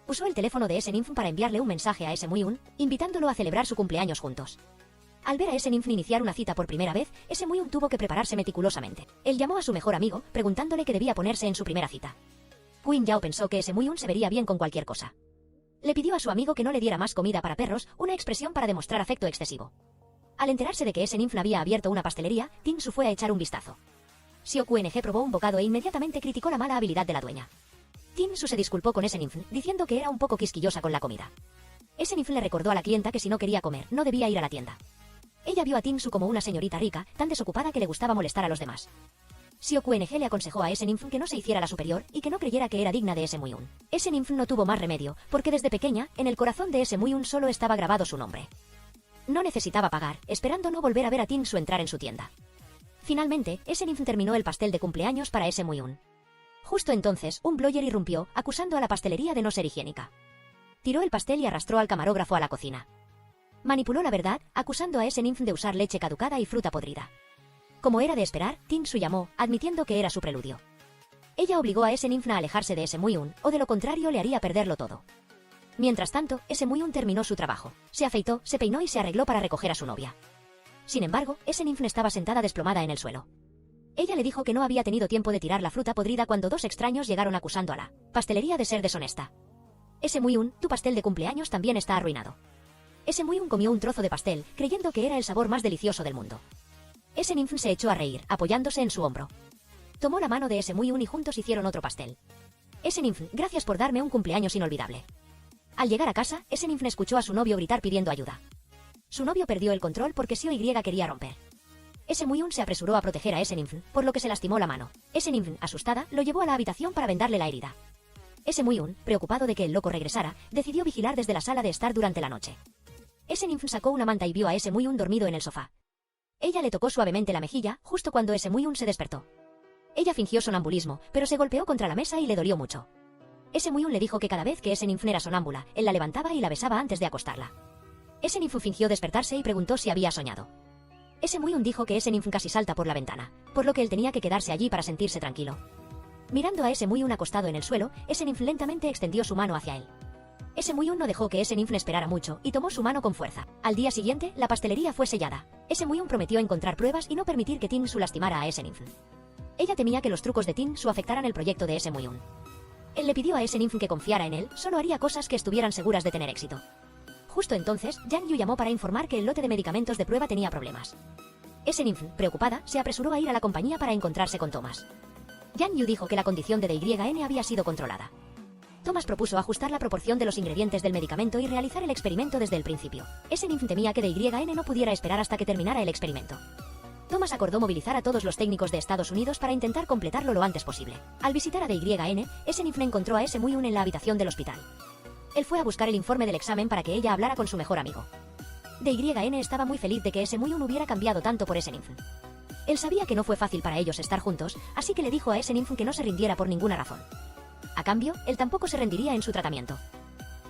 Usó el teléfono de Ninf para enviarle un mensaje a Muyun, invitándolo a celebrar su cumpleaños juntos. Al ver a Ninf iniciar una cita por primera vez, Muyun tuvo que prepararse meticulosamente. Él llamó a su mejor amigo, preguntándole qué debía ponerse en su primera cita. Queen Yao pensó que Muyun se vería bien con cualquier cosa. Le pidió a su amigo que no le diera más comida para perros, una expresión para demostrar afecto excesivo. Al enterarse de que Ninf había abierto una pastelería, Su fue a echar un vistazo. Xiao QNG probó un bocado e inmediatamente criticó la mala habilidad de la dueña. Su se disculpó con Ninf, diciendo que era un poco quisquillosa con la comida. Ninf le recordó a la clienta que si no quería comer, no debía ir a la tienda. Ella vio a Su como una señorita rica, tan desocupada que le gustaba molestar a los demás. Xiao QNG le aconsejó a Ninf que no se hiciera la superior y que no creyera que era digna de Muyun. Ninf no tuvo más remedio, porque desde pequeña, en el corazón de Muyun solo estaba grabado su nombre. No necesitaba pagar, esperando no volver a ver a Su entrar en su tienda. Finalmente, Ninf terminó el pastel de cumpleaños para Muyun. Justo entonces, un blogger irrumpió, acusando a la pastelería de no ser higiénica. Tiró el pastel y arrastró al camarógrafo a la cocina. Manipuló la verdad, acusando a Ninf de usar leche caducada y fruta podrida. Como era de esperar, Su llamó, admitiendo que era su preludio. Ella obligó a Ninf a alejarse de Muyun, o de lo contrario le haría perderlo todo. Mientras tanto, Muyun terminó su trabajo. Se afeitó, se peinó y se arregló para recoger a su novia. Sin embargo, Ninf estaba sentada desplomada en el suelo. Ella le dijo que no había tenido tiempo de tirar la fruta podrida cuando 2 extraños llegaron acusando a la pastelería de ser deshonesta. Muyun, tu pastel de cumpleaños también está arruinado. Muyun comió un trozo de pastel, creyendo que era el sabor más delicioso del mundo. Ninf se echó a reír, apoyándose en su hombro. Tomó la mano de Muyun y juntos hicieron otro pastel. Ninf, gracias por darme un cumpleaños inolvidable. Al llegar a casa, Ninf escuchó a su novio gritar pidiendo ayuda. Su novio perdió el control porque Xiao Y quería romper. Muyun se apresuró a proteger a Ninf, por lo que se lastimó la mano. Ninf, asustada, lo llevó a la habitación para vendarle la herida. Muyun, preocupado de que el loco regresara, decidió vigilar desde la sala de estar durante la noche. Ninf sacó una manta y vio a Muyun dormido en el sofá. Ella le tocó suavemente la mejilla, justo cuando Muyun se despertó. Ella fingió sonambulismo, pero se golpeó contra la mesa y le dolió mucho. Muyun le dijo que cada vez que Ninf era sonámbula, él la levantaba y la besaba antes de acostarla. Ninf fingió despertarse y preguntó si había soñado. Muyun dijo que Ninf casi salta por la ventana, por lo que él tenía que quedarse allí para sentirse tranquilo. Mirando a Muyun acostado en el suelo, Ninf lentamente extendió su mano hacia él. Muyun no dejó que Ninf esperara mucho y tomó su mano con fuerza. Al día siguiente, la pastelería fue sellada. Muyun prometió encontrar pruebas y no permitir que Su lastimara a Ninf. Ella temía que los trucos de Su afectaran el proyecto de Muyun. Él le pidió a Ninf que confiara en él, solo haría cosas que estuvieran seguras de tener éxito. Justo entonces, Yang Yu llamó para informar que el lote de medicamentos de prueba tenía problemas. Ninf, preocupada, se apresuró a ir a la compañía para encontrarse con Thomas. Yang Yu dijo que la condición de DYN había sido controlada. Thomas propuso ajustar la proporción de los ingredientes del medicamento y realizar el experimento desde el principio. Ninf temía que DYN no pudiera esperar hasta que terminara el experimento. Thomas acordó movilizar a todos los técnicos de Estados Unidos para intentar completarlo lo antes posible. Al visitar a DYN, Ninf encontró a Muyun en la habitación del hospital. Él fue a buscar el informe del examen para que ella hablara con su mejor amigo. DYN estaba muy feliz de que Muyun hubiera cambiado tanto por Ninf. Él sabía que no fue fácil para ellos estar juntos, así que le dijo a ese ninfo que no se rindiera por ninguna razón. A cambio, él tampoco se rendiría en su tratamiento.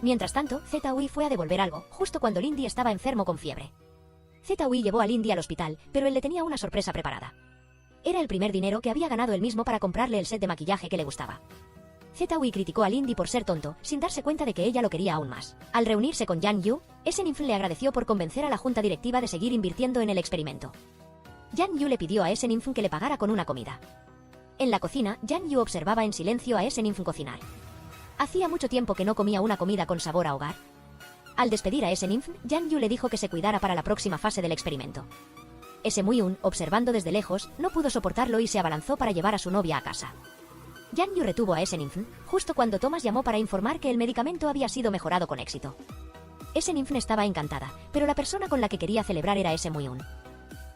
Mientras tanto, Zetaui fue a devolver algo, justo cuando Lindy estaba enfermo con fiebre. Zetaui llevó a Lindy al hospital, pero él le tenía una sorpresa preparada. Era el primer dinero que había ganado él mismo para comprarle el set de maquillaje que le gustaba. Zetaui criticó a Lindy por ser tonto, sin darse cuenta de que ella lo quería aún más. Al reunirse con Yang Yu, ese ninfo le agradeció por convencer a la junta directiva de seguir invirtiendo en el experimento. Yang Yu le pidió a ese ninfo que le pagara con una comida. En la cocina, Yang Yu observaba en silencio a ese ninfo cocinar. Hacía mucho tiempo que no comía una comida con sabor a hogar. Al despedir a ese ninfo, Yang Yu le dijo que se cuidara para la próxima fase del experimento. Ese Muyun, observando desde lejos, no pudo soportarlo y se abalanzó para llevar a su novia a casa. Yang Yu retuvo a ese ninfo, justo cuando Thomas llamó para informar que el medicamento había sido mejorado con éxito. Ese ninfo estaba encantada, pero la persona con la que quería celebrar era ese Muyun.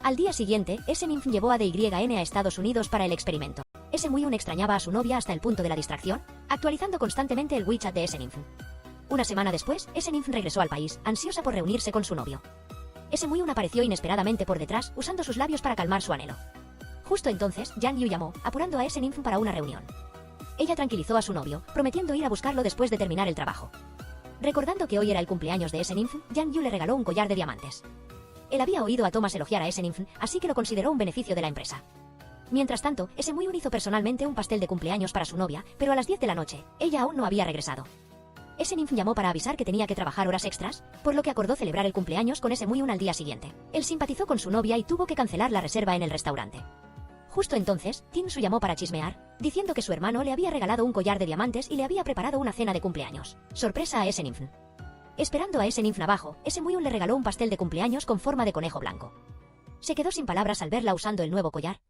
Al día siguiente, ese ninfo llevó a DYN a Estados Unidos para el experimento. Ese Muyun extrañaba a su novia hasta el punto de la distracción, actualizando constantemente el WeChat de ese ninfo. Una semana después, ese ninfo regresó al país, ansiosa por reunirse con su novio. Ese Muyun apareció inesperadamente por detrás, usando sus labios para calmar su anhelo. Justo entonces, Yang Yu llamó, apurando a ese ninfo para una reunión. Ella tranquilizó a su novio, prometiendo ir a buscarlo después de terminar el trabajo. Recordando que hoy era el cumpleaños de ese ninfo, Yang Yu le regaló un collar de diamantes. Él había oído a Thomas elogiar a ese ninfo, así que lo consideró un beneficio de la empresa. Mientras tanto, ese Muyun hizo personalmente un pastel de cumpleaños para su novia, pero a las 10 de la noche, ella aún no había regresado. Ese ninfo llamó para avisar que tenía que trabajar horas extras, por lo que acordó celebrar el cumpleaños con ese Muyun al día siguiente. Él simpatizó con su novia y tuvo que cancelar la reserva en el restaurante. Justo entonces, Tin-su llamó para chismear, diciendo que su hermano le había regalado un collar de diamantes y le había preparado una cena de cumpleaños. Sorpresa a ese ninfo. Esperando a ese ninfo abajo, ese Muyun le regaló un pastel de cumpleaños con forma de conejo blanco. Se quedó sin palabras al verla usando el nuevo collar.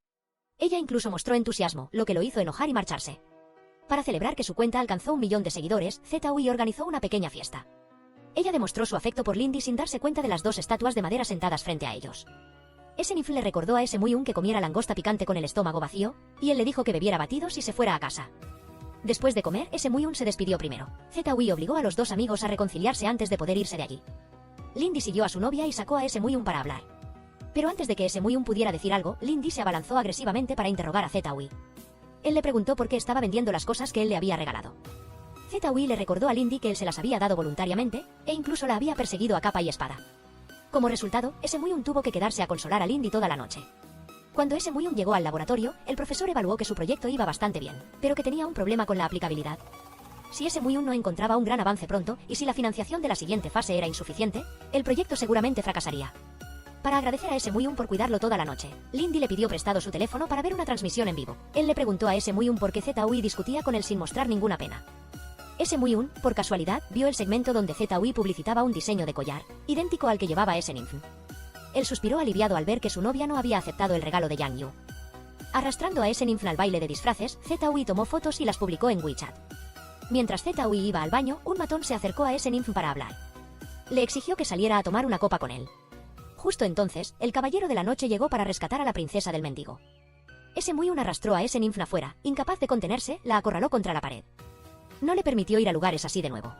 Ella incluso mostró entusiasmo, lo que lo hizo enojar y marcharse. Para celebrar que su cuenta alcanzó 1 millón de seguidores, Zetaui organizó una pequeña fiesta. Ella demostró su afecto por Lindy sin darse cuenta de las 2 estatuas de madera sentadas frente a ellos. Ese ninfo le recordó a ese Muyun que comiera langosta picante con el estómago vacío, y él le dijo que bebiera batidos y se fuera a casa. Después de comer, ese Muyun se despidió primero. Zetaui obligó a los 2 amigos a reconciliarse antes de poder irse de allí. Lindy siguió a su novia y sacó a ese Muyun para hablar. Pero antes de que ese Muyun pudiera decir algo, Lindy se abalanzó agresivamente para interrogar a Zetaui. Él le preguntó por qué estaba vendiendo las cosas que él le había regalado. Zetaui le recordó a Lindy que él se las había dado voluntariamente, e incluso la había perseguido a capa y espada. Como resultado, ese Muyun tuvo que quedarse a consolar a Lindy toda la noche. Cuando ese Muyun llegó al laboratorio, el profesor evaluó que su proyecto iba bastante bien, pero que tenía un problema con la aplicabilidad. Si ese Muyun no encontraba un gran avance pronto, y si la financiación de la siguiente fase era insuficiente, el proyecto seguramente fracasaría. Para agradecer a ese Muyun por cuidarlo toda la noche, Lindy le pidió prestado su teléfono para ver una transmisión en vivo. Él le preguntó a ese Muyun por qué Zetaui discutía con él sin mostrar ninguna pena. Ese Muyun, por casualidad, vio el segmento donde Zetaui publicitaba un diseño de collar, idéntico al que llevaba ese ninfo. Él suspiró aliviado al ver que su novia no había aceptado el regalo de Yang Yu. Arrastrando a ese ninfo al baile de disfraces, Zetaui tomó fotos y las publicó en WeChat. Mientras Zetaui iba al baño, un matón se acercó a ese ninfo para hablar. Le exigió que saliera a tomar una copa con él. Justo entonces, el caballero de la noche llegó para rescatar a la princesa del mendigo. Ese Muyun arrastró a ese ninfo afuera, incapaz de contenerse, la acorraló contra la pared. No le permitió ir a lugares así de nuevo.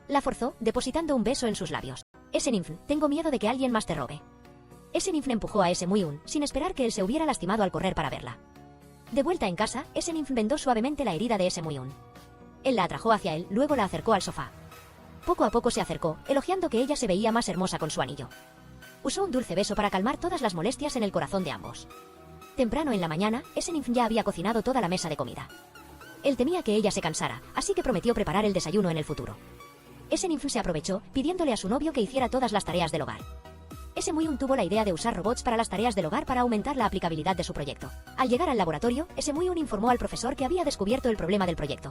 La forzó, depositando un beso en sus labios. Ese ninfo, tengo miedo de que alguien más te robe. Ese ninfo empujó a ese Muyun, sin esperar que él se hubiera lastimado al correr para verla. De vuelta en casa, ese ninfo vendó suavemente la herida de ese Muyun. Él la atrajo hacia él, luego la acercó al sofá. Poco a poco se acercó, elogiando que ella se veía más hermosa con su anillo. Usó un dulce beso para calmar todas las molestias en el corazón de ambos. Temprano en la mañana, ese ninfo ya había cocinado toda la mesa de comida. Él temía que ella se cansara, así que prometió preparar el desayuno en el futuro. Ese ninfo se aprovechó, pidiéndole a su novio que hiciera todas las tareas del hogar. Ese Muyun tuvo la idea de usar robots para las tareas del hogar para aumentar la aplicabilidad de su proyecto. Al llegar al laboratorio, ese Muyun informó al profesor que había descubierto el problema del proyecto.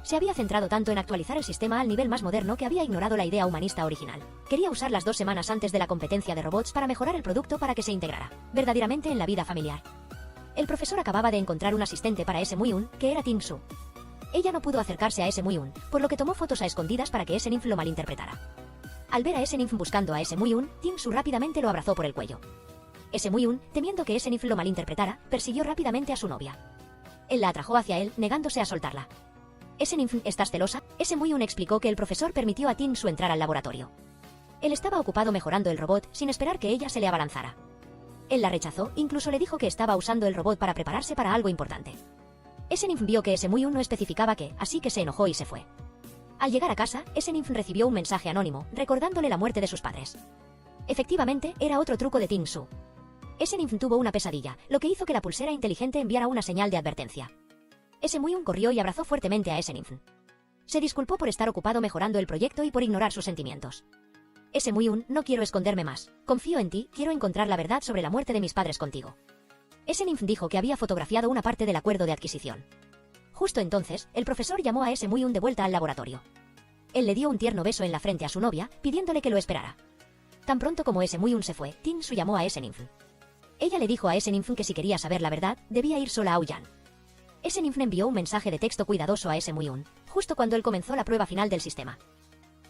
Se había centrado tanto en actualizar el sistema al nivel más moderno que había ignorado la idea humanista original. Quería usar las 2 semanas antes de la competencia de robots para mejorar el producto para que se integrara verdaderamente en la vida familiar. El profesor acababa de encontrar un asistente para ese Muyun, que era Tin-su. Ella no pudo acercarse a ese Muyun, por lo que tomó fotos a escondidas para que ese ninfo lo malinterpretara. Al ver a ese ninfo buscando a ese Muyun, Tin-su rápidamente lo abrazó por el cuello. Ese Muyun, temiendo que ese ninfo lo malinterpretara, persiguió rápidamente a su novia. Él la atrajo hacia él, negándose a soltarla. Ese ninfo, ¿estás celosa? Ese Muyun explicó que el profesor permitió a Tin-su entrar al laboratorio. Él estaba ocupado mejorando el robot, sin esperar que ella se le abalanzara. Él la rechazó, incluso le dijo que estaba usando el robot para prepararse para algo importante. Esenimf vio que ese muy no especificaba qué, así que se enojó y se fue. Al llegar a casa, Esenimf recibió un mensaje anónimo, recordándole la muerte de sus padres. Efectivamente, era otro truco de Ting-Su. Esenimf tuvo una pesadilla, lo que hizo que la pulsera inteligente enviara una señal de advertencia. Ese muy corrió y abrazó fuertemente a Esenimf. Se disculpó por estar ocupado mejorando el proyecto y por ignorar sus sentimientos. Ese muy no quiero esconderme más. Confío en ti, quiero encontrar la verdad sobre la muerte de mis padres contigo. Esenimf dijo que había fotografiado una parte del acuerdo de adquisición. Justo entonces, el profesor llamó a ese muy de vuelta al laboratorio. Él le dio un tierno beso en la frente a su novia, pidiéndole que lo esperara. Tan pronto como ese muy se fue, Ting-Su llamó a Esenimf. Ella le dijo a Esenimf que si quería saber la verdad, debía ir sola a Aoyan. Esenimf envió un mensaje de texto cuidadoso a ese muy justo cuando él comenzó la prueba final del sistema.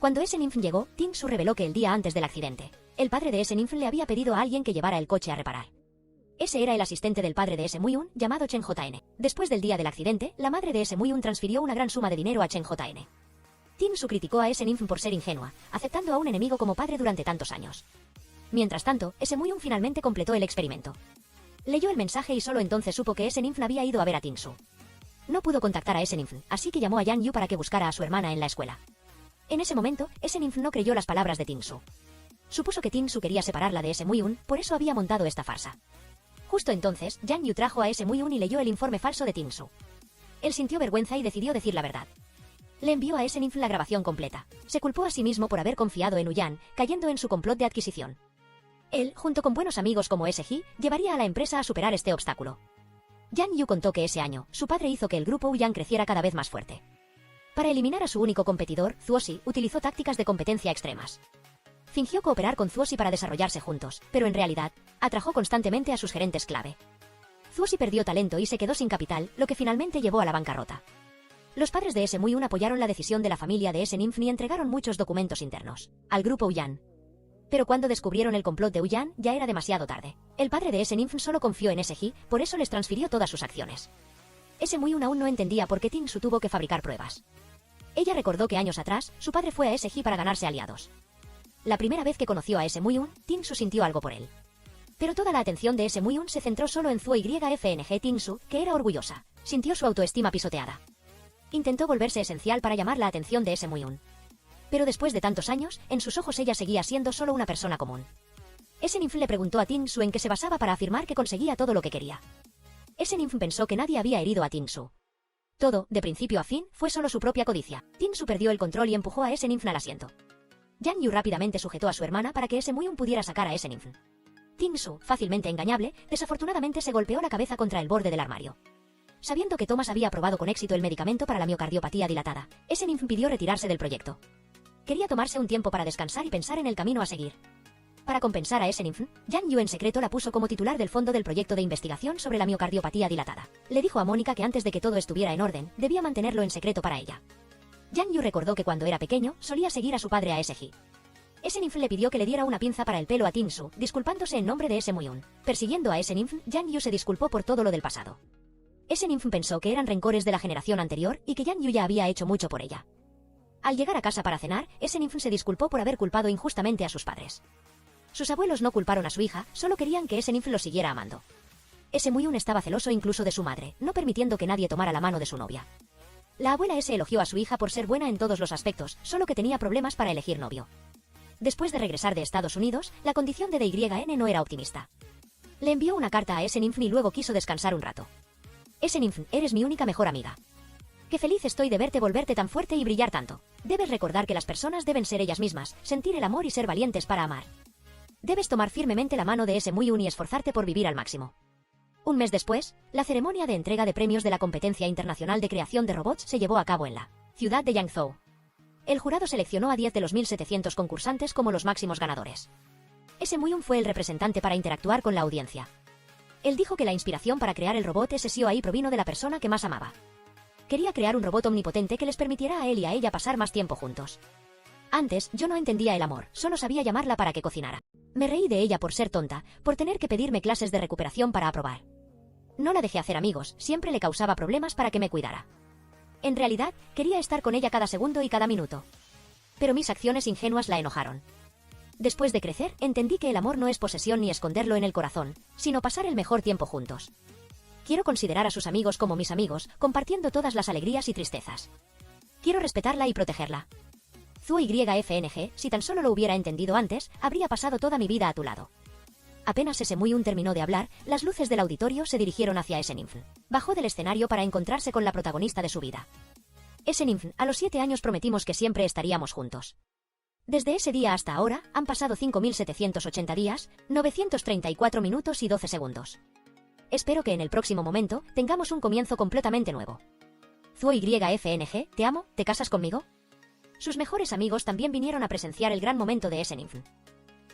Cuando Esenimf llegó, Ting-Su reveló que el día antes del accidente, el padre de Esenimf le había pedido a alguien que llevara el coche a reparar. Ese era el asistente del padre de ese muy llamado Chen JN. Después del día del accidente, la madre de ese muy transfirió una gran suma de dinero a Chen JN. Ting-Su criticó a Esenimf por ser ingenua, aceptando a un enemigo como padre durante tantos años. Mientras tanto, ese muy finalmente completó el experimento. Leyó el mensaje y solo entonces supo que Esenimf había ido a ver a Ting-Su. No pudo contactar a Esenimf, así que llamó a Yang Yu para que buscara a su hermana en la escuela. En ese momento, Esenimf no creyó las palabras de Ting-Su. Supuso que Ting-Su quería separarla de ese muy por eso había montado esta farsa. Justo entonces, Yang Yu trajo a ese muy y leyó el informe falso de Ting-Su. Él sintió vergüenza y decidió decir la verdad. Le envió a Esenimf la grabación completa. Se culpó a sí mismo por haber confiado en Uyan, cayendo en su complot de adquisición. Él, junto con buenos amigos como Ese-Ji, llevaría a la empresa a superar este obstáculo. Yang Yu contó que ese año, su padre hizo que el grupo Uyan creciera cada vez más fuerte. Para eliminar a su único competidor, Zuosi, utilizó tácticas de competencia extremas. Fingió cooperar con Zuosi para desarrollarse juntos, pero en realidad, atrajo constantemente a sus gerentes clave. Zuosi perdió talento y se quedó sin capital, lo que finalmente llevó a la bancarrota. Los padres de ese muy apoyaron la decisión de la familia de Esenimf y entregaron muchos documentos internos al grupo Uyan. Pero cuando descubrieron el complot de Uyan, ya era demasiado tarde. El padre de Esenimf solo confió en Ese-Ji, por eso les transfirió todas sus acciones. Ese muy aún no entendía por qué Ting-Su tuvo que fabricar pruebas. Ella recordó que años atrás, su padre fue a Ese-Ji para ganarse aliados. La primera vez que conoció a ese muy Ting-Su sintió algo por él. Pero toda la atención de ese muy se centró solo en Zuo YFNG Ting-Su, que era orgullosa. Sintió su autoestima pisoteada. Intentó volverse esencial para llamar la atención de ese muy Pero después de tantos años, en sus ojos ella seguía siendo solo una persona común. Esenimf le preguntó a Ting-Su en qué se basaba para afirmar que conseguía todo lo que quería. Esenimf pensó que nadie había herido a Ting-Su. Todo, de principio a fin, fue solo su propia codicia. Ting-Su perdió el control y empujó a Esenimf al asiento. Yang Yu rápidamente sujetó a su hermana para que ese muy pudiera sacar a Esenimf. Ting-Su, fácilmente engañable, desafortunadamente se golpeó la cabeza contra el borde del armario. Sabiendo que Thomas había probado con éxito el medicamento para la miocardiopatía dilatada, Esenimf pidió retirarse del proyecto. Quería tomarse un tiempo para descansar y pensar en el camino a seguir. Para compensar a Esenimf, Yang Yu en secreto la puso como titular del fondo del proyecto de investigación sobre la miocardiopatía dilatada. Le dijo a Mónica que antes de que todo estuviera en orden, debía mantenerlo en secreto para ella. Yang Yu recordó que cuando era pequeño, solía seguir a su padre a Ese-Ji. Esenimf le pidió que le diera una pinza para el pelo a Ting-Su, disculpándose en nombre de ese muy Persiguiendo a Esenimf, Yang Yu se disculpó por todo lo del pasado. Esenimf pensó que eran rencores de la generación anterior y que Yang Yu ya había hecho mucho por ella. Al llegar a casa para cenar, Esenimf se disculpó por haber culpado injustamente a sus padres. Sus abuelos no culparon a su hija, solo querían que Esenimf lo siguiera amando. Ese muy estaba celoso incluso de su madre, no permitiendo que nadie tomara la mano de su novia. La abuela S elogió a su hija por ser buena en todos los aspectos, solo que tenía problemas para elegir novio. Después de regresar de Estados Unidos, la condición de DYN no era optimista. Le envió una carta a Esenimf y luego quiso descansar un rato. Esenimf, eres mi única mejor amiga. Qué feliz estoy de verte volverte tan fuerte y brillar tanto. Debes recordar que las personas deben ser ellas mismas, sentir el amor y ser valientes para amar. Debes tomar firmemente la mano de ese muy y esforzarte por vivir al máximo. Un mes después, la ceremonia de entrega de premios de la competencia internacional de creación de robots se llevó a cabo en la ciudad de Yangzhou. El jurado seleccionó a 10 de los 1.700 concursantes como los máximos ganadores. Ese Muyun fue el representante para interactuar con la audiencia. Él dijo que la inspiración para crear el robot SSIO provino de la persona que más amaba. Quería crear un robot omnipotente que les permitiera a él y a ella pasar más tiempo juntos. Antes, yo no entendía el amor, solo sabía llamarla para que cocinara. Me reí de ella por ser tonta, por tener que pedirme clases de recuperación para aprobar. No la dejé hacer amigos, siempre le causaba problemas para que me cuidara. En realidad, quería estar con ella cada segundo y cada minuto. Pero mis acciones ingenuas la enojaron. Después de crecer, entendí que el amor no es posesión ni esconderlo en el corazón, sino pasar el mejor tiempo juntos. Quiero considerar a sus amigos como mis amigos, compartiendo todas las alegrías y tristezas. Quiero respetarla y protegerla. ZhuYFNG, si tan solo lo hubiera entendido antes, habría pasado toda mi vida a tu lado. Apenas ese Muy-un terminó de hablar, las luces del auditorio se dirigieron hacia SNINF. Bajó del escenario para encontrarse con la protagonista de su vida. SNINF, a los 7 años prometimos que siempre estaríamos juntos. Desde ese día hasta ahora, han pasado 5.780 días, 934 minutos y 12 segundos. Espero que en el próximo momento, tengamos un comienzo completamente nuevo. ZhuYFNG, ¿te amo? ¿Te casas conmigo? Sus mejores amigos también vinieron a presenciar el gran momento de SNINF.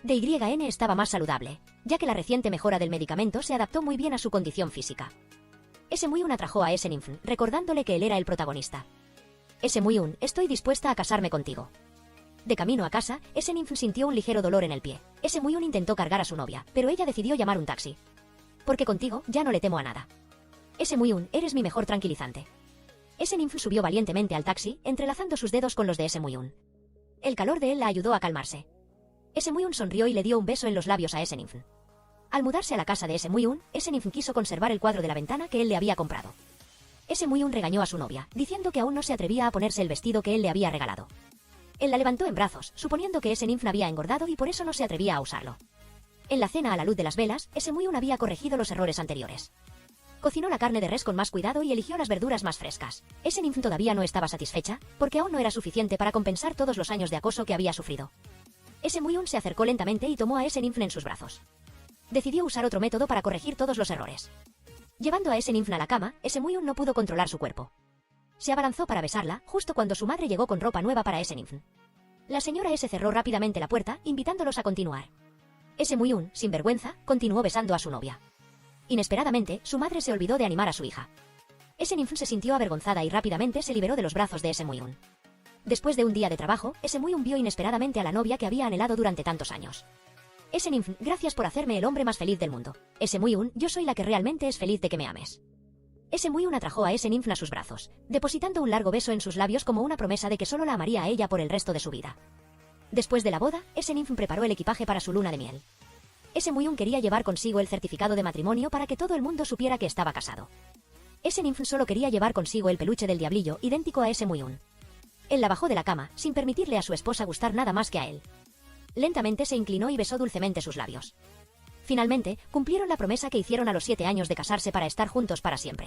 DYN estaba más saludable, ya que la reciente mejora del medicamento se adaptó muy bien a su condición física. Muy-un atrajo a SNINF, recordándole que él era el protagonista. Muy-un, estoy dispuesta a casarme contigo. De camino a casa, SNINF sintió un ligero dolor en el pie. Muy-un intentó cargar a su novia, pero ella decidió llamar un taxi. Porque contigo, ya no le temo a nada. Muy-un, eres mi mejor tranquilizante. SNINF subió valientemente al taxi, entrelazando sus dedos con los de Muy-un. El calor de él la ayudó a calmarse. Muy-un sonrió y le dio un beso en los labios a SNINF. Al mudarse a la casa de Muy-un, SNINF quiso conservar el cuadro de la ventana que él le había comprado. Muy-un regañó a su novia, diciendo que aún no se atrevía a ponerse el vestido que él le había regalado. Él la levantó en brazos, suponiendo que SNINF había engordado y por eso no se atrevía a usarlo. En la cena a la luz de las velas, Muy-un había corregido los errores anteriores. Cocinó la carne de res con más cuidado y eligió las verduras más frescas. SNINF todavía no estaba satisfecha, porque aún no era suficiente para compensar todos los años de acoso que había sufrido. Muy-un se acercó lentamente y tomó a SNINF en sus brazos. Decidió usar otro método para corregir todos los errores. Llevando a SNINF a la cama, Muy-un no pudo controlar su cuerpo. Se abalanzó para besarla, justo cuando su madre llegó con ropa nueva para SNINF. La señora S cerró rápidamente la puerta, invitándolos a continuar. Muy-un, sin vergüenza, continuó besando a su novia. Inesperadamente, su madre se olvidó de animar a su hija. SNINF se sintió avergonzada y rápidamente se liberó de los brazos de Muy-un. Después de un día de trabajo, Muy-un vio inesperadamente a la novia que había anhelado durante tantos años. SNINF, gracias por hacerme el hombre más feliz del mundo. Muy-un, yo soy la que realmente es feliz de que me ames. Muy-un atrajo a SNINF a sus brazos, depositando un largo beso en sus labios como una promesa de que solo la amaría a ella por el resto de su vida. Después de la boda, SNINF preparó el equipaje para su luna de miel. Muy-un quería llevar consigo el certificado de matrimonio para que todo el mundo supiera que estaba casado. SNINF solo quería llevar consigo el peluche del diablillo, idéntico a Muy-un. Él la bajó de la cama, sin permitirle a su esposa gustar nada más que a él. Lentamente se inclinó y besó dulcemente sus labios. Finalmente, cumplieron la promesa que hicieron a los 7 años de casarse para estar juntos para siempre.